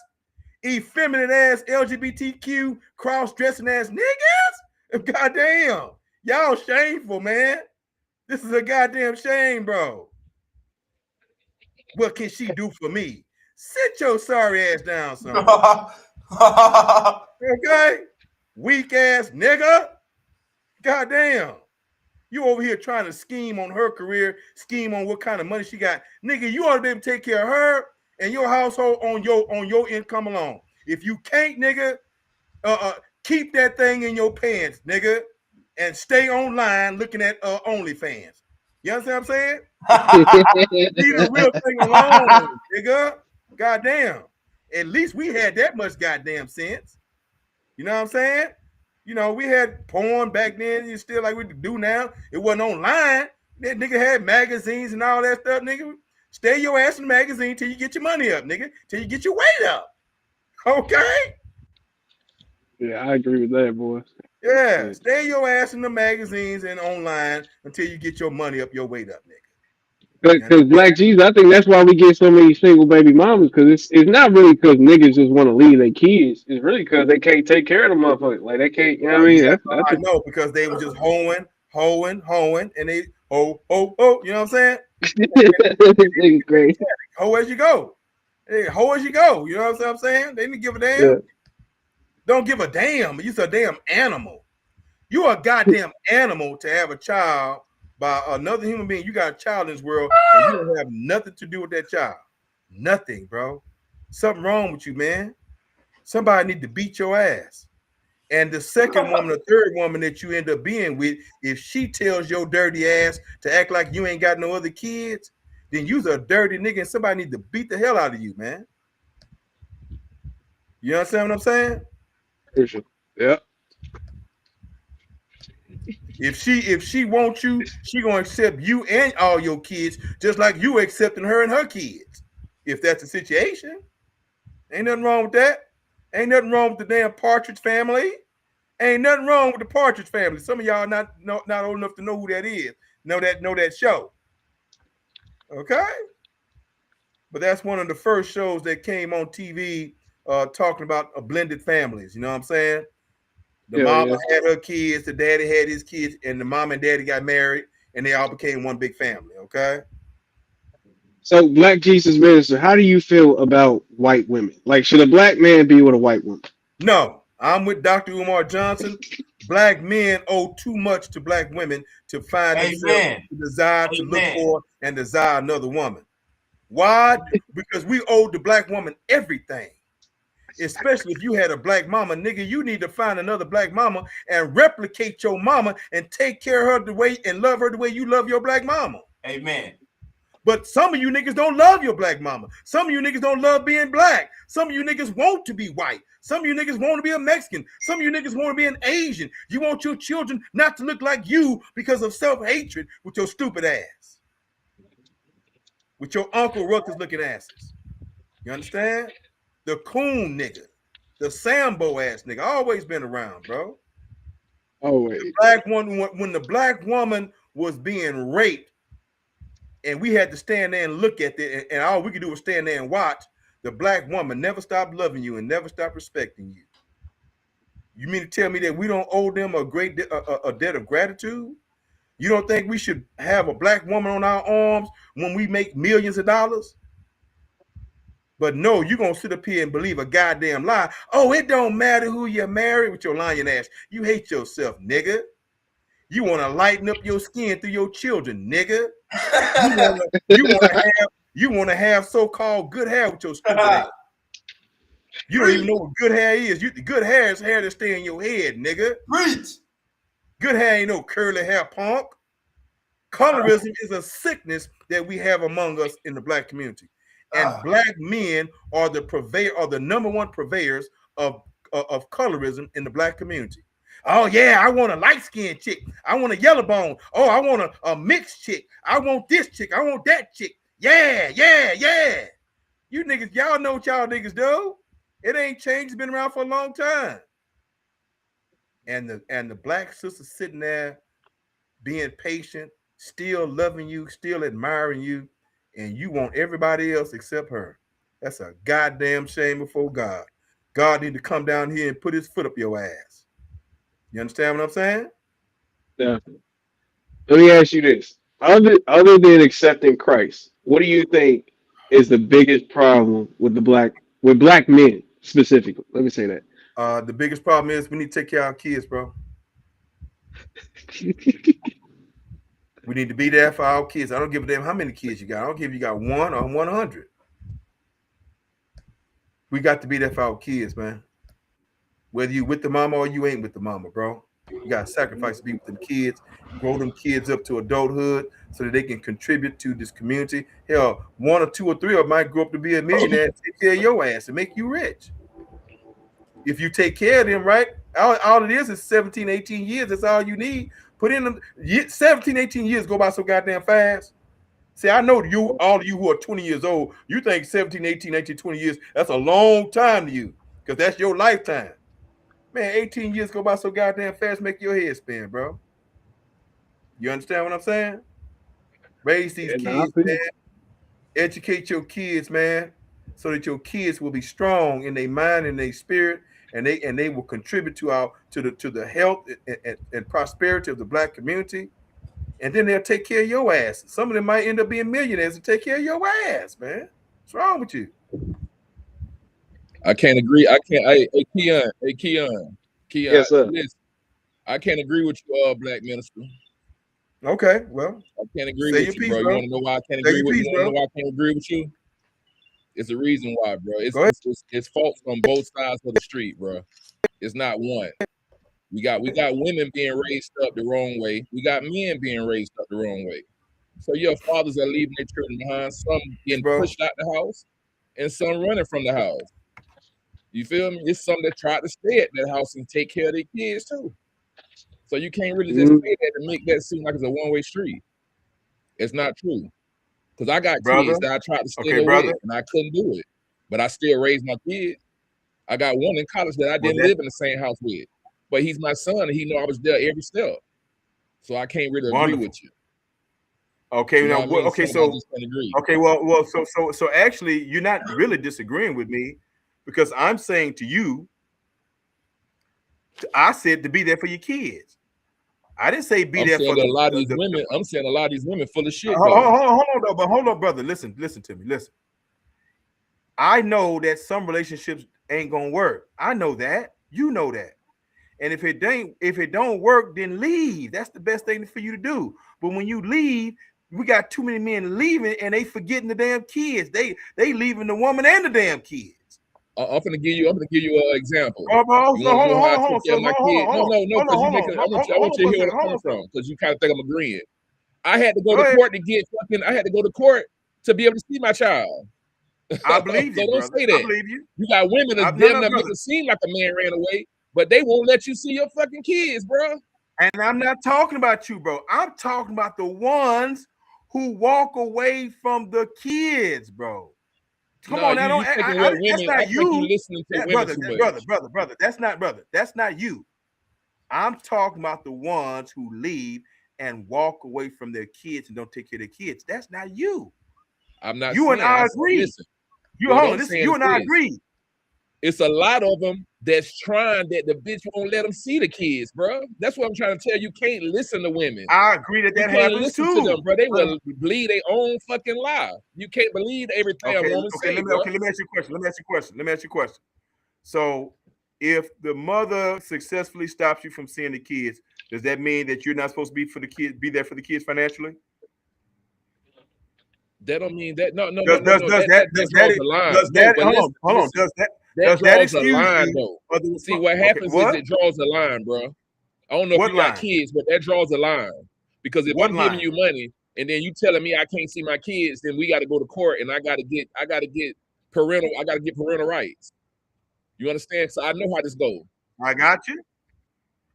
effeminate ass LGBTQ cross dressing ass niggas. Goddamn. Y'all shameful, man. This is a goddamn shame, bro. What can she do for me? Sit your sorry ass down, son. Okay? Weak ass nigga. Goddamn. You over here trying to scheme on her career, scheme on what kind of money she got. Nigga, you ought to be able to take care of her and your household on your income alone. If you can't, nigga, keep that thing in your pants, nigga, and stay online looking at OnlyFans. You understand what I'm saying? Leave the real thing alone, nigga. Goddamn. At least we had that much goddamn sense. You know what I'm saying? You know, we had porn back then. You still like we do now. It wasn't online. That nigga had magazines and all that stuff, nigga. Stay your ass in the magazine till you get your money up, nigga. Till you get your weight up. Okay?
Yeah, I agree with that, boy.
Yeah,
Yeah.
stay your ass in the magazines and online until you get your money up your weight up, nigga. You
Because
understand?
Black Jesus, I think that's why we get so many single baby mamas. Because it's not really because niggas just want to leave their kids. It's really because they can't take care of the motherfuckers. Like they can't. You know what I mean?
Yeah,
That's
I know because they were just hoeing, and they ho. You know what I'm saying?
Nigga crazy.
Hoe as you go. Hey, hoe as you go. You know what I'm saying? They didn't give a
Yeah.
damn. Don't give a damn. You're a damn animal. You are a goddamn animal to have a child by another human being. You got a child in this world, and you don't have nothing to do with that child. Nothing, bro. Something wrong with you, man. Somebody need to beat your ass. And the second woman, the third woman that you end up being with, if she tells your dirty ass to act like you ain't got no other kids, then you's a dirty nigga and somebody need to beat the hell out of you, man. You understand what I'm saying?
For sure. Yeah.
If she wants you, she gonna accept you and all your kids just like you accepting her and her kids. If that's the situation, ain't nothing wrong with that. Ain't nothing wrong with the damn Partridge Family. Ain't nothing wrong with the Partridge Family. Some of y'all not old enough to know who that is. Know that show. Okay, but that's one of the first shows that came on TV talking about blended families. You know what I'm saying? The
Yeah.
mama
Yeah.
had her kids, the daddy had his kids, and the mom and daddy got married, and they all became one big family. Okay.
So, Black Jesus Minister, how do you feel about white women? Like, should a black man be with a white woman?
No, I'm with Dr. Umar Johnson. Black men owe too much to black women to find themselves
Amen.
to desire to look
Amen.
for and desire another woman. Why? Because we owe the black woman everything. Especially if you had a black mama, nigga, you need to find another black mama and replicate your mama and take care of her the way and love her the way you love your black mama.
Amen.
But some of you niggas don't love your black mama. Some of you niggas don't love being black. Some of you niggas want to be white. Some of you niggas want to be a Mexican. Some of you niggas want to be an Asian. You want your children not to look like you because of self-hatred with your stupid ass. With your Uncle Ruckus looking asses. You understand? The coon nigga. The Sambo ass nigga. Always been around, bro.
Oh
The
wait.
black one, when the black woman was being raped, and we had to stand there and look at it, and all we could do was stand there and watch. The black woman never stopped loving you and never stopped respecting you. You mean to tell me that we don't owe them a debt of gratitude? You don't think we should have a black woman on our arms when we make millions of dollars? But no, you're going to sit up here and believe a goddamn lie. Oh, it don't matter who you marry with your lying ass. You hate yourself, nigga. You want to lighten up your skin through your children, nigga. You want to have so-called good hair with your stupid ass. You don't even know what good hair is. Good hair is hair that stay in your head, nigga.
Preach.
Good hair ain't no curly hair, punk. Colorism is a sickness that we have among us in the black community, and black men are the number one purveyors of colorism in the black community. Oh yeah, I want a light skinned chick. I want a yellow bone. Oh, I want a mixed chick. I want this chick. I want that chick. Yeah. You niggas, y'all know what y'all niggas do. It ain't changed. It's been around for a long time. And the black sister sitting there being patient, still loving you, still admiring you, and you want everybody else except her. That's a goddamn shame before God. God need to come down here and put his foot up your ass. You understand what I'm saying?
Yeah. Let me ask you this: other than accepting Christ, what do you think is the biggest problem with black men specifically? Let me say that.
The biggest problem is we need to take care of our kids, bro. We need to be there for our kids. I don't give a damn how many kids you got. I don't care if you got 1 or 100. We got to be there for our kids, man. Whether you with the mama or you ain't with the mama, bro. You got to sacrifice to be with them kids, grow them kids up to adulthood so that they can contribute to this community. Hell, 1 or 2 or 3 of them might grow up to be a millionaire and take care of your ass and make you rich. If you take care of them, right? All it is 17, 18 years. That's all you need. Put in them 17, 18 years go by so goddamn fast. See, I know all of you who are 20 years old, you think 17, 18, 19, 20 years, that's a long time to you because that's your lifetime. Man, 18 years go by so goddamn fast, make your head spin, bro. You understand what I'm saying? Raise these
And I
kids,
feel
man. Educate your kids, man, so that your kids will be strong in their mind and their spirit, and they will contribute to the health and prosperity of the black community. And then they'll take care of your ass. Some of them might end up being millionaires and take care of your ass, man. What's wrong with you?
I can't agree. I can't. Keon.
yes, sir.
Listen, I can't agree with you, black minister.
Okay, well,
I can't agree
say
with
your
you,
piece,
bro. You
bro.
want to know why I can't
Say
agree
your
with you?
piece,
Want to
bro.
know why I can't agree with you? It's a reason why, bro.
Go ahead.
It's faults on both sides of the street, bro. It's not one. We got women being raised up the wrong way. We got men being raised up the wrong way. So your fathers are leaving their children behind. Some getting
Bro.
pushed out the house, and some running from the house. You feel me? It's some that tried to stay at that house and take care of their kids too. So you can't really just say that and make that seem like it's a one-way street. It's not true. Because I got
Brother.
kids that I tried to stay
Okay,
there
brother.
with, and I couldn't do it. But I still raised my kids. I got one in college that I didn't
Well,
live in the same house with. But he's my son, and he know I was there every step. So I can't really agree with you.
Okay,
You know
now
what I mean?
okay,
I just can't agree.
okay, well, so actually, you're not really disagreeing with me, because I'm saying to you, I said to be there for your kids. I didn't say be
I'm
there
saying
for
that a lot of these
the
women. I'm saying a lot of these women full of shit.
hold on, though, but hold on, brother. Listen to me. Listen. I know that some relationships ain't gonna work. I know that. You know that. And if it don't work, then leave. That's the best thing for you to do. But when you leave, we got too many men leaving, and they forgetting the damn kids. They leaving the woman and the damn kids.
I'm gonna give you an example.
Oh, bro,
You
so
want to
hold
know how I
on,
take care of my kids? No, because you making. I want you to hear where I'm coming from, because you kind of think I'm agreeing. I had to go to court to get fucking. I had to go to court to be able to see my child.
I believe you,
so don't
brother.
say that.
I believe you.
You got women that damn near make it seem like a man ran away, but they won't let you see your fucking kids, bro.
And I'm not talking about you, bro. I'm talking about the ones who walk away from the kids, bro. Come on, now, don't. That's not you.
You listening to women too much.
Brother. That's not you. I'm talking about the ones who leave and walk away from their kids and don't take care of their kids. That's not you.
I'm not.
You and I agree.
Listen,
you and I agree.
It's a lot of them that's trying that the bitch won't let them see the kids, bro. That's what I'm trying to tell you. Can't listen to women.
I agree that happens
listen
too.
To them, bro. They will believe their own fucking lie. You can't believe everything a woman say,
let me ask you a question. So, if the mother successfully stops you from seeing the kids, does that mean that you're not supposed to be there for the kids financially?
That don't mean that. No.
Does that excuse
line, though? See, what happens is it draws a line, bro. I don't know if you got kids, but that draws a line. Because if I'm giving you money and then you telling me I can't see my kids, then we got to go to court and I got to get parental rights. You understand? So I know how this goes.
I got you.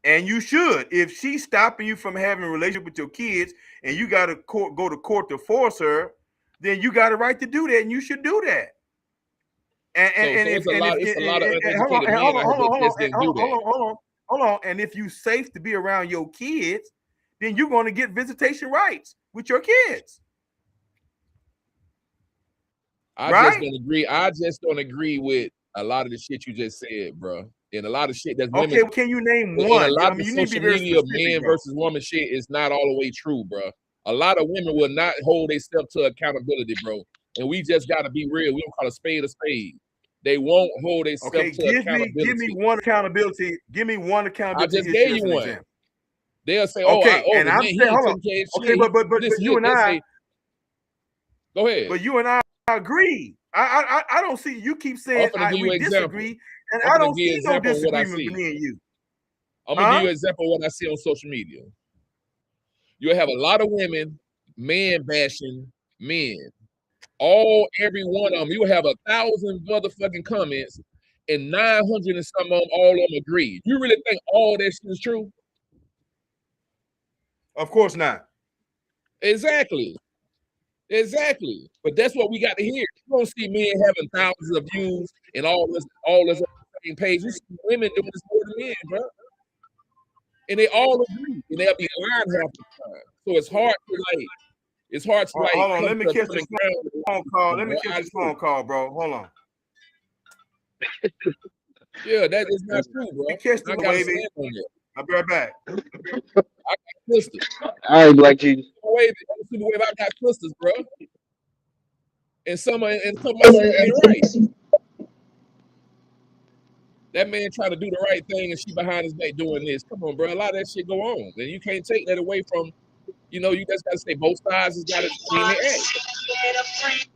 And you should. If she's stopping you from having a relationship with your kids and you got to go to court to force her, then you got a right to do that, and you should do that. It's a lot of uneducated men hold on. And if you're safe to be around your kids, then you're going to get visitation rights with your kids.
I just don't agree with a lot of the shit you just said, bro. And a lot of shit that's women.
Okay, can you name one?
And a lot of the social media man versus woman shit is not all the way true, bro. A lot of women will not hold themselves to accountability, bro. And we just got to be real. We don't call a spade a spade. They won't hold themselves to accountability.
Give me one accountability. Give me one accountability.
I just gave you one. Example. They'll say,
and I'm saying, hold on. Okay, but you and I.
Go ahead.
But you and I agree. I don't see. You keep saying we disagree, and I don't see no disagreement between you.
I'm gonna give you an example of what I see on social media. You'll have a lot of women man bashing men. Every one of them. You will have 1,000 motherfucking comments, and 900 and some of them, all of them agree. You really think all that shit is true?
Of course not.
Exactly. But that's what we got to hear. You don't see men having thousands of views and all this page, you see women doing this more than men, bro. And they all agree, and they'll be lying half the time. So it's hard to
Hold on,
come
let me
to a
catch
common
this
ground.
phone call. Let me catch this phone call, bro. Hold on.
Yeah, that is not true, bro.
Let me catch
I
this,
gotta
baby.
stand on it.
I'll be right back.
I got sisters.
All right, Black Jesus.
Wave, I got sisters, bro. And some of my sisters ain't right. That man trying to do the right thing and she behind his back doing this. Come on, bro. A lot of that shit go on. And you can't take that away from, you just gotta say both sides has got to clean their act.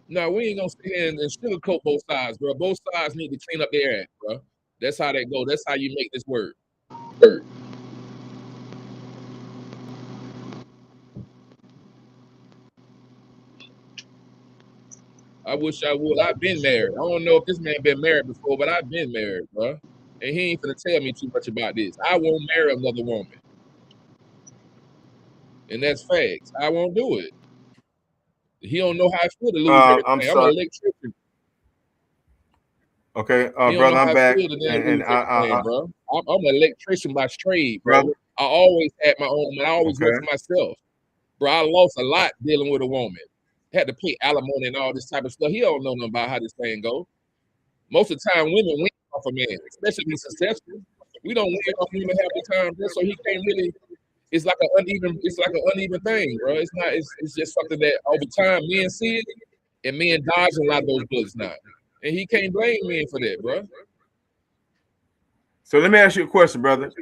No, we ain't gonna sit here and sugarcoat both sides, bro. Both sides need to clean up their act, bro. That's how that go. That's how you make this work. I wish I would. I've been married. I don't know if this man been married before, but I've been married, bro. And he ain't gonna tell me too much about this. I won't marry another woman. And that's facts. I won't do it. He don't know how I feel to lose everything.
I'm
I'm
sorry.
an electrician.
Okay,
He don't
brother,
know how
I'm
I
back.
feel to lose everything, bro. I'm an electrician by trade, bro.
Brother.
I always had my own. I always
Okay.
worked for myself, bro. I lost a lot dealing with a woman. Had to pay alimony and all this type of stuff. He don't know nothing about how this thing go. Most of the time, women win off a man, especially if he's successful. We don't win off women half the time, bro. So he can't really. It's like an uneven thing, bro. It's not. It's just something that over time men see it, and men dodge a lot of those bullets now, and he can't blame men for that, bro.
So let me ask you a question, brother.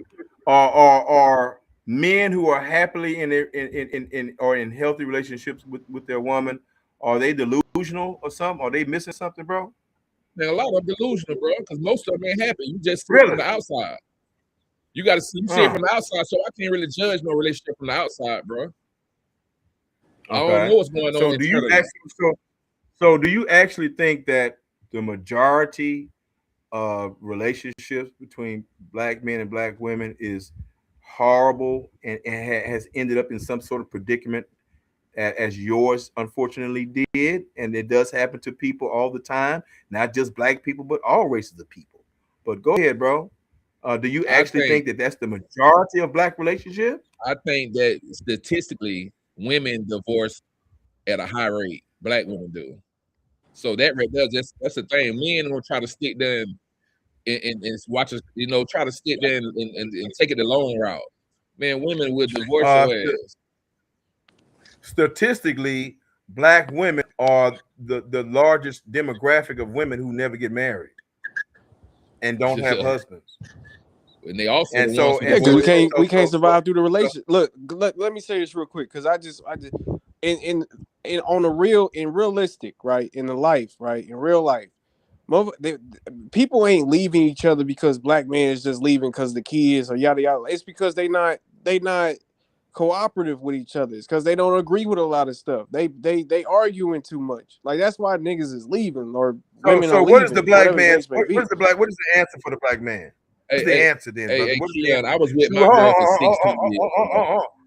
Are men who are happily in healthy relationships with their woman, are they delusional or something? Are they missing something, bro?
Man, a lot of them delusional, bro, because most of them ain't happy. You just see it
Really?
from the outside. You got to see it from the outside, so I can't really judge no relationship from the outside, bro.
Okay.
I don't know what's going on internally.
So do you actually think that the majority of relationships between black men and black women is horrible and has ended up in some sort of predicament as yours unfortunately did? And it does happen to people all the time, not just black people, but all races of people. But go ahead, bro. Do you actually think that that's the majority of black relationships?
I think that statistically, women divorce at a high rate. Black women do. So that right there, that's the thing. Men will try to stick there and watch us, try to stick there and take it the long route. Man, women will divorce your ass.
Statistically, black women are the largest demographic of women who never get married and don't have husbands.
And they also
because we can't survive through the relationship. Look, let me say this real quick, because I just in on the real, in realistic, right, in the life, right, in real life, people ain't leaving each other because black men is just leaving because the kids or yada yada. It's because they not cooperative with each other. It's because they don't agree with a lot of stuff. They arguing too much. Like, that's why niggas is leaving, or women are leaving.
What is the black man? What is the answer for the black man? What's the answer then, brother?
Hey, Keon, I was with my girl for 16 years.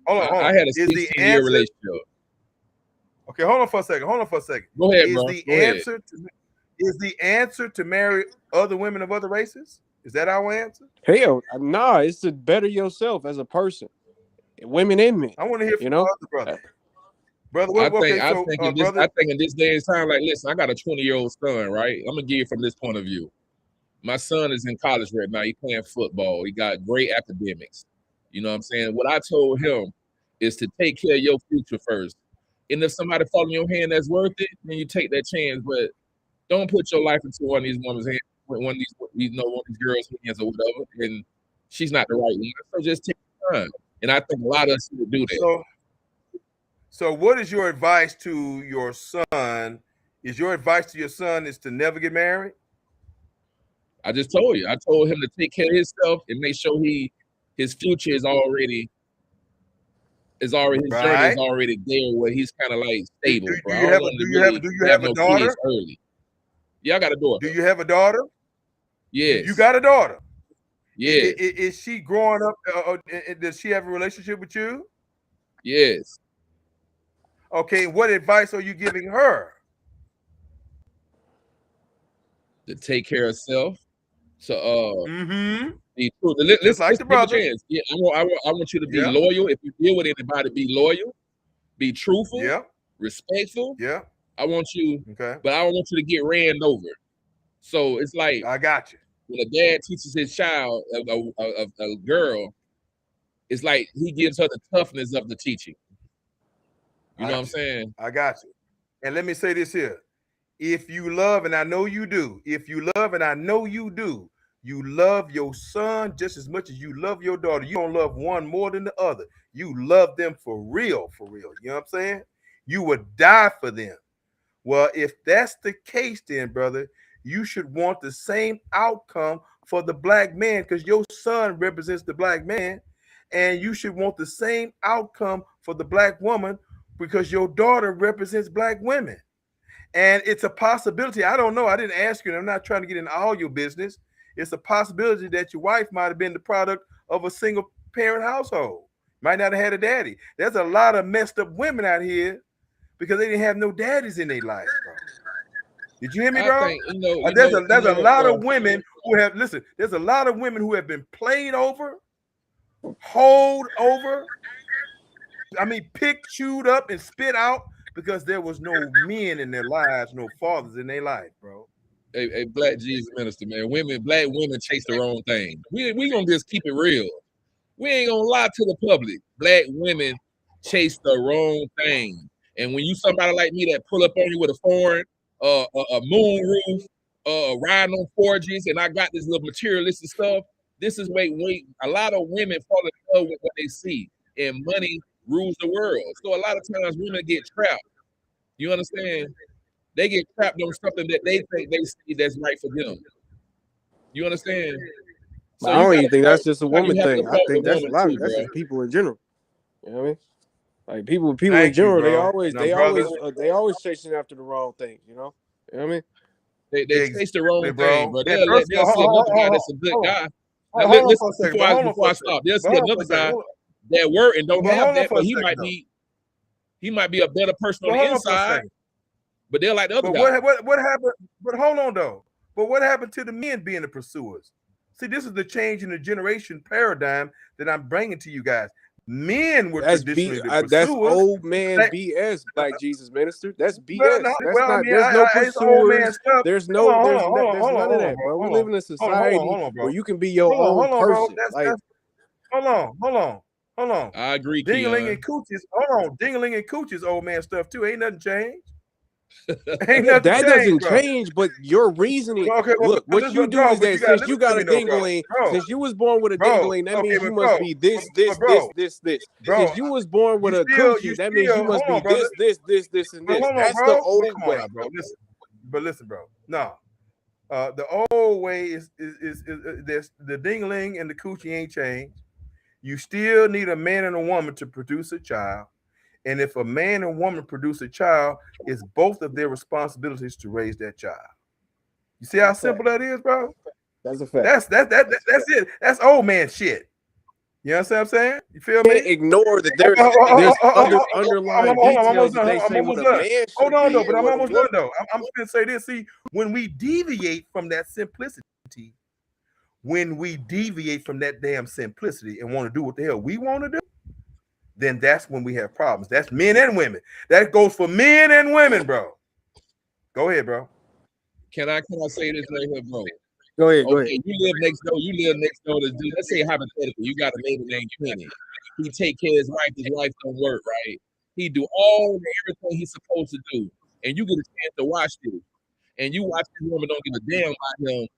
Hold on.
I had a 16-year relationship.
Okay, hold on for a second.
Go ahead, bro.
Is the answer to marry other women of other races? Is that our answer?
Hell, nah. It's to better yourself as a person, women and men.
I want to hear from other brother.
I think in this day and time, like, listen, I got a 20-year-old son, right? I'm gonna give you from this point of view. My son is in college right now. He playing football. He got great academics. You know what I'm saying? What I told him is to take care of your future first. And if somebody fall in your hand that's worth it, then you take that chance. But don't put your life into one of these women's hands, one of these girls' hands or whatever, and she's not the right one. So just take your time. And I think a lot of us need to do that.
So what is your advice to your son? Is your advice to your son is to never get married?
I just told you. I told him to take care of himself and make sure his future is already his journey is already there where he's kind of like stable.
Do you have a daughter?
Early. Yeah, I got a daughter.
Do you have a daughter?
Yes.
You got a daughter?
Yes.
Is she growing up? Does she have a relationship with you?
Yes.
Okay, what advice are you giving her?
To take care of self. So be true.
Just like the brother.
Chance. Yeah, I want you to be loyal. If you deal with anybody, be loyal, be truthful, respectful.
Yeah.
I want you,
okay,
but I don't want you to get ran over. So it's like
I got you.
When a dad teaches his child, a girl, it's like he gives her the toughness of the teaching. You know what I'm saying?
I got you. And let me say this here. If you love, and I know you do, if you love, and I know you do, you love your son just as much as you love your daughter. You don't love one more than the other. You love them for real, for real. You know what I'm saying? You would die for them. Well, if that's the case, then, brother, you should want the same outcome for the black man because your son represents the black man. And you should want the same outcome for the black woman because your daughter represents black women. And it's a possibility. I don't know. I didn't ask you. And I'm not trying to get into all your business. It's a possibility that your wife might have been the product of a single parent household. Might not have had a daddy. There's a lot of messed up women out here because they didn't have no daddies in their life, bro. Did you hear me, bro? There's a lot of women who have, listen, there's a lot of women who have been played over, holed over, picked, chewed up, and spit out because there was no men in their lives, no fathers in their life, bro.
Hey, black Jesus minister, man. Black women chase the wrong thing. We gonna just keep it real. We ain't gonna lie to the public. Black women chase the wrong thing. And when you somebody like me that pull up on you with a foreign, a moon roof, riding on 4Gs, and I got this little materialistic stuff, this is wait. A lot of women fall in love with what they see, and money rules the world. So a lot of times women get trapped. You understand? They get trapped on something that they think they see that's right for them. You understand?
So I don't even think that's just a woman thing. I think that's a lot of that's just people in general. You know what I mean? Like people in general, they always chasing after the wrong thing. You know what I mean?
They chase the wrong thing, but they'll see another guy that's a good guy. Listen, before I stop, they'll see another guy that work and don't have that, but he might be a better person on the inside. But they're like the other guy.
What happened? But hold on though. But what happened to the men being the pursuers? See, this is the change in the generation paradigm that I'm bringing to you guys. Men were traditionally the pursuers.
That's old man BS, Black Jesus minister. That's BS. There's no pursuers. There's none of that, bro. We live in a society where you can be your own person.
Hold on.
I agree.
Dingling and coochies. Hold on. Dingling and coochies, old man stuff too. Ain't nothing changed. That
doesn't change, but your reasoning.
Okay,
look, what you do is that since you got a dingling, since you was born with a dingling, that means you must be this. Since you was born with a coochie, that means you must be this, and this. That's the old way,
bro. Listen, bro. No, the old way is the dingling and the coochie ain't changed. You still need a man and a woman to produce a child. And if a man and woman produce a child, it's both of their responsibilities to raise that child. You see how simple that is, bro?
That's a fact.
That's it. That's old man shit. You know what I'm saying? You feel me?
Ignore that there's underlying details that they say with a man.
Hold on though, but I'm almost done though. I'm just gonna say this. See, when we deviate from that simplicity, damn simplicity and want to do what the hell we want to do, then that's when we have problems. That's men and women. That goes for men and women, bro. Go ahead, bro.
Can I say this right here, bro?
Go ahead.
You live next door to dude. Let's say hypothetically, you got a neighbor named Kenny. He take care of his wife. His wife don't work, right? He do everything he's supposed to do, and you get a chance to watch this, and you watch this woman don't give a damn about him,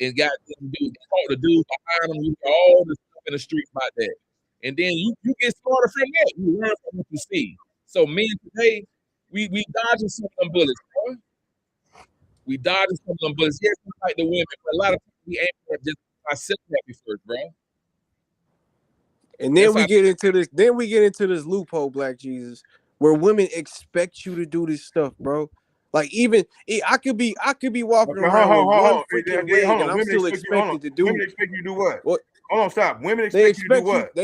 and got the dudes behind him. You hear all the stuff in the street about that. And then you get smarter from that. You learn from what you see. So men today, we dodging some of them bullets, bro. We dodging some of them bullets. Yes, we fight the women, but a lot of people we aim at just myself happy first, bro.
And then we get into this. Then we get into this loophole, Black Jesus, where women expect you to do this stuff, bro. Like even I could be walking around with one freaking wig, and I'm still expected to do.
Women expect you to do what? Hold on, stop. Women expect you to do what?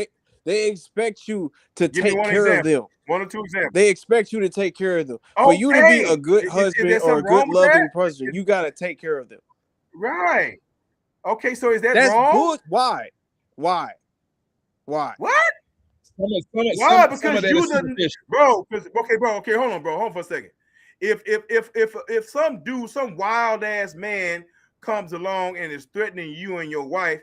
They expect you to
Give me
take
one
care of
example.
them.
1 or 2 examples.
They expect you to take care of them. For you to be a good
Is
husband
there
or a
something
good
wrong with that?
loving person, you gotta take care of them.
Right. Okay, so is that
That's
wrong?
Why? Why?
What?
Why?
Because you didn't, bro. Okay, hold on, bro. Hold on for a second. If some dude, some wild ass man comes along and is threatening you and your wife,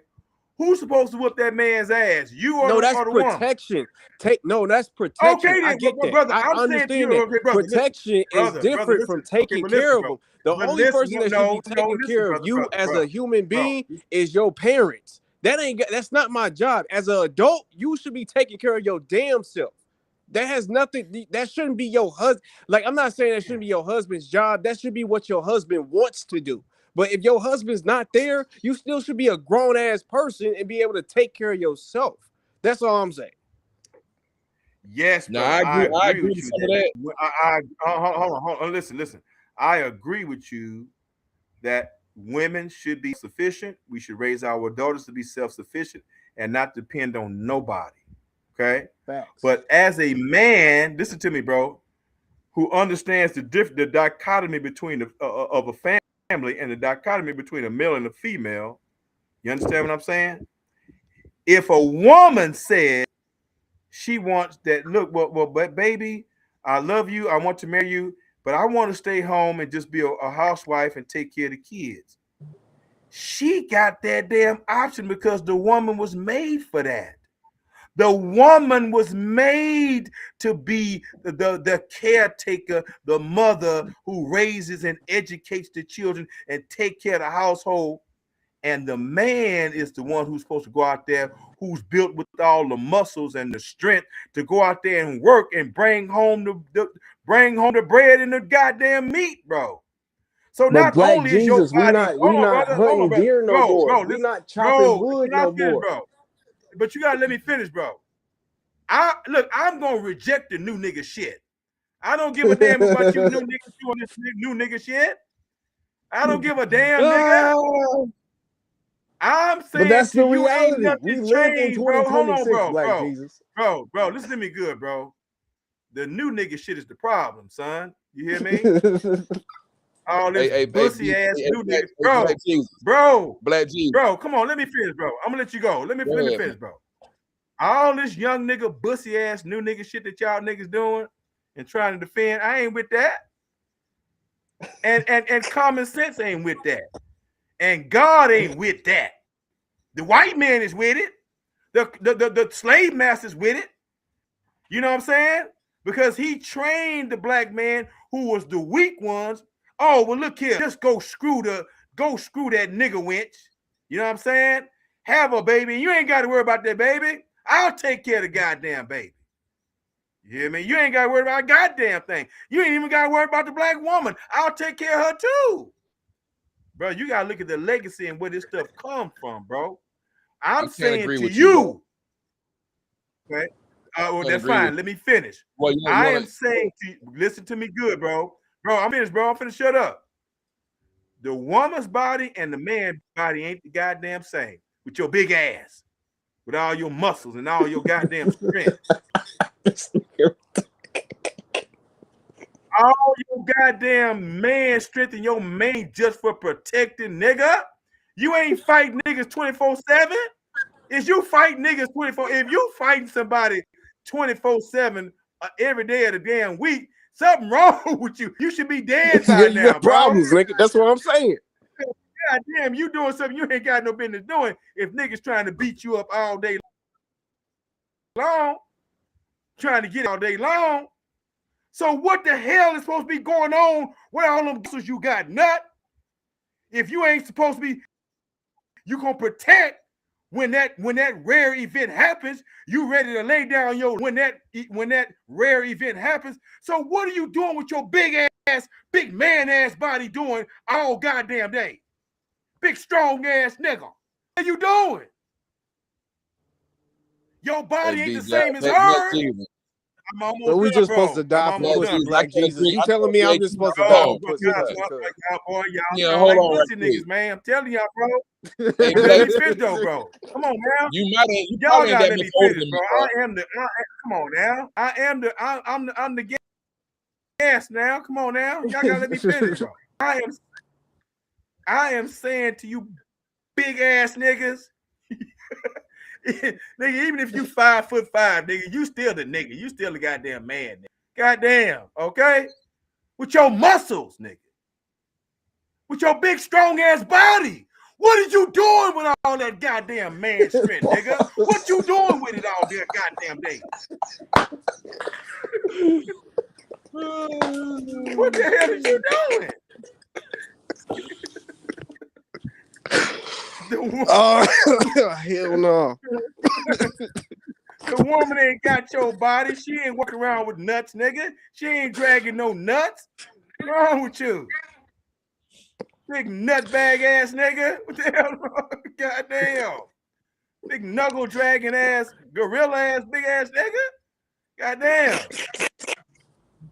who's supposed to whoop that man's ass? You or
that's
the woman?
protection. That's protection.
Okay, then,
I get that.
brother.
I
understand that.
Okay, brother, protection is different from taking care of them. The only person that should be taking care of you as a human being is your parents. That's not my job. As an adult, you should be taking care of your damn self. That has nothing. That shouldn't be your husband. Like, I'm not saying that shouldn't be your husband's job. That should be what your husband wants to do. But if your husband's not there, you still should be a grown ass person and be able to take care of yourself. That's all I'm saying.
Yes,
no,
brother,
I agree with some of that.
Hold on. Listen. I agree with you that women should be sufficient. We should raise our daughters to be self-sufficient and not depend on nobody. Okay.
Facts.
But as a man, listen to me, bro, who understands the dichotomy between of a family and the dichotomy between a male and a female. You understand what I'm saying? If a woman said she wants that, look, but baby, I love you, I want to marry you, but I want to stay home and just be a housewife and take care of the kids. She got that damn option because the woman was made for that. The woman was made to be the caretaker, the mother who raises and educates the children and take care of the household. And the man is the one who's supposed to go out there, who's built with all the muscles and the strength to go out there and work and bring home the bread and the goddamn meat, bro. So
but
not
Black
only is your
Jesus, we
body,
not hunting deer no more. We not chopping wood no more.
Bro. But you gotta let me finish, bro. I'm gonna reject the new nigga shit. I don't give a damn about you new niggas doing this new nigga shit. I don't give a damn, nigga. I'm saying,
but that's
to
the
you, ain't
reality.
nothing
We live in
changed, bro. Hold on,
2026, Black Jesus.
Bro, listen to me good, bro. The new nigga shit is the problem, son. You hear me? All this pussy ass new nigga, bro.
Black Jesus.
Bro, come on, let me finish, bro. I'm gonna let you go. Let me finish, bro. All this young nigga, bussy ass new nigga shit that y'all niggas doing and trying to defend, I ain't with that. And common sense ain't with that. And God ain't with that. The white man is with it. The slave master's with it. You know what I'm saying? Because he trained the black man who was the weak ones. Oh, well, look here. Just go screw that nigga wench. You know what I'm saying? Have a baby. You ain't got to worry about that baby. I'll take care of the goddamn baby. You hear me? You ain't got to worry about a goddamn thing. You ain't even got to worry about the black woman. I'll take care of her too. Bro, you got to look at the legacy and where this stuff comes from, bro. I'm saying to you. Okay. Well, that's fine. Let me finish.
Well,
I am saying to you, listen to me good, bro. Bro, I'm finished, bro. I'm finna shut up. The woman's body and the man's body ain't the goddamn same. With your big ass. With all your muscles and all your goddamn strength. All your goddamn man strength and your man just for protecting, nigga. You ain't fighting niggas 24/7. Is you fighting niggas 24? If you fighting somebody 24/7 every day of the damn week, something wrong with you. You should be dead by
You
now,
got problems,
bro.
nigga. That's what I'm saying.
God damn, you doing something you ain't got no business doing if niggas trying to beat you up all day long, trying to get all day long. So what the hell is supposed to be going on with all them muscles you got, nut? If you ain't supposed to be, you gonna protect when that rare event happens. You ready to lay down your when that rare event happens. So what are you doing with your big man ass body doing all goddamn day? Big strong ass nigga. What are you doing? Your body ain't the same as hers.
I'm almost
So we
done,
just
bro.
supposed to die
I'm
for
almost
pussy
done, bro.
like Jesus. You telling me I'm just supposed to die
Bro,
for pussy?
y'all, boy, y'all sound like pussy niggas, man. I'm telling y'all, bro.
Hey,
Let
Black,
me finish though, bro. Come on now.
you
Y'all
probably ain't
gotta
that
let
much
me
older
finish,
than
bro.
me, bro.
Come on now. I'm the gas now. Come on now. Y'all gotta let me finish, bro. I am saying to you, big ass niggas. Nigga, even if you 5'5", nigga, you still the nigga. You still the goddamn man, nigga. Goddamn, okay? With your muscles, nigga. With your big, strong ass body. What are you doing with all that goddamn man strength, nigga? What you doing with it all day, goddamn day? What the hell is you doing?
Oh, hell no.
The woman ain't got your body. She ain't walking around with nuts, nigga. She ain't dragging no nuts. What's wrong with you? Big nutbag ass nigga. What the hell? Goddamn. Big knuckle dragging ass, gorilla ass, big ass nigga. Goddamn.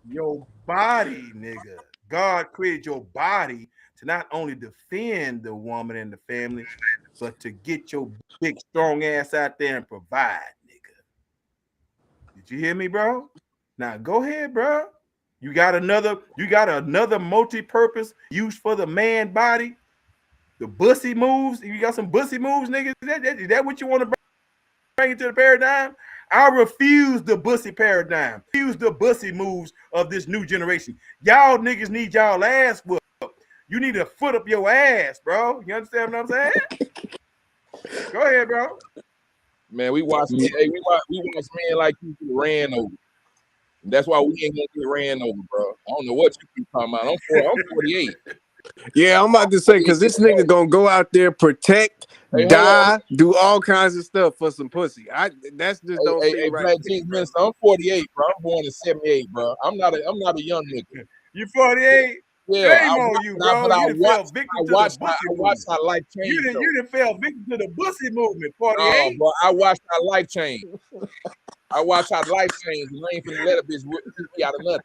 Your body, nigga. God created your body to not only defend the woman and the family, but to get your big strong ass out there and provide, nigga. Did you hear me, bro? Now go ahead, bro. You got another multi-purpose use for the man body. The bussy moves. You got some bussy moves, nigga. Is that what you want to bring into the paradigm? I refuse the bussy paradigm. Use the bussy moves of this new generation. Y'all niggas need y'all ass whooped. You need a foot up your ass, bro. You understand what I'm saying? Go ahead, bro.
Man, we watch men like you get ran over. That's why we ain't gonna get ran over, bro. I don't know what you keep talking about. I'm 48.
Yeah, I'm about to say, because this nigga gonna go out there, protect,
Hey,
die, do all kinds of stuff for some pussy. That's just don't seem
hey,
right.
Black Jesus Minister, I'm 48, bro. I'm born in 78, bro. I'm not a young nigga.
You 48?
Yeah,
Shame on you, bro.
But
you
I
done fell victim to the bussy
I watched how life changed.
You done fell victim to the bussy movement, 48.
No, bro, I watched how life changed. I watched how life changed, and I ain't finna let a bitch keep me out of nothing.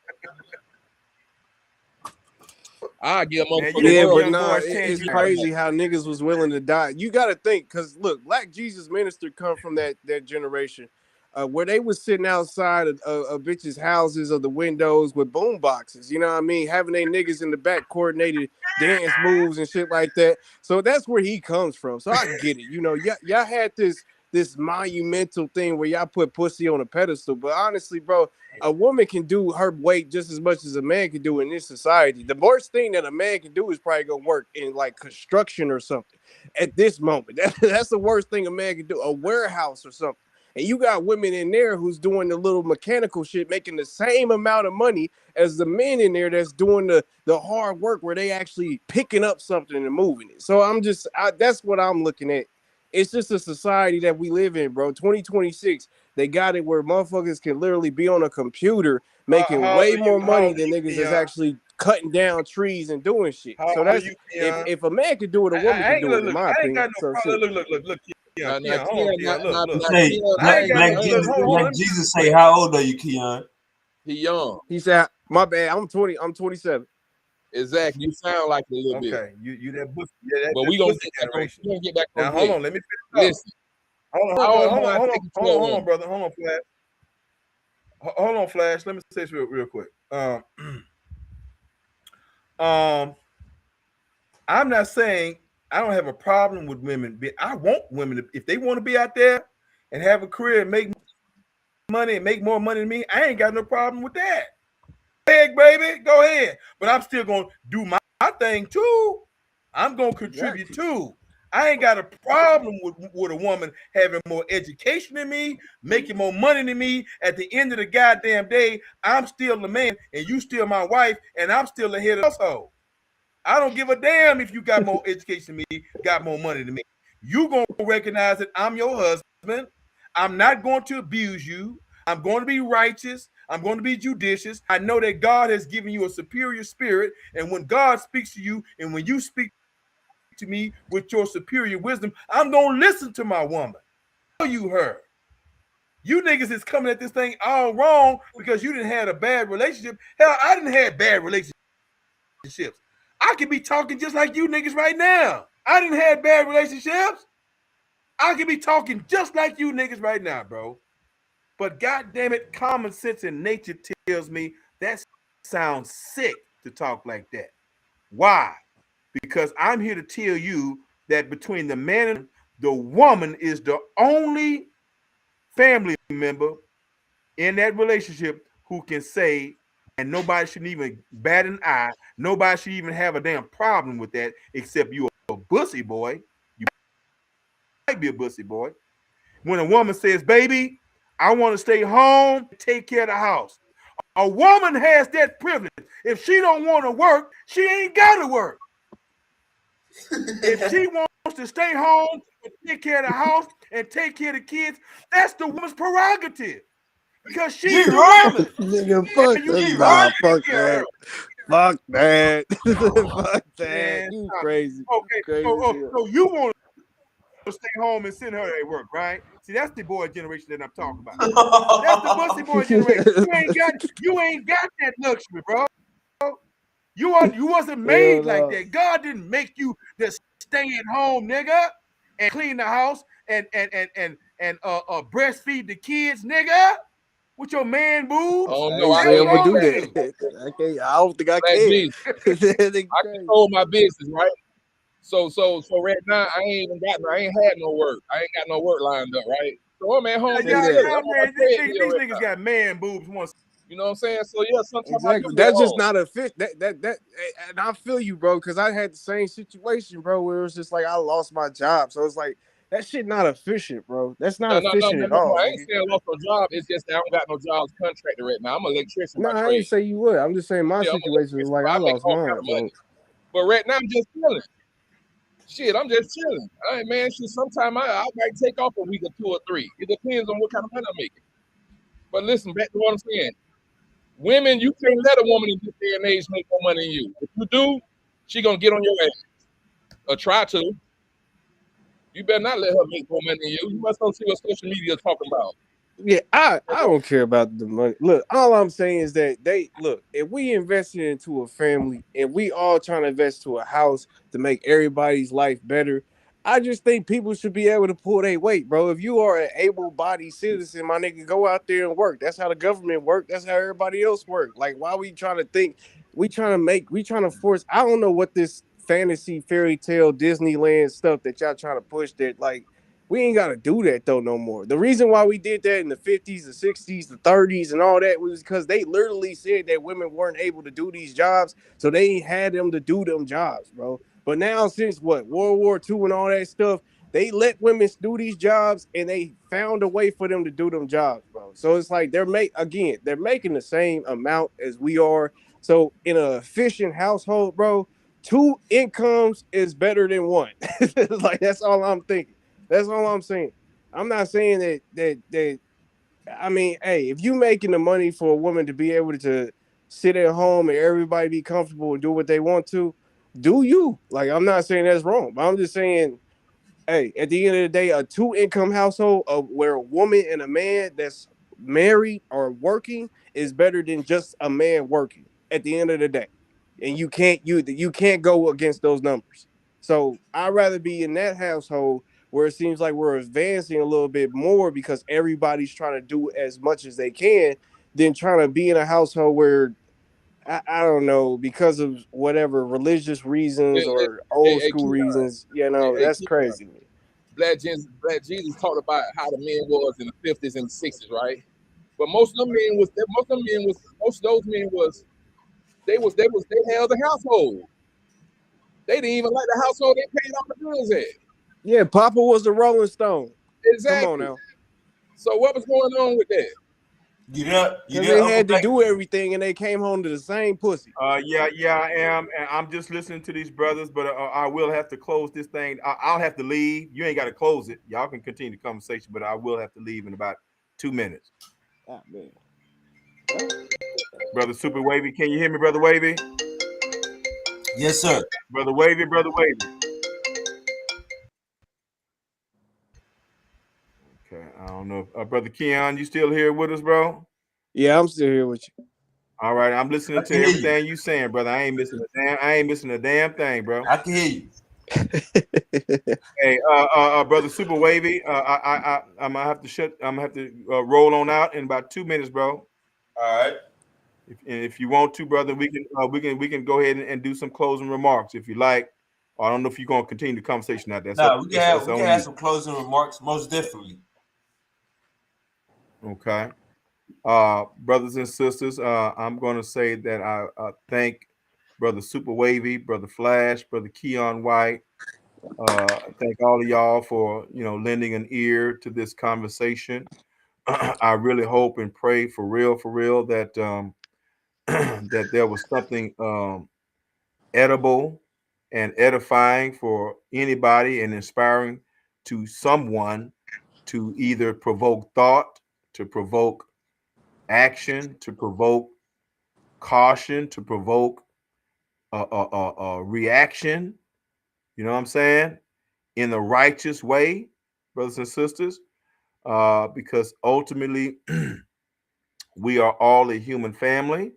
I give a motherfucker.
Yeah, but nah, it's crazy how niggas was willing to die. You got to think, because look, Black Jesus Minister come from that generation where they was sitting outside of bitches' houses or the windows with boom boxes. You know what I mean? Having they niggas in the back coordinated dance moves and shit like that. So that's where he comes from. So I get it. You know, y'all had this monumental thing where y'all put pussy on a pedestal. But honestly, bro, a woman can do her weight just as much as a man can do in this society. The worst thing that a man can do is probably go work in like construction or something at this moment. That's the worst thing a man can do, a warehouse or something. And you got women in there who's doing the little mechanical shit, making the same amount of money as the men in there that's doing the hard work where they actually picking up something and moving it. So that's what I'm looking at. It's just a society that we live in, bro. 2026, they got it where motherfuckers can literally be on a computer making way more money than niggas that's actually cutting down trees and doing shit. So that's if a man could do it, a woman can do it, in my opinion.
I ain't got no problem. Look.
Hey, Black Jesus say, how old are you, Keon?
He young.
He said, my bad, I'm 20, I'm 27.
Exactly. You sound like a little bit.
Okay, you that bussy.
But we gonna get back on.
Now hold on, let me finish.
Listen.
Hold on, brother. Hold on, Flash. Hold on, Flash. Let me say this real quick. I'm not saying I don't have a problem with women. I want women if they want to be out there and have a career and make money and make more money than me. I ain't got no problem with that. Hey, baby, go ahead. But I'm still gonna do my thing too. I'm gonna contribute too. I ain't got a problem with a woman having more education than me, making more money than me. At the end of the goddamn day, I'm still the man, and you still my wife, and I'm still the head of the household. I don't give a damn if you got more education than me, got more money than me. You gonna recognize that I'm your husband. I'm not going to abuse you. I'm going to be righteous. I'm going to be judicious. I know that God has given you a superior spirit, and when God speaks to you, and when you speak to me with your superior wisdom, I'm going to listen to my woman. You her.
You niggas is coming at this thing all wrong because you didn't have a bad relationship. Hell, I didn't have bad relationships. I could be talking just like you niggas right now. I didn't have bad relationships. I could be talking just like you niggas right now, bro. But goddamn it, common sense and nature tells me that sounds sick to talk like that. Why? Because I'm here to tell you that between the man and the woman is the only family member in that relationship who can say, and nobody should even bat an eye. Nobody should even have a damn problem with that, except you a bussy boy. You might be a bussy boy. When a woman says, baby, I want to stay home, take care of the house. A woman has that privilege. If she don't want to work, she ain't got to work. If she wants to stay home and take care of the house and take care of the kids, that's the woman's prerogative. Because she's the woman.
Nigga, fuck that. Nah, fuck that. Fuck that. Fuck that.
Man,
You
stop.
crazy.
Okay,
Crazy
so you want to stay home and send her at work, right? See, that's the boy generation that I'm talking about. That's the bussy boy generation. You ain't got that luxury, bro. You wasn't made like that. God didn't make you to stay at home, nigga, and clean the house and breastfeed the kids, nigga, with your man boobs.
Oh
I
no,
ain't
I
say
ain't
I'm gonna
on
do
that.
that. I don't think I
Black
can.
Jesus. I control my business, right? So right now I ain't had no work. I ain't got no work lined up, right? So I'm at home.
Say that.
Man, these niggas got man boobs once.
You know what I'm saying? So yeah, sometimes
Exactly.
I do
That's
get
just
home.
not a fit. That, and I feel you, bro, because I had the same situation, bro, where it was just like I lost my job. So it's like that shit not efficient, bro. That's not efficient at all.
I ain't saying I lost no job. It's just that I don't got no jobs contracted right now. I'm an electrician
No,
by
I
trade.
ain't say you would. I'm just saying my
Yeah, I'm an
situation is
electrician,
like
but
I
I make
lost
all kind
mine.
of
So
money. But right now I'm just chilling. Shit, I'm just chilling. All right, man. Shit, sometimes I might take off a week or 2 or 3. It depends on what kind of money I'm making. But listen, back to what I'm saying. Women, you can't let a woman in this day and age make more money than you. If you do, she gonna get on your ass. Or try to. You better not let her make more money than you. You must not see what social media is talking about.
yeah, I don't care about the money. Look, all I'm saying is that if we invested into a family and we all trying to invest to a house to make everybody's life better, I just think people should be able to pull their weight, bro. If you are an able-bodied citizen, my nigga, go out there and work. That's how the government work. That's how everybody else work. Like, why we trying to think? We trying to force. I don't know what this fantasy fairy tale Disneyland stuff that y'all trying to push. That like we ain't got to do that though no more. The reason why we did that in the 50s, the 60s, the 30s, and all that was because they literally said that women weren't able to do these jobs, so they had them to do them jobs, bro. But now, since what World War II and all that stuff, they let women do these jobs, and they found a way for them to do them jobs, bro. So it's like they're making the same amount as we are. So in an efficient household, bro, 2 incomes is better than 1. Like that's all I'm thinking. That's all I'm saying. I'm not saying that. I mean, hey, if you making the money for a woman to be able to sit at home and everybody be comfortable and do what they want to, do you? Like, I'm not saying that's wrong, but I'm just saying, hey, at the end of the day, a 2 income household of where a woman and a man that's married or working is better than just a man working. At the end of the day, and you can't go against those numbers. So I'd rather be in that household where it seems like we're advancing a little bit more because everybody's trying to do as much as they can than trying to be in a household where I don't know, because of whatever religious reasons or old school reasons, that's crazy to me.
Black Jesus talked about how the men was in the 50s and 60s, right? But most of those men was they held the household. They didn't even like the household they paid off the bills at.
Yeah, Papa was the Rolling Stone.
Exactly.
Come on now.
So what was going on with that?
Because they had to do everything and they came home to the same pussy.
Yeah, I am. And I'm just listening to these brothers, but I will have to close this thing. I'll have to leave. You ain't got to close it. Y'all can continue the conversation, but I will have to leave in about 2 minutes.
Ah, man.
Brother Super Wavy, can you hear me, Brother Wavy?
Yes, sir.
Brother Wavy, Brother Wavy. Okay, I don't know know if Brother Keon, you still here with us, bro?
Yeah, I'm still here with you.
All right, I'm listening to everything you saying, brother. I ain't missing a damn thing, bro.
I can hear you.
Hey, brother Super Wavy, I'm gonna have to roll on out in about 2 minutes, bro.
All right.
If you want to, brother, we can go ahead and do some closing remarks if you like. I don't know if you're gonna continue the conversation out there.
No, we can have some closing remarks, most definitely.
Okay. Brothers and sisters, I'm going to say that I thank Brother Super Wavy, Brother Flash, Brother Keon White. Thank all of y'all for lending an ear to this conversation. I really hope and pray for real that that there was something edible and edifying for anybody and inspiring to someone to either provoke thought, to provoke action, to provoke caution, to provoke a reaction. You know what I'm saying? In the righteous way, brothers and sisters, because ultimately we are all a human family,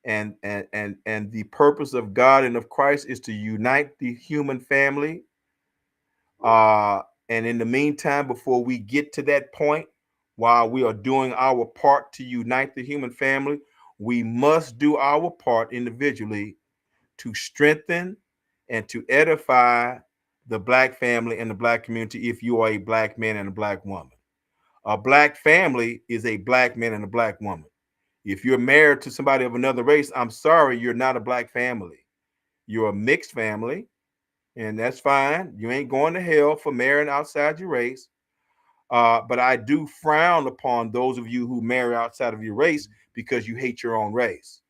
and the purpose of God and of Christ is to unite the human family. And in the meantime, before we get to that point, while we are doing our part to unite the human family, we must do our part individually to strengthen and to edify the Black family and the Black community if you are a Black man and a Black woman. A Black family is a Black man and a Black woman. If you're married to somebody of another race, I'm sorry, you're not a Black family. You're a mixed family, and that's fine. You ain't going to hell for marrying outside your race. But I do frown upon those of you who marry outside of your race because you hate your own race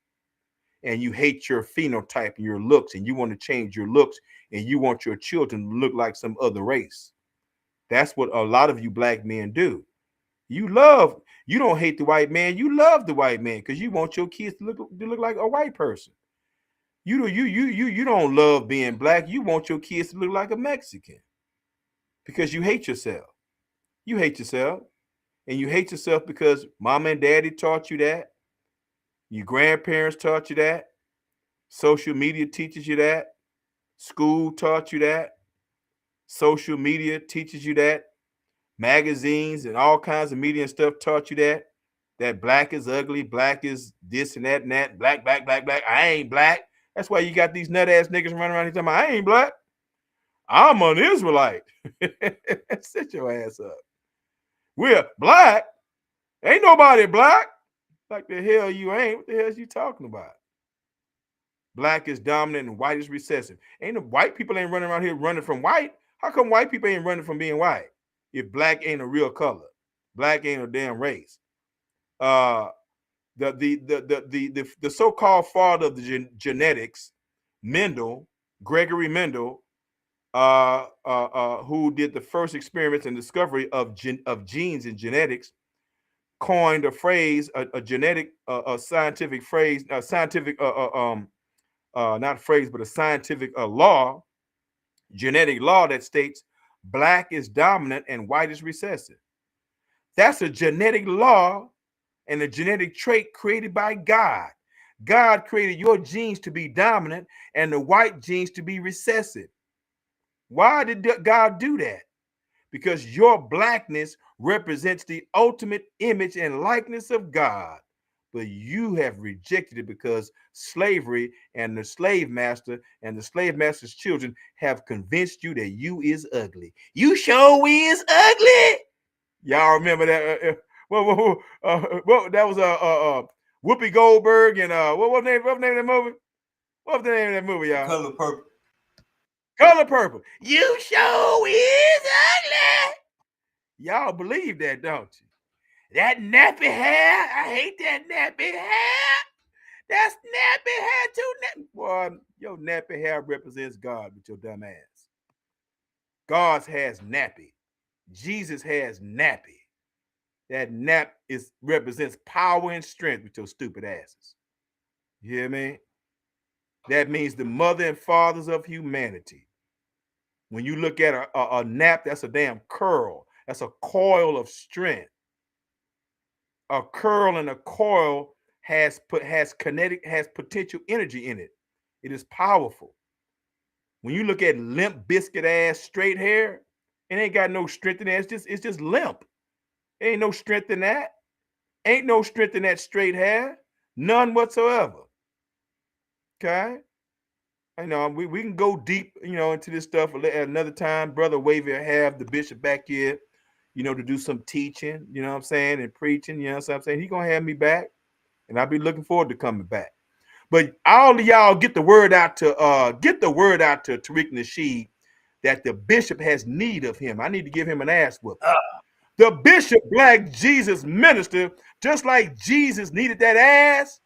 and you hate your phenotype and your looks, and you want to change your looks, and you want your children to look like some other race. That's what a lot of you Black men do. You don't hate the white man, you love the white man because you want your kids to look like a white person. You don't love being Black. You want your kids to look like a Mexican because you hate yourself. You hate yourself. And you hate yourself because mama and daddy taught you that. Your grandparents taught you that. Social media teaches you that. School taught you that. Social media teaches you that. Magazines and all kinds of media and stuff taught you that. That Black is ugly. Black is this and that and that. Black, black, black, black. I ain't Black. That's why you got these nut ass niggas running around here talking about, I ain't Black. I'm an Israelite. Sit your ass up. We're Black. Ain't nobody Black. Like the hell you ain't. What the hell is you talking about? Black is dominant and white is recessive. Ain't the white people ain't running around here running from white. How come white people ain't running from being white? If Black ain't a real color, Black ain't a damn race. The so-called father of the genetics, Gregory Mendel, who did the first experiments and discovery of genes and genetics, coined a phrase, a genetic, a scientific phrase, a scientific, not phrase, but a scientific law, genetic law that states Black is dominant and white is recessive. That's a genetic law and a genetic trait created by God. God created your genes to be dominant and the white genes to be recessive. Why did God do that? Because your Blackness represents the ultimate image and likeness of God. But you have rejected it because slavery and the slave master and the slave master's children have convinced you that you is ugly. You sure is ugly. Y'all remember that? Well, that was Whoopi Goldberg and what was the name of that movie? What was the name of that movie, y'all?
Color Purple.
Color Purple. You sure is ugly. Y'all believe that, don't you? That nappy hair. I hate that nappy hair. That's nappy hair too. Boy, your nappy hair represents God with your dumb ass. God's has nappy. Jesus has nappy. That nap represents power and strength with your stupid asses. You hear me? That means the mother and fathers of humanity. When you look at a nap, that's a damn curl. That's a coil of strength. A curl and a coil has potential energy in it. It is powerful. When you look at limp biscuit ass straight hair, it ain't got no strength in it. It's just limp. There ain't no strength in that. Ain't no strength in that straight hair. None whatsoever. Okay? I know we can go deep, into this stuff at another time. Brother Wavy will have the bishop back here, to do some teaching, you know what I'm saying, and preaching, you know what I'm saying. He gonna have me back, and I'll be looking forward to coming back. But all of y'all get the word out to Tariq Nasheed that the bishop has need of him. I need to give him an ass whooping. The bishop, Black Jesus minister, just like Jesus needed that ass.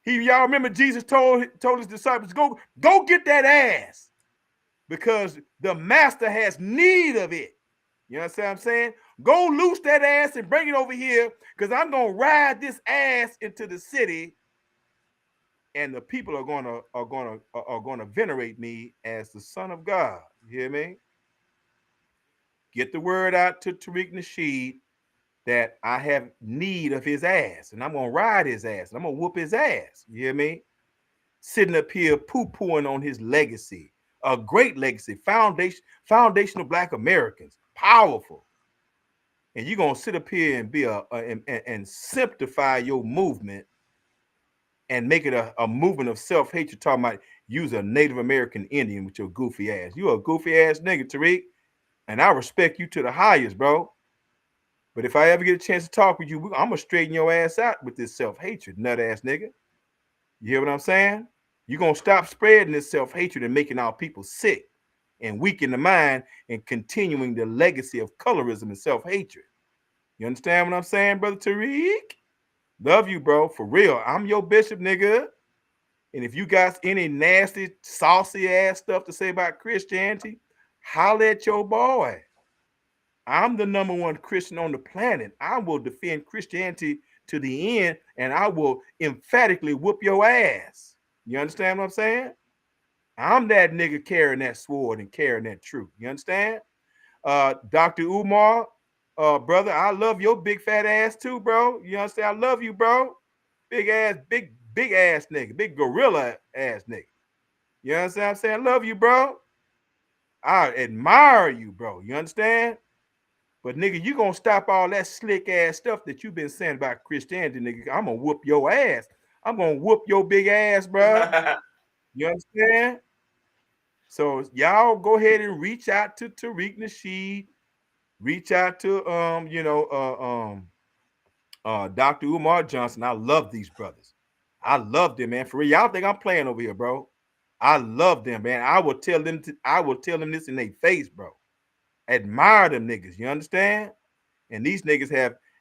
Y'all remember Jesus told his disciples, go get that ass, because the master has need of it. You know what I'm saying? Go loose that ass and bring it over here, because I'm gonna ride this ass into the city, and the people are gonna venerate me as the Son of God. You hear me? Get the word out to Tariq Nasheed that I have need of his ass, and I'm gonna ride his ass, and I'm gonna whoop his ass. You hear me? Sitting up here poo-pooing on his legacy, a great legacy, foundational Black Americans, powerful. And you're gonna sit up here and be and simplify your movement and make it a movement of self-hatred, talking about use a Native American Indian with your goofy ass. You a goofy ass nigga, Tariq, and I respect you to the highest, bro. But if I ever get a chance to talk with you, I'm gonna straighten your ass out with this self-hatred, nut ass nigga. You hear what I'm saying? You're going to stop spreading this self-hatred and making our people sick and weaken the mind and continuing the legacy of colorism and self-hatred. You understand what I'm saying, Brother Tariq? Love you, bro. For real. I'm your bishop, nigga. And if you got any nasty, saucy ass stuff to say about Christianity, holler at your boy. I'm the number one Christian on the planet. I will defend Christianity to the end, and I will emphatically whoop your ass. You understand what I'm saying? I'm that nigga carrying that sword and carrying that truth. You understand? Dr. Umar, brother, I love your big fat ass too, bro. You understand? I love you, bro. Big ass, big ass nigga, big gorilla ass nigga. You understand what I'm saying? I love you, bro. I admire you, bro. You understand? But nigga, you gonna stop all that slick ass stuff that you've been saying about Christianity, nigga. I'm gonna whoop your ass. I'm gonna whoop your big ass, bro. You understand? So y'all go ahead and reach out to Tariq Nasheed. Reach out to Dr. Umar Johnson. I love these brothers. I love them, man. For real, y'all think I'm playing over here, bro? I love them, man. I will tell them this in their face, bro. Admire them niggas. You understand? And these niggas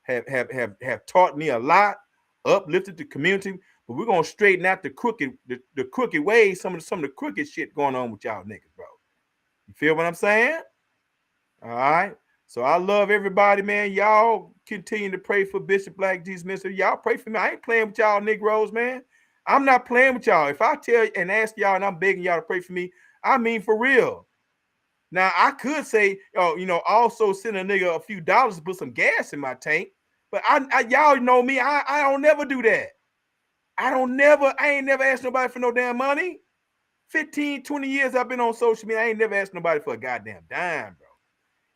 have taught me a lot, uplifted the community. But we're gonna straighten out the crooked ways, some of the crooked shit going on with y'all niggas, bro. You feel what I'm saying? All right. So I love everybody, man. Y'all continue to pray for Bishop Black Jesus Minister. Y'all pray for me. I ain't playing with y'all Negroes, man. I'm not playing with y'all. If I tell and ask y'all and I'm begging y'all to pray for me, I mean for real. Now, I could say, also send a nigga a few dollars to put some gas in my tank. But y'all know me. I don't never do that. I ain't never asked nobody for no damn money. 15, 20 years I've been on social media. I ain't never asked nobody for a goddamn dime, bro.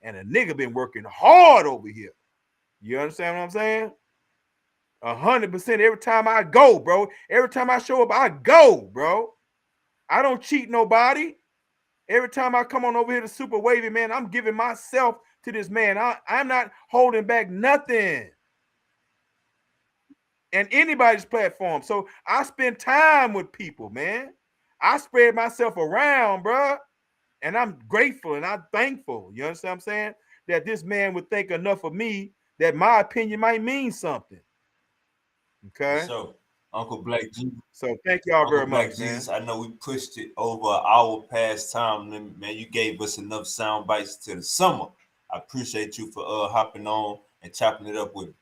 And a nigga been working hard over here. You understand what I'm saying? 100% every time I go, bro. Every time I show up, I go, bro. I don't cheat nobody. Every time I come on over here to Super Wavy, man, I'm giving myself to this man. I'm not holding back nothing. And anybody's platform. So I spend time with people, man. I spread myself around, bro. And I'm grateful and I'm thankful. You understand what I'm saying? That this man would think enough of me that my opinion might mean something. Okay.
So, Uncle Black Jesus.
So thank y'all very much,
Jesus,
man.
I know we pushed it over an hour past time. Man, you gave us enough sound bites to the summer. I appreciate you for hopping on and chopping it up with me.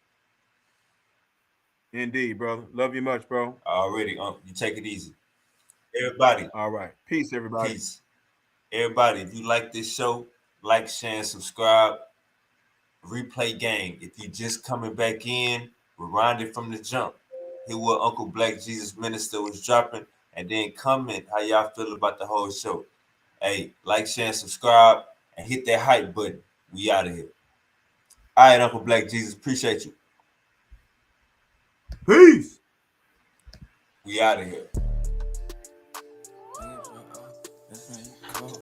Indeed, brother. Love you much, bro.
Already, you take it easy. Everybody.
All right. Peace, everybody.
Peace. Everybody, if you like this show, like, share, and subscribe. replay gang. If you just coming back in, rewind it from the jump. Hear what Uncle Black Jesus Minister was dropping, and then comment how y'all feel about the whole show. Hey, like, share, and subscribe, and hit that hype button. We out of here. All right, Uncle Black Jesus, appreciate you. Peace. We out of here.